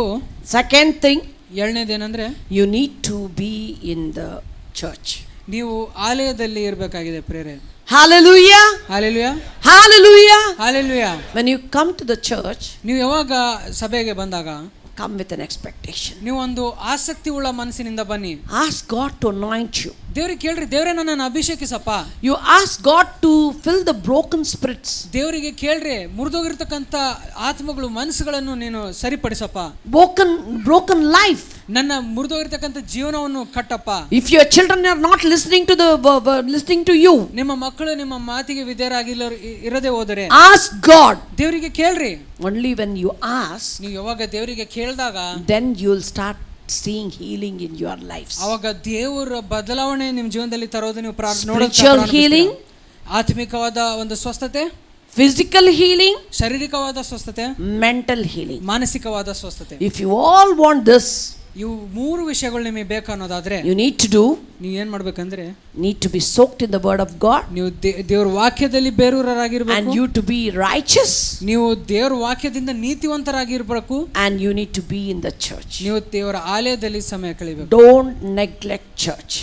Second thing, ಎರಡನೇದೇನಂದ್ರೆ you need to be in the church. ನೀವು ಆಲಯದಲ್ಲಿ ಇರಬೇಕಾಗಿದೆ ಪ್ರಿಯರೇ. Hallelujah. Hallelujah. Hallelujah. Hallelujah. When you come to the church, ನೀವು ಯಾವಾಗ ಸಭೆಗೆ ಬಂದಾಗ come with an expectation. ನೀವು ಒಂದು ಆಸಕ್ತಿ ಉಳ್ಳ ಮನಸ್ಸಿನಿಂದ ಬನ್ನಿ. Ask God to anoint you. ದೇವರಿಗೆ ಕೇಳ್ರಿ, ದೇವರೇ ನನ್ನನ್ನು ಅಭಿಷೇಕಿಸಪ್ಪ. You ask God to fill the broken spirits. ದೇವರಿಗೆ ಕೇಳ್ರಿ, ಮುರಿದೋಗಿರ್ತಕ್ಕಂಥ ಆತ್ಮಗಳು ಮನಸ್ಸುಗಳನ್ನು ನೀನು ಸರಿಪಡಿಸಪ್ಪ. Broken life. ನನ್ನ ಮುರಿದೋಗಿರ್ತಕ್ಕಂಥ ಜೀವನವನ್ನು ಕಟ್ಟಪ್ಪ. If your children are not listening to you, ನಿಮ್ಮ ಮಕ್ಕಳು ನಿಮ್ಮ ಮಾತಿಗೆ ವಿಧೇಯರಾಗಿಲ್ಲ ಇರದೆ ಹೋದರೆ ask God. ದೇವರಿಗೆ ಕೇಳ್ರಿ. Only when you ask, ನೀವು ಯಾವಾಗ ದೇವರಿಗೆ ಕೇಳಿದಾಗ then you will start seeing healing in your lives. ಅವಾಗ ದೇವರ ಬದಲಾವಣೆ ನಿಮ್ಮ ಜೀವನದಲ್ಲಿ ತರೋದು ನೀವು Spiritual healing, ಆತ್ಮಿಕವಾದ ಒಂದು ಸ್ವಸ್ಥತೆ, physical healing, ಶಾರೀರಿಕವಾದ ಸ್ವಸ್ಥತೆ, mental healing. ಮಾನಸಿಕವಾದ ಸ್ವಸ್ಥತೆ. If you all want this, ಇವು 3 ವಿಷಯಗಳು ನಿಮಗೆ ಬೇಕು ಅನ್ನೋದಾದ್ರೆ you need to do, ನೀವು ಏನ್ ಮಾಡ್ಬೇಕಂದ್ರೆ need to be soaked in the word of God, ನೀವು ದೇವರ ವಾಕ್ಯದಲ್ಲಿ ಬೇರೂರರಾಗಿರ್ಬೇಕು, and you to be righteous, ನೀವು ದೇವರ ವಾಕ್ಯದಿಂದ ನೀತಿವಂತರಾಗಿರ್ಬೇಕು, and you need to be in the church. ನೀವು ದೇವರ ಆಲಯದಲ್ಲಿ ಸಮಯ ಕಳೆಯಬೇಕು. Don't neglect church.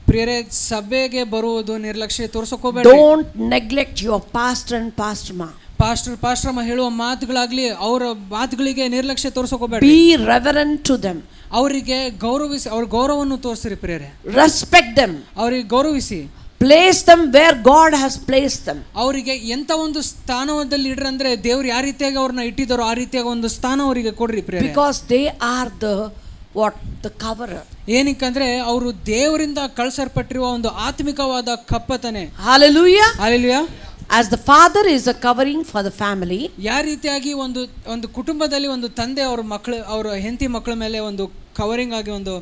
ಪ್ರಿಯರೇ, ಸಭೆಗೆ ಬರುವುದು ನಿರ್ಲಕ್ಷ್ಯ ತೋರಿಸೋಕೋಬೇಡಿ. Don't neglect your pastor and pastor ma. Pastor ಹೇಳುವ ಮಾತುಗಳಾಗ್ಲಿ ಅವರ ಮಾತುಗಳಿಗೆ ನಿರ್ಲಕ್ಷ್ಯ ತೋರಿಸೋಕೋಬೇಡಿ. Be reverent to them. ಅವರಿಗೆ ಗೌರವಿಸಿ, ಅವ್ರ ಗೌರವವನ್ನು ತೋರಿಸ್ರಿ ಪ್ರಿಯರೇ. Respect them. ಅವರಿಗೆ ಗೌರವಿಸಿ. Place them where God has placed them. ಅವರಿಗೆ ಎಂತ ಒಂದು ಸ್ಥಾನದಲ್ಲಿ ಇಡ್ರಿ ಅಂದ್ರೆ ದೇವ್ರು ಯಾವ ರೀತಿಯಾಗಿ ಅವ್ರನ್ನ ಇಟ್ಟಿದ್ದಾರೋ ಆ ರೀತಿಯಾಗಿ ಒಂದು ಸ್ಥಾನ ಅವರಿಗೆ ಕೊಡ್ರಿ ಪ್ರಿಯರೇ. Because they are the coverer. ಏನಕ್ಕಂದ್ರೆ ಅವರು ದೇವರಿಂದ ಕಳಿಸಲ್ಪಟ್ಟಿರುವ ಒಂದು ಆತ್ಮಿಕವಾದ ಕಪ್ಪತನೆ. Hallelujah. Hallelujah. As the father is a covering for the family, ಯಾವ ರೀತಿಯಾಗಿ ಒಂದು ಕುಟುಂಬದಲ್ಲಿ ಒಂದು ತಂದೆ ಅವ್ರ ಮಕ್ಕಳು ಅವ್ರ ಹೆಂಡತಿ ಮಕ್ಕಳ ಮೇಲೆ ಒಂದು ಕವರಿಂಗ್ ಆಗಿ ಒಂದು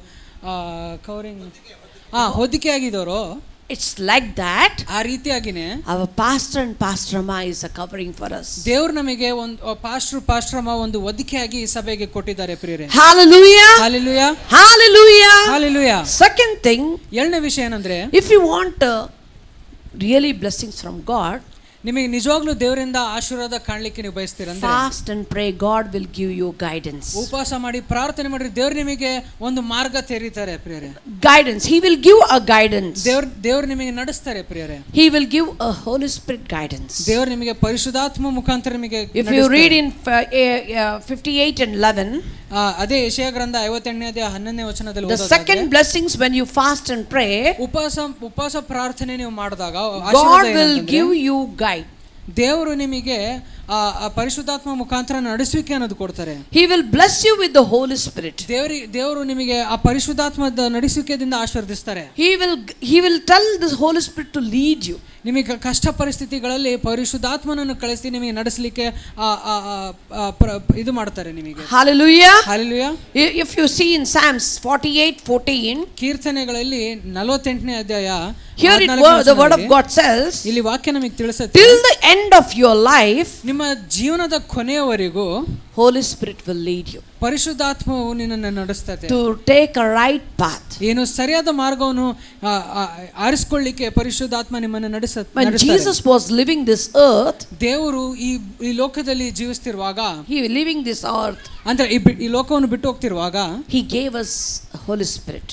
ಹೊದಿಕೆ ಆಗಿದವರು, it's like that. ಆ ರೀತಿಯಾಗಿನೇ Our pastor and pastor ma is a covering for us. ದೇವರು ನಮಗೆ ಒಂದು ಪಾಸ್ಟರ್ ಒಂದು ಹೊದಿಕೆಯಾಗಿ ಸಭೆಗೆ ಕೊಟ್ಟಿದ್ದಾರೆ ಪ್ರಿಯರೇ. Hallelujah. Hallelujah. Hallelujah. Hallelujah. Second thing, ಎರಡನೇ ವಿಷಯ ಏನಂದ್ರೆ, if you want really blessings from God, ನಿಮಗೆ ನಿಜವಾಗ್ಲೂ ದೇವರಿಂದ ಆಶೀರ್ವಾದ ಕಾಣಲಿಕ್ಕೆ ನೀವು ಬಯಸ್ತೀರಂದ್ರೆ fast and pray, God will give you guidance. ಉಪವಾಸ ಮಾಡಿ ಪ್ರಾರ್ಥನೆ ಮಾಡ್ರಿ, ದೇವರು ನಿಮಗೆ ಒಂದು ಮಾರ್ಗ ತೆರೀತಾರೆ ಪ್ರಿಯರೇ. Guidance. He will give a guidance. ದೇವರು ನಿಮಗೆ ನಡೆಸ್ತಾರೆ ಪ್ರಿಯರೇ. He will give a Holy Spirit guidance. ದೇವರು ನಿಮಗೆ ಪರಿಶುದ್ಧಾತ್ಮ ಮುಖಾಂತರ ನಿಮಗೆ If you read in 58 and 11, ಅದೇ ಯೆಶಾಯ ಗ್ರಂಥ 58ನೇ ಅಧ್ಯಾಯ 11ನೇ ವಚನದಲ್ಲಿ the second blessings when you fast and pray, ಉಪವಾಸ ಪ್ರಾರ್ಥನೆ ನೀವು ಮಾಡಿದಾಗ God will give you guidance. ದೇವರು ನಿಮಗೆ ಆ ಪರಿಶುದ್ಧಾತ್ಮ ಮುಖಾಂತರ ನಡೆಸುವಿಕೆ ಅನ್ನೋದು ಕೊಡ್ತಾರೆ. He will bless you with the Holy Spirit. ದೇವರು ನಿಮಗೆ ಆ ಪರಿಶುದ್ಧಾತ್ಮದ ನಡೆಸುವಿಕೆಯಿಂದ ಆಶೀರ್ವದಿಸ್ತಾರೆ. He will tell the Holy Spirit to lead you. ನಿಮಗೆ ಕಷ್ಟ ಪರಿಸ್ಥಿತಿಗಳಲ್ಲಿ ಪರಿಶುದ್ಧಾತ್ಮನನ್ನು ಕಳಿಸಿ ನಿಮಗೆ ನಡೆಸಲಿಕ್ಕೆ ಇದು ಮಾಡ್ತಾರೆ ನಿಮಗೆ. Hallelujah. Hallelujah. If you see in Psalms 48:14, ಕೀರ್ತನೆಗಳಲ್ಲಿ 48ನೇ ಅಧ್ಯಾಯ, here the word of God says, ಇಲ್ಲಿ ವಾಕ್ಯ ನಮಗೆ ತಿಳಿಸುತ್ತೆ, till the end of your life, ನಿಮ್ಮ ಜೀವನದ ಕೊನೆಯವರೆಗೂ Holy Spirit will lead you. ಪರಿಶುದ್ಧಾತ್ಮವು ನಿನ್ನನ್ನು ನಡೆಸುತ್ತೆ. To take a right path. ಏನು ಸರಿಯಾದ ಮಾರ್ಗವನ್ನು ಆರಿಸಿಕೊಳ್ಳಿಕ್ಕೆ ಪರಿಶುದ್ಧಾತ್ಮ ನಿಮ್ಮನ್ನು ನಡೆಸುತ್ತಾರೆ. When Jesus was living this earth, ದೇವರು ಈ ಲೋಕದಲ್ಲಿ ಜೀವಿಸುತ್ತಿರುವಾಗ, he living this earth, ಅಂದ್ರೆ ಈ ಲೋಕವನ್ನು ಬಿಟ್ಟು ಹೋಗ್ತಿರುವಾಗ, he gave us Holy Spirit.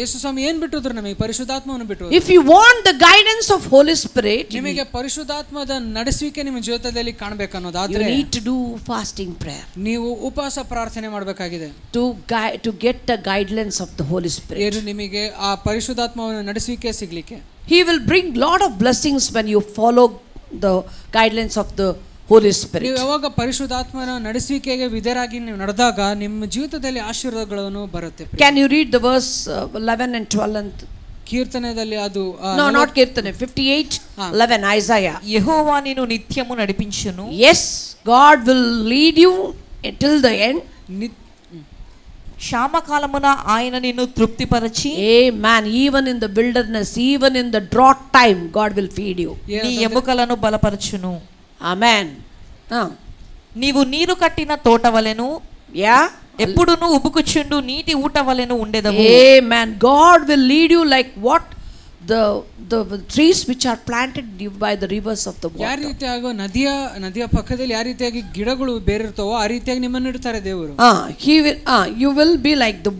ಯೇಸು ಸ್ವಾಮಿ ಏನ್ ಬಿಟ್ಟಿದ್ರು ನಮಗೆ? ಪರಿಶುದ್ಧಾತ್ಮವನ್ನು ಬಿಟ್ಟು. If you want the guidance of Holy Spirit, ನಿಮಗೆ ಪರಿಶುದ್ಧಾತ್ಮದ ನಡೆಸುವಿಕೆ ನಿಮ್ಮ ಜೀವಿತದಲ್ಲಿ ಕಾಣಬೇಕನ್ನೋದಾದ್ರೆ, you need to do fasting prayer. ನೀವು ಉಪವಾಸ ಪ್ರಾರ್ಥನೆ ಮಾಡಬೇಕಾಗಿದೆ. To get the guidance of the Holy Spirit. ನಿಮಗೆ ಆ ಪರಿಶುದ್ಧಾತ್ಮವನ್ನು ನಡೆಸುವಿಕೆ ಸಿಗ್ಲಿಕ್ಕೆ. He will bring lot of blessings when you follow the guidelines of the Holy Spirit. ನೀವು ಯಾವಾಗ ಪರಿಶುದ್ಧಾತ್ಮನ ನಡೆಸುವಿಕೆಗೆ ವಿಧೇಯರಾಗಿ ನೀವು ನಡೆದಾಗ ನಿಮ್ಮ ಜೀವಿತದಲ್ಲಿ ಆಶೀರ್ವಾದಗಳನ್ನು ಬರುತ್ತೆ. Can you read the verse 11 and 12 and ಕೀರ್ತನೆಯಲ್ಲಿ ಅದು no not ಕೀರ್ತನೆ 58:11 Isaiah. ಯೆಹೋವಾ ನೀನು ನಿತ್ಯము ನಡಿಪಿಂచును. Yes, God will lead you till the end. క్షామకాలమున ఆయన నిన్ను తృప్తిపరచి, Amen. Even in the wilderness, even in the drought time, God will feed you. నీ ఎముకలను బలపరచును. Amen. నీవు నీరు కట్టిన తోటవలెను, ఎప్పుడును ఉబుకుచుండు నీటి ఊటవలెను ఉండెదవు. Amen. God will lead you like what? The trees which are planted by the rivers of the water. ಯಾವ ರೀತಿಯಾಗಿ ನದಿಯ ಪಕ್ಕದಲ್ಲಿ ಯಾವ ರೀತಿಯಾಗಿ ಗಿಡಗಳು ಬೇರಿರ್ತಾವೋ ಆ ರೀತಿಯಾಗಿ ನಿಮ್ಮನ್ನು ಇಡ್ತಾರೆ ದೇವರು. You will be like the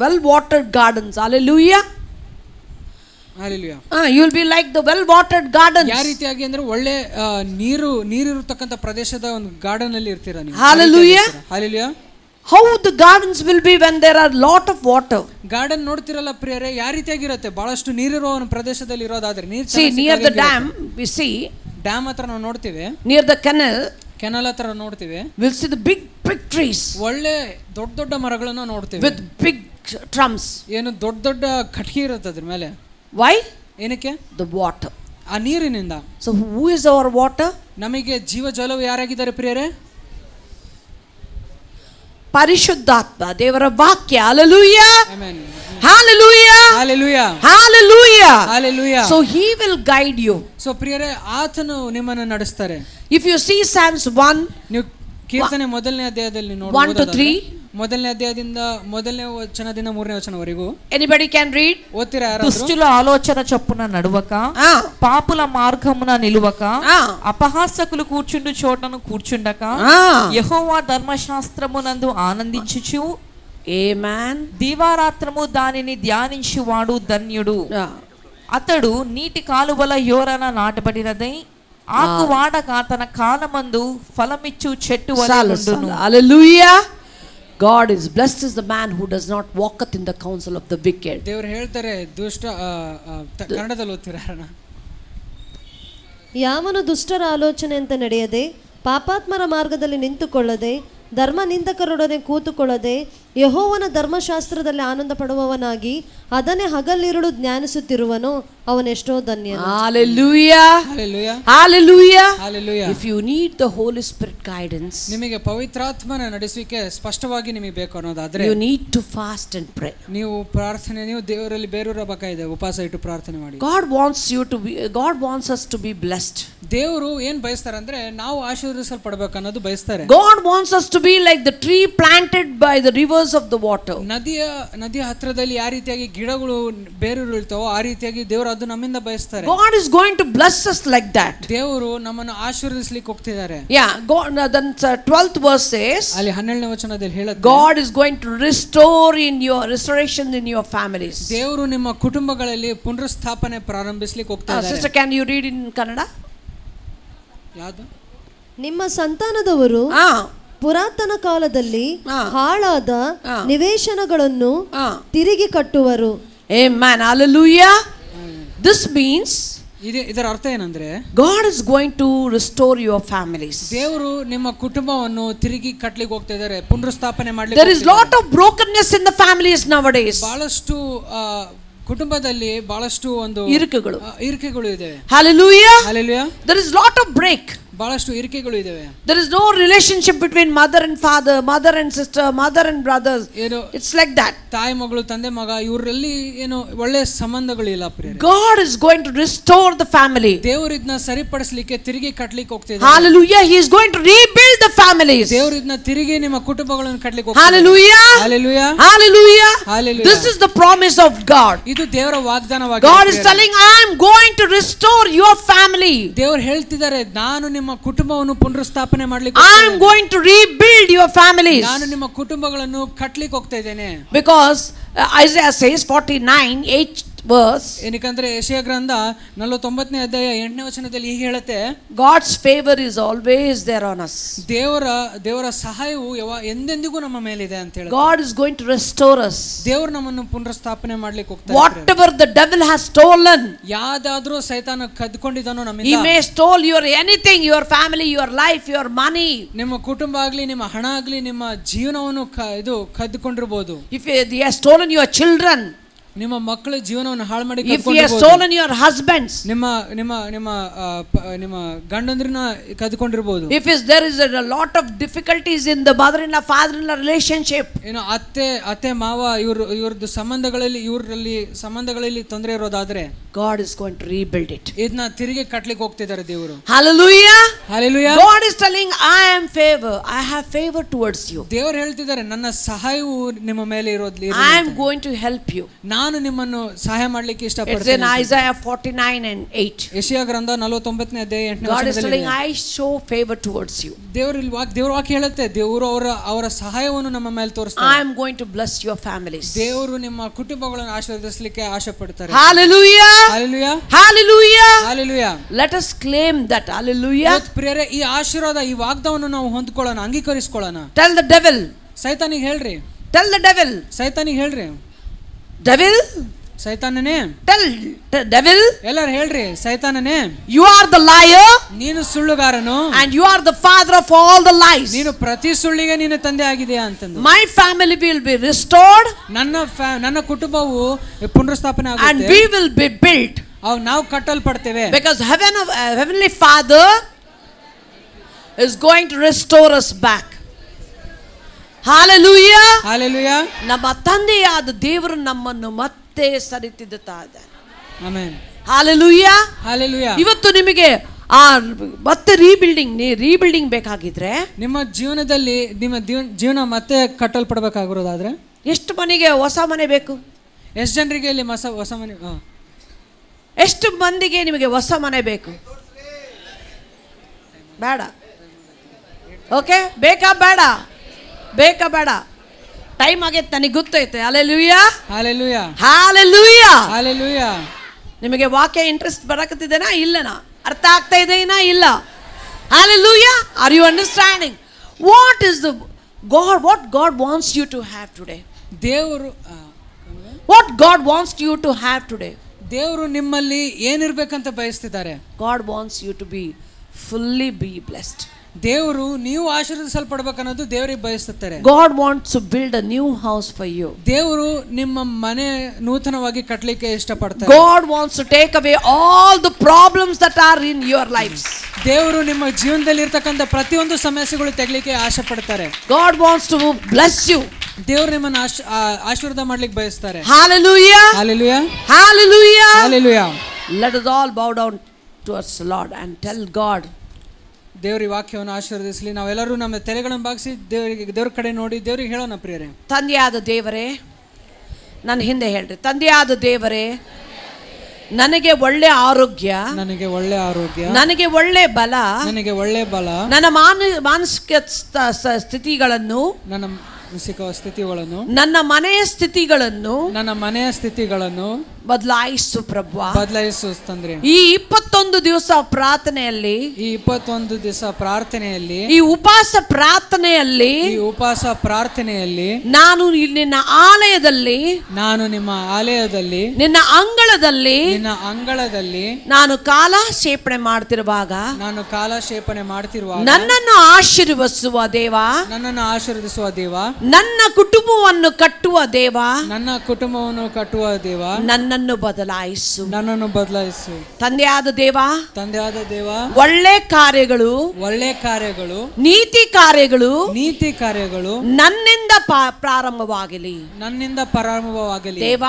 well watered gardens. Hallelujah. Hallelujah. You will be like the well watered gardens. ಯಾವ ರೀತಿಯಾಗಿ ಅಂದ್ರೆ ಒಳ್ಳೆ ನೀರಿರತಕ್ಕಂತ ಪ್ರದೇಶದ ಒಂದು ಗಾರ್ಡನ್ ಅಲ್ಲಿ ಇರ್ತೀರಾ ನೀವು. Hallelujah. Hallelujah. How the gardens will be when there are lot of water. Garden ನೋಡ್ತಿರಲ್ಲ ಪ್ರಿಯರೇ, ಯಾವ ರೀತಿಯಾಗಿರುತ್ತೆ? ಬಹಳಷ್ಟು ನೀರಿರುವ ಒಂದು ಪ್ರದೇಶದಲ್ಲಿ ಇರೋದಾದ್ರೆ ನೀರು. See, near the dam we see. Dam ಹತ್ರ ನಾವು ನೋಡ್ತೀವಿ. Near the canal ಹತ್ರ ನೋಡ್ತೀವಿ. we'll see the big trees. ಒಳ್ಳೆ ದೊಡ್ಡ ಮರಗಳನ್ನು ನೋಡ್ತೀವಿ. With big trunks. ಏನು ದೊಡ್ಡ ಕಟ್ಟಿ ಇರುತ್ತೆ ಅದ್ರ ಮೇಲೆ. Why? ಏನಕ್ಕೆ? The water. ಆ ನೀರಿನಿಂದ. So who is our water? ನಮಗೆ ಜೀವ ಜಲವು ಯಾರಾಗಿದ್ದಾರೆ ಪ್ರಿಯರೇ? ಪರಿಶುದ್ಧಾತ್ಮ ದೇವರ ವಾಕ್ಯ. Hallelujah. Amen. Hallelujah. Hallelujah. Hallelujah. Hallelujah. So he will guide you. So ಪ್ರಿಯರೇ, ಆತನು ನಿಮ್ಮನ್ನು ನಡೆಸ್ತಾರೆ. If you see Psalms 1, ನೀವು ಕೀರ್ತನೆ ಮೊದಲನೇ ಅಧ್ಯಾಯದಲ್ಲಿ 1 to 3. ಮೊದಲನೇ ಅಧ್ಯಾಯದಿಂದ ಮೊದಲನೇ ವಚನದಿಂದ 3ನೇ ವಚನವರೆಗೂ. Anybody can read? ಓದ್ತೀರಾ ಯಾರಾದ್ರೂ? దుష్టుల ఆలోచన చొప్పున నడువక, పాపుల మార్గమున నిలువక, అపహాసకులు కూర్చుండు చోటను కూర్చుండక, యెహోవా ధర్మశాస్త్రమునందు ఆనందించుచు, Amen. దీవారాత్రము దానిని ధ్యానించువాడు ధన్యుడు. అతడు నీటి కాలువల యోరన నాటబడినదై ఆకు వాడక తన కాలమందు ఫలమిచ్చు చెట్టు వలె ఉండును. Hallelujah. God is blessed is the man who does not walketh in the counsel of the wicked. ದೇವರು ಹೇಳ್ತಾರೆ ದುಷ್ಟ ಕನ್ನಡದಲ್ಲಿ ಓದ್ತೀರಾ? ಯಾವನು ದುಷ್ಟರ ಆಲೋಚನೆಯಂತೆ ನಡೆಯದೆ, ಪಾಪಾತ್ಮರ ಮಾರ್ಗದಲ್ಲಿ ನಿಂತುಕೊಳ್ಳದೆ, ಧರ್ಮ ನಿಂದಕರೊಡನೆ ಕೂತುಕೊಳ್ಳದೆ, ಯೆಹೋವನ ಧರ್ಮಶಾಸ್ತ್ರದಲ್ಲಿ ಆನಂದ ಪಡುವವನಾಗಿ ಅದನ್ನೇ ಹಗಲಿರುಳು ಜ್ಞಾನಿಸುತ್ತಿರುವನು, ಅವನೆಷ್ಟೋ ಧನ್ಯನು. Hallelujah. Hallelujah. Hallelujah. Hallelujah. If you need the Holy Spirit guidance, ನಿಮಗೆ ಪವಿತ್ರಾತ್ಮನ ನಡೆಸುವಿಕೆ ಸ್ಪಷ್ಟವಾಗಿ ನಿಮಗೆ ಬೇಕು ಅನ್ನೋದಾದ್ರೆ, you need to fast and pray. ನೀವು ಪ್ರಾರ್ಥನೆ, ನೀವು ದೇವರಲ್ಲಿ ಬೇರೂರಬೇಕಾಗಿದೆ, ಉಪವಾಸ ಇಟ್ಟು ಪ್ರಾರ್ಥನೆ ಮಾಡಿ. God wants us to be blessed. ದೇವರು ಏನ್ ಬಯಸ್ತಾರೆ ಅಂದ್ರೆ ನಾವು ಆಶೀರ್ವದಿಸಲ್ಪಡಬೇಕು ಅನ್ನೋದು ಬಯಸ್ತಾರೆ. God wants us to be like the tree planted by the rivers of the water. ನದಿಯ ಹತ್ರದಲ್ಲಿ ಯಾವ ರೀತಿಯಾಗಿ ಗಿಡಗಳು ಬೇರೂರುಳ್ತಾವೋ ಆ ರೀತಿಯಾಗಿ ದೇವರು ಅದು ನಮ್ಮಿಂದ ಬಯಸ್ತಾರೆ. God is going to bless us like that. ದೇವರು ನಮ್ಮನ್ನು ಆಶೀರ್ವದಿಸಲಿಕ್ಕೆ ಹೋಗ್ತಿದ್ದಾರೆ. Yeah, God, then 12th verse says, ಅಲ್ಲಿ 12ನೇ ವಚನದಲ್ಲಿ ಹೇಳುತ್ತೆ, God is going to restore restoration in your families. ದೇವರು ನಿಮ್ಮ ಕುಟುಂಬಗಳಲ್ಲಿ ಪುನರುಸ್ಥಾಪನೆ ಪ್ರಾರಂಭಿಸಲಿಕ್ಕೆ ಹೋಗ್ತಾ ಇದ್ದಾರೆ. Sister, can you read in Kannada? ಯಾವುದು? ನಿಮ್ಮ ಸಂತಾನದವರು ಪುರಾತನ ಕಾಲದಲ್ಲಿ ಹಾಳಾದ ನಿವೇಶನಗಳನ್ನು ತಿರುಗಿ ಕಟ್ಟುವರು. Amen. Hallelujah. This means ಇದರ ಅರ್ಥ ಏನಂದ್ರೆ, God is going to restore your families. ದೇವರು ನಿಮ್ಮ ಕುಟುಂಬವನ್ನು ತಿರುಗಿ ಕಟ್ಟಲಿಕ್ಕೆ ಹೋಗ್ತಾ ಇದ್ದಾರೆ, ಪುನರುಸ್ಥಾಪನೆ ಮಾಡಲಿಕ್ಕೆ. There is lot of brokenness in the families nowadays. ಬಹಳಷ್ಟು ಕುಟುಂಬದಲ್ಲಿ ಬಹಳಷ್ಟು ಒಂದು ಇರಿಕೆಗಳು ಇದೆ. Hallelujah. Hallelujah. There is lot of break. ಬಹಳಷ್ಟು ಇರಿಕೆಗಳು ಇದಾವೆ. There is no relationship between mother and father, mother and sister, mother and brothers. It's like that. ತಾಯಿ ಮಗಳು, ತಂದೆ ಮಗ, ಇವರಲ್ಲಿ ಏನು ಒಳ್ಳೆ ಸಂಬಂಧಗಳು ಇಲ್ಲ ಪ್ರಿಯರೇ. God is going to restore the family. ದೇವರು ಇದನ್ನ ಸರಿಪಡಿಸಲಿಕ್ಕೆ ತಿರುಗಿ ಕಟ್ಟಲಿಕ್ಕೆ ಹೋಗ್ತಿದ್ದಾರೆ. Hallelujah. He is going to rebuild the families. ದೇವರು ಇದನ್ನ ತಿರುಗಿ ನಿಮ್ಮ ಕುಟುಂಬಗಳನ್ನು ಕಟ್ಟಲಿಕ್ಕೆ ಹೋಗ್ತಿದ್ದಾರೆ. Hallelujah. Hallelujah. Hallelujah. Hallelujah. This is the promise of God. ಇದು ದೇವರ ವಾಗ್ದಾನವಾಗಿದೆ. God is telling, I am going to restore your family. ದೇವರು ಹೇಳ್ತಿದ್ದಾರೆ, ನಾನು ನಿಮ್ಮ ಕುಟುಂಬವನ್ನು ಪುನರುಸ್ಥಾಪನೆ ಮಾಡಲಿಕ್ಕೆ, I am going to rebuild your families. ನಾನು ನಿಮ್ಮ ಕುಟುಂಬಗಳನ್ನು ಕಟ್ಟಲಿಕ್ಕೆ ಹೋಗ್ತಾ ಇದ್ದೇನೆ. Because Isaiah says 49:8 verse, ಏನಕಂದ್ರೆ ಯೆಶಾಯ ಗ್ರಂಥ 49ನೇ ಅಧ್ಯಾಯ 8ನೇ ವಚನದಲ್ಲಿ ಹೀಗೆ ಹೇಳುತ್ತೆ, God's favor is always there on us. ದೇವರ ಸಹಾಯವು ಎಂದೆಂದಿಗೂ ನಮ್ಮ ಮೇಲೆ ಇದೆ ಅಂತ ಹೇಳುತ್ತೆ. God is going to restore us. ದೇವರು ನಮ್ಮನ್ನು ಪುನರುಸ್ಥಾಪನೆ ಮಾಡಲಿಕ್ಕೆ ಹೋಗ್ತಾ ಇದ್ದಾರೆ. Whatever the devil has stolen, ಯಾದಾದ್ರೂ ಸೈತಾನ ಕದ್ಕೊಂಡಿದ್ದಾನೋ ನಮ್ಮಿಂದ, he may stole your anything, your family, your life, your money. ನಿಮ್ಮ ಕುಟುಂಬ ಆಗ್ಲಿ, ನಿಮ್ಮ ಹಣ ಆಗ್ಲಿ, ನಿಮ್ಮ ಜೀವನವನ್ನು ಕದ್ಕೊಂಡಿರಬಹುದು. If he has stolen your children, ನಿಮ್ಮ ಮಕ್ಕಳ ಜೀವನವನ್ನು ಹಾಳು ಮಾಡಿ, if he has stolen your husbands, ನಿಮ್ಮ ಗಂಡಂದ್ರನ್ನ ಕದ್ಕೊಂಡಿರಬಹುದು. if there is a lot of difficulties in the mother-in-law father-in-law relationship, ಏನು ಅತ್ತೆ ಮಾವ ಇವ್ರದ್ದು ಸಂಬಂಧಗಳಲ್ಲಿ ತೊಂದರೆ ಇರೋದಾದ್ರೆ, God is going to rebuild it. ಇದನ್ನ ತಿರುಗಿ ಕಟ್ಟಲಿಕ್ಕೆ ಹೋಗ್ತಿದ್ದಾರೆ ದೇವರು. Hallelujah. Hallelujah. God is telling, I have favor towards you. ದೇವರು ಹೇಳ್ತಿದ್ದಾರೆ, ನನ್ನ ಸಹಾಯವು ನಿಮ್ಮ ಮೇಲೆ ಇರೋದ್ಲಿ, I am going to help you. ನಾನು ನಿಮ್ಮನ್ನು ಸಹಾಯ ಮಾಡಲಿಕ್ಕೆ ಇಷ್ಟಪಡ್ತೇನೆ. It's in Isaiah 49:8. ಯೆಶಾಯ ಗ್ರಂಥ 49ನೇ ಅಧ್ಯಾಯ 8ನೇ God is telling, ವಚನದಲ್ಲಿ, I show favor towards you. ದೇವರು ವಾಕ್ಯ ಹೇಳುತ್ತೆ, ದೇವರು ಅವರ ಸಹಾಯವನ್ನು ನಮ್ಮ ಮೇಲೆ ತೋರಿಸ್ತಾರೆ. I am going to bless your families. ದೇವರು ನಿಮ್ಮ ಕುಟುಂಬಗಳನ್ನು ಆಶೀರ್ವದಿಸಲಿಕ್ಕೆ ಆಶೆ ಪಡ್ತಾರೆ. Hallelujah. Hallelujah. Hallelujah. Hallelujah. Let us claim that. Hallelujah. ಪ್ರಿಯರೇ, ಈ ಆಶೀರ್ವಾದ, ಈ ವಾಗ್ದಾನವನ್ನು ನಾವು ಹೊಂದ್ಕೊಳ್ಳೋಣ, ಅಂಗೀಕರಿಸಿಕೊಳ್ಳೋಣ. Tell the devil. ಸೈತಾನಿಗೆ ಹೇಳ್ರಿ. Tell the devil. ಸೈತಾನಿಗೆ ಹೇಳ್ರಿ. Devil. ಸೈತಾನನೇ. Tell devil. ಎಲ್ಲರೂ ಹೇಳ್ರಿ, ಸೈತಾನನೇ, you are the liar. ನೀನು ಸುಳ್ಳುಗಾರನು. And you are the father of all the lies. ನೀನು ಪ್ರತಿ ಸುಳ್ಳಿಗೆ ನೀನು ತಂದೆ ಆಗಿದೆಯಾ ಅಂತಂದು. My family will be restored. ನನ್ನ ಕುಟುಂಬವು ಪುನರುಸ್ಥಾಪನೆ ಆಗುತ್ತೆ. And we will be built. ನಾವು ಕಟ್ಟಲ್ಪಡ್ತೇವೆ. Because heavenly Father is going to restore us back. Hallelujah. Hallelujah. ನಮ್ಮ ತಂದೆಯಾದ ದೇವರು ನಮ್ಮನ್ನು ಮತ್ತೆ ಸರಿತಿದ್ದುತ್ತಾ ಇದ್ದಾರೆ. ಆಮೆನ್. Hallelujah. Hallelujah. ಇವತ್ತು ನಿಮಗೆ ಮತ್ತೆ ರೀಬಿಲ್ಡಿಂಗ್ ಬೇಕಾಗಿದ್ರೆ ನಿಮ್ಮ ಜೀವನದಲ್ಲಿ ನಿಮ್ಮ ಜೀವನ ಮತ್ತೆ ಕಟ್ಟಲ್ಪಡಬೇಕಾಗಿರೋದಾದ್ರೆ ಎಷ್ಟು ಮನೆಗೆ ಹೊಸ ಮನೆ ಬೇಕು? ಎಷ್ಟು ಜನರಿಗೆ ಇಲ್ಲಿ ಹೊಸ ಮನೆ? ಎಷ್ಟು ಮಂದಿಗೆ ನಿಮಗೆ ಹೊಸ ಮನೆ ಬೇಕು? ಬೇಡ. ಓಕೆ, ಬೇಕಾ ಬೇಡ? ಬೇಕಾ ಬೇಡ? ಟೈಮ್ ಆಗೈತೆ, ನನಗೆ ಗೊತ್ತೈತೆ. Hallelujah, hallelujah, hallelujah, hallelujah. ನಿಮಗೆ ವಾಕ್ಯ ಇಂಟ್ರೆಸ್ಟ್ ಬರಕತ್ತಿದೆನಾ? ಇಲ್ಲನಾ? ಅರ್ಥ ಆಗ್ತಾ ಇದೆನಾ? ಇಲ್ಲ. Hallelujah. Are you understanding what is the what God wants you to have today? ದೇವರು what God wants you to have today? ದೇವರು ನಿಮ್ಮಲ್ಲಿ ಏನಿರ್ಬೇಕಂತ ಬಯಸ್ತಿದ್ದಾರೆ. God wants you to be fully be blessed. ದೇವರು ನೀವು ಆಶೀರ್ವದಿಸಲ್ಪಡಬೇಕನ್ನೋದು ದೇವರಿಗೆ ಬಯಸುತ್ತಾರೆ. God wants to build a new house for you. ದೇವರು ನಿಮ್ಮ ಮನೆ ನೂತನವಾಗಿ ಕಟ್ಟಲಿಕ್ಕೆ ಇಷ್ಟಪಡ್ತಾರೆ. God wants to take away all the problems that are in your lives. ದೇವರು ನಿಮ್ಮ ಜೀವನದಲ್ಲಿ ಇರತಕ್ಕಂತ ಪ್ರತಿಯೊಂದು ಸಮಸ್ಯೆಗಳು ತೆಗಲಿಕ್ಕೆ ಆಸೆ ಪಡ್ತಾರೆ. God wants to bless you. ದೇವರು ನಿಮ್ಮನ್ನು ಆಶೀರ್ವಾದ ಮಾಡ್ಲಿಕ್ಕೆ ಬಯಸ್ತಾರೆ. Hallelujah, hallelujah, hallelujah, hallelujah. Let us all bow down towards the Lord and tell God. ದೇವರ ವಾಕ್ಯವನ್ನು ಆಶೀರ್ವದಿಸಲಿ. ನಾವೆಲ್ಲರೂ ನಮ್ಮ ತಲೆಗಳನ್ನು ಬಾಗಿಸಿ ದೇವರ ಕಡೆ ನೋಡಿ ದೇವರಿಗೆ ಹೇಳೋಣ. ಪ್ರಿಯರೇ, ತಂದೆಯಾದ ದೇವರೇ, ನನ್ನ ಹಿಂದೆ ಹೇಳ್ರಿ, ತಂದೆಯಾದ ದೇವರೇ, ನನಗೆ ಒಳ್ಳೆ ಆರೋಗ್ಯ, ನನಗೆ ಒಳ್ಳೆ ಆರೋಗ್ಯ, ನನಗೆ ಒಳ್ಳೆ ಬಲ, ನನಗೆ ಒಳ್ಳೆ ಬಲ, ನನ್ನ ಮಾನಸಿಕ ಸ್ಥಿತಿಗಳನ್ನು, ನನ್ನ ಮಾನಸಿಕ ಸ್ಥಿತಿಗಳನ್ನು, ನನ್ನ ಮನೆಯ ಸ್ಥಿತಿಗಳನ್ನು, ನನ್ನ ಮನೆಯ ಸ್ಥಿತಿಗಳನ್ನು ಬದಲಾಯಿಸು ಪ್ರಭು, ಬದಲಾಯಿಸು ತಂದ್ರೆ. ಈ 21 ದಿವಸ ಪ್ರಾರ್ಥನೆಯಲ್ಲಿ, ಈ 21 ದಿವಸ ಪ್ರಾರ್ಥನೆಯಲ್ಲಿ, ಈ ಉಪವಾಸ ಪ್ರಾರ್ಥನೆಯಲ್ಲಿ, ಈ ಉಪವಾಸ ಪ್ರಾರ್ಥನೆಯಲ್ಲಿ ನಾನು ನಿನ್ನ ಆಲಯದಲ್ಲಿ, ನಾನು ನಿಮ್ಮ ಆಲಯದಲ್ಲಿ, ನಿನ್ನ ಅಂಗಳದಲ್ಲಿ, ನಿನ್ನ ಅಂಗಳದಲ್ಲಿ ನಾನು ಕಾಲಕ್ಷೇಪಣೆ ಮಾಡ್ತಿರುವಾಗ, ನಾನು ಕಾಲಕ್ಷೇಪಣೆ ಮಾಡ್ತಿರುವಾಗ ನನ್ನನ್ನು ಆಶೀರ್ವದಿಸುವ ದೇವ, ನನ್ನನ್ನು ಆಶೀರ್ವದಿಸುವ ದೇವ, ನನ್ನ ಕುಟುಂಬವನ್ನು ಕಟ್ಟುವ ದೇವ, ನನ್ನ ಕುಟುಂಬವನ್ನು ಕಟ್ಟುವ ದೇವ, ನನ್ನನ್ನು ಬದಲಾಯಿಸು, ನನ್ನನ್ನು ಬದಲಾಯಿಸು. ತಂದೆಯಾದ ದೇವ, ತಂದೆಯಾದ ದೇವ, ಒಳ್ಳೆ ಕಾರ್ಯಗಳು, ಒಳ್ಳೆ ಕಾರ್ಯಗಳು, ನೀತಿ ಕಾರ್ಯಗಳು, ನೀತಿ ಕಾರ್ಯಗಳು ನನ್ನಿಂದ ಪ್ರಾರಂಭವಾಗಲಿ, ನನ್ನಿಂದ ಪ್ರಾರಂಭವಾಗಲಿ. ದೇವ,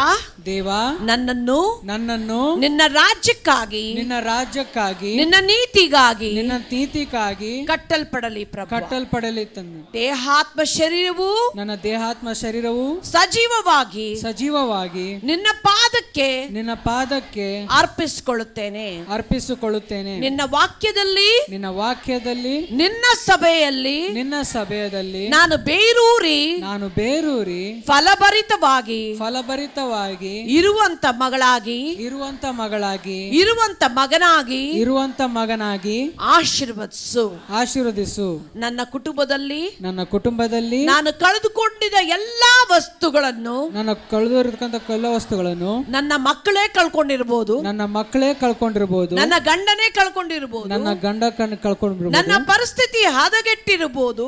ದೇವ, ನನ್ನನ್ನು ನಿನ್ನ ರಾಜ್ಯಕ್ಕಾಗಿ, ನಿನ್ನ ರಾಜ್ಯಕ್ಕಾಗಿ, ನಿನ್ನ ನೀತಿಗಾಗಿ, ನಿನ್ನ ನೀತಿಗಾಗಿ ಕಟ್ಟಲ್ಪಡಲಿ ಪ್ರಭು, ಕಟ್ಟಲ್ಪಡಲಿ ತಂದೆ. ದೇಹಾತ್ಮ ಶರೀರವು, ನನ್ನ ದೇಹಾತ್ಮ ಶರೀರವು ಸಜೀವವಾಗಿ ನಿನ್ನ ಪಾದಕ್ಕೆ ಅರ್ಪಿಸಿಕೊಳ್ಳುತ್ತೇನೆ. ನಿನ್ನ ವಾಕ್ಯದಲ್ಲಿ, ನಿನ್ನ ಸಭೆಯಲ್ಲಿ ನಾನು ಬೇರೂರಿ ಫಲಭರಿತವಾಗಿ ಇರುವಂತ ಮಗನಾಗಿ ಆಶೀರ್ವದಿಸು. ನನ್ನ ಕುಟುಂಬದಲ್ಲಿ ನಾನು ಕಳೆದುಕೊಂಡಿದ್ದ ಎಲ್ಲಾ ವಸ್ತುಗಳನ್ನು, ನನ್ನ ಮಕ್ಕಳೇ ಕಳ್ಕೊಂಡಿರಬಹುದು, ನನ್ನ ಗಂಡನೇ ಕಳ್ಕೊಂಡಿರಬಹುದು, ನನ್ನ ಪರಿಸ್ಥಿತಿ ಹದಗೆಟ್ಟಿರಬಹುದು,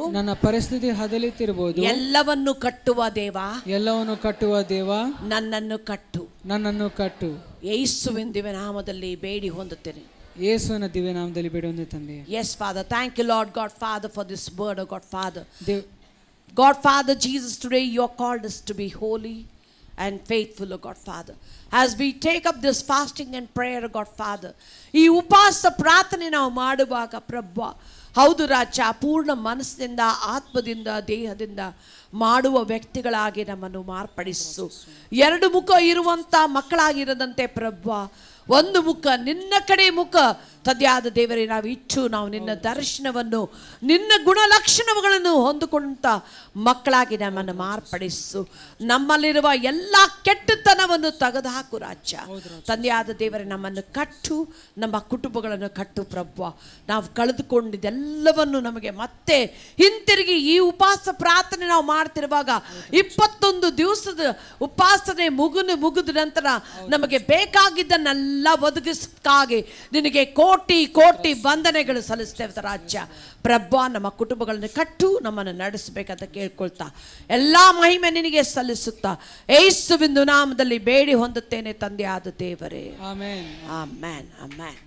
ಎಲ್ಲವನ್ನು ಕಟ್ಟುವ ದೇವ, ನನ್ನನ್ನು ಕಟ್ಟು. ಯೇಸುವಿನ ದಿವ್ಯ ನಾಮದಲ್ಲಿ ಬೇಡಿ ಹೊಂದುತ್ತೇನೆ. ಯೇಸುವಿನ ದಿವ್ಯ ನಾಮದಲ್ಲಿ ಬೇಡಿ ಹೊಂದುತ್ತೇನೆ ತಂದೆ. Yes, Father. Thank you, Lord God Father, for this word, oh God Father. God Father Jesus, today you are called us to be holy and faithful, oh God Father. As we take up this fasting and prayer, oh God Father, ಈ ಉಪವಾಸ ಪ್ರಾರ್ಥನೆ ನಾವು ಮಾಡುವಾಗ ಪ್ರಭು, ಹೌದು ರಾಜ, ಪೂರ್ಣ ಮನಸ್ಸಿನಿಂದ, ಆತ್ಮದಿಂದ, ದೇಹದಿಂದ ಮಾಡುವ ವ್ಯಕ್ತಿಗಳಾಗಿ ನಮ್ಮನ್ನು ಮಾರ್ಪಡಿಸು. 2 ಮುಖ ಇರುವಂಥ ಮಕ್ಕಳಾಗಿರದಂತೆ ಪ್ರಭು, ಒಂದು ಮುಖ, ನಿನ್ನ ಕಡೆ ಮುಖ ತಂದೆಯಾದ ದೇವರೇ, ನಾವು ನಿನ್ನ ದರ್ಶನವನ್ನು, ನಿನ್ನ ಗುಣಲಕ್ಷಣಗಳನ್ನು ಹೊಂದಿಕೊಂಡ ಮಕ್ಕಳಾಗಿ ನಮ್ಮನ್ನು ಮಾರ್ಪಡಿಸು. ನಮ್ಮಲ್ಲಿರುವ ಎಲ್ಲ ಕೆಟ್ಟತನವನ್ನು ತೆಗೆದುಹಾಕು ರಾಜ್ಯ. ತಂದೆಯಾದ ದೇವರೇ, ನಮ್ಮನ್ನು ಕಟ್ಟು, ನಮ್ಮ ಕುಟುಂಬಗಳನ್ನು ಕಟ್ಟು ಪ್ರಭು. ನಾವು ಕಳೆದುಕೊಂಡಿದ್ದೆಲ್ಲವನ್ನು ನಮಗೆ ಮತ್ತೆ ಹಿಂತಿರುಗಿ ಈ ಉಪವಾಸ ಪ್ರಾರ್ಥನೆ ನಾವು ಮಾಡ್ತಿರುವಾಗ 21 ದಿವಸದ ಉಪವಾಸನೆ ಮುಗಿದ ನಂತರ ನಮಗೆ ಬೇಕಾಗಿದ್ದನ್ನೆಲ್ಲ ಒದಗಿಸಕ್ಕಾಗಿ ನಿನಗೆ ಕೋಟಿ ವಂದನೆಗಳು ಸಲ್ಲಿಸ್ತೇವೆ ರಾಜ್ಯ. ಪ್ರಭು, ನಮ್ಮ ಕುಟುಂಬಗಳನ್ನು ಕಟ್ಟು, ನಮ್ಮನ್ನು ನಡೆಸಬೇಕಂತ ಕೇಳ್ಕೊಳ್ತಾ ಎಲ್ಲ ಮಹಿಮೆ ನಿನಗೆ ಸಲ್ಲಿಸುತ್ತಾ ಯೇಸುವಿನ ನಾಮದಲ್ಲಿ ಬೇಡಿ ಹೊಂದುತ್ತೇನೆ ತಂದೆಯಾದ ದೇವರೇ. Amen, amen, amen.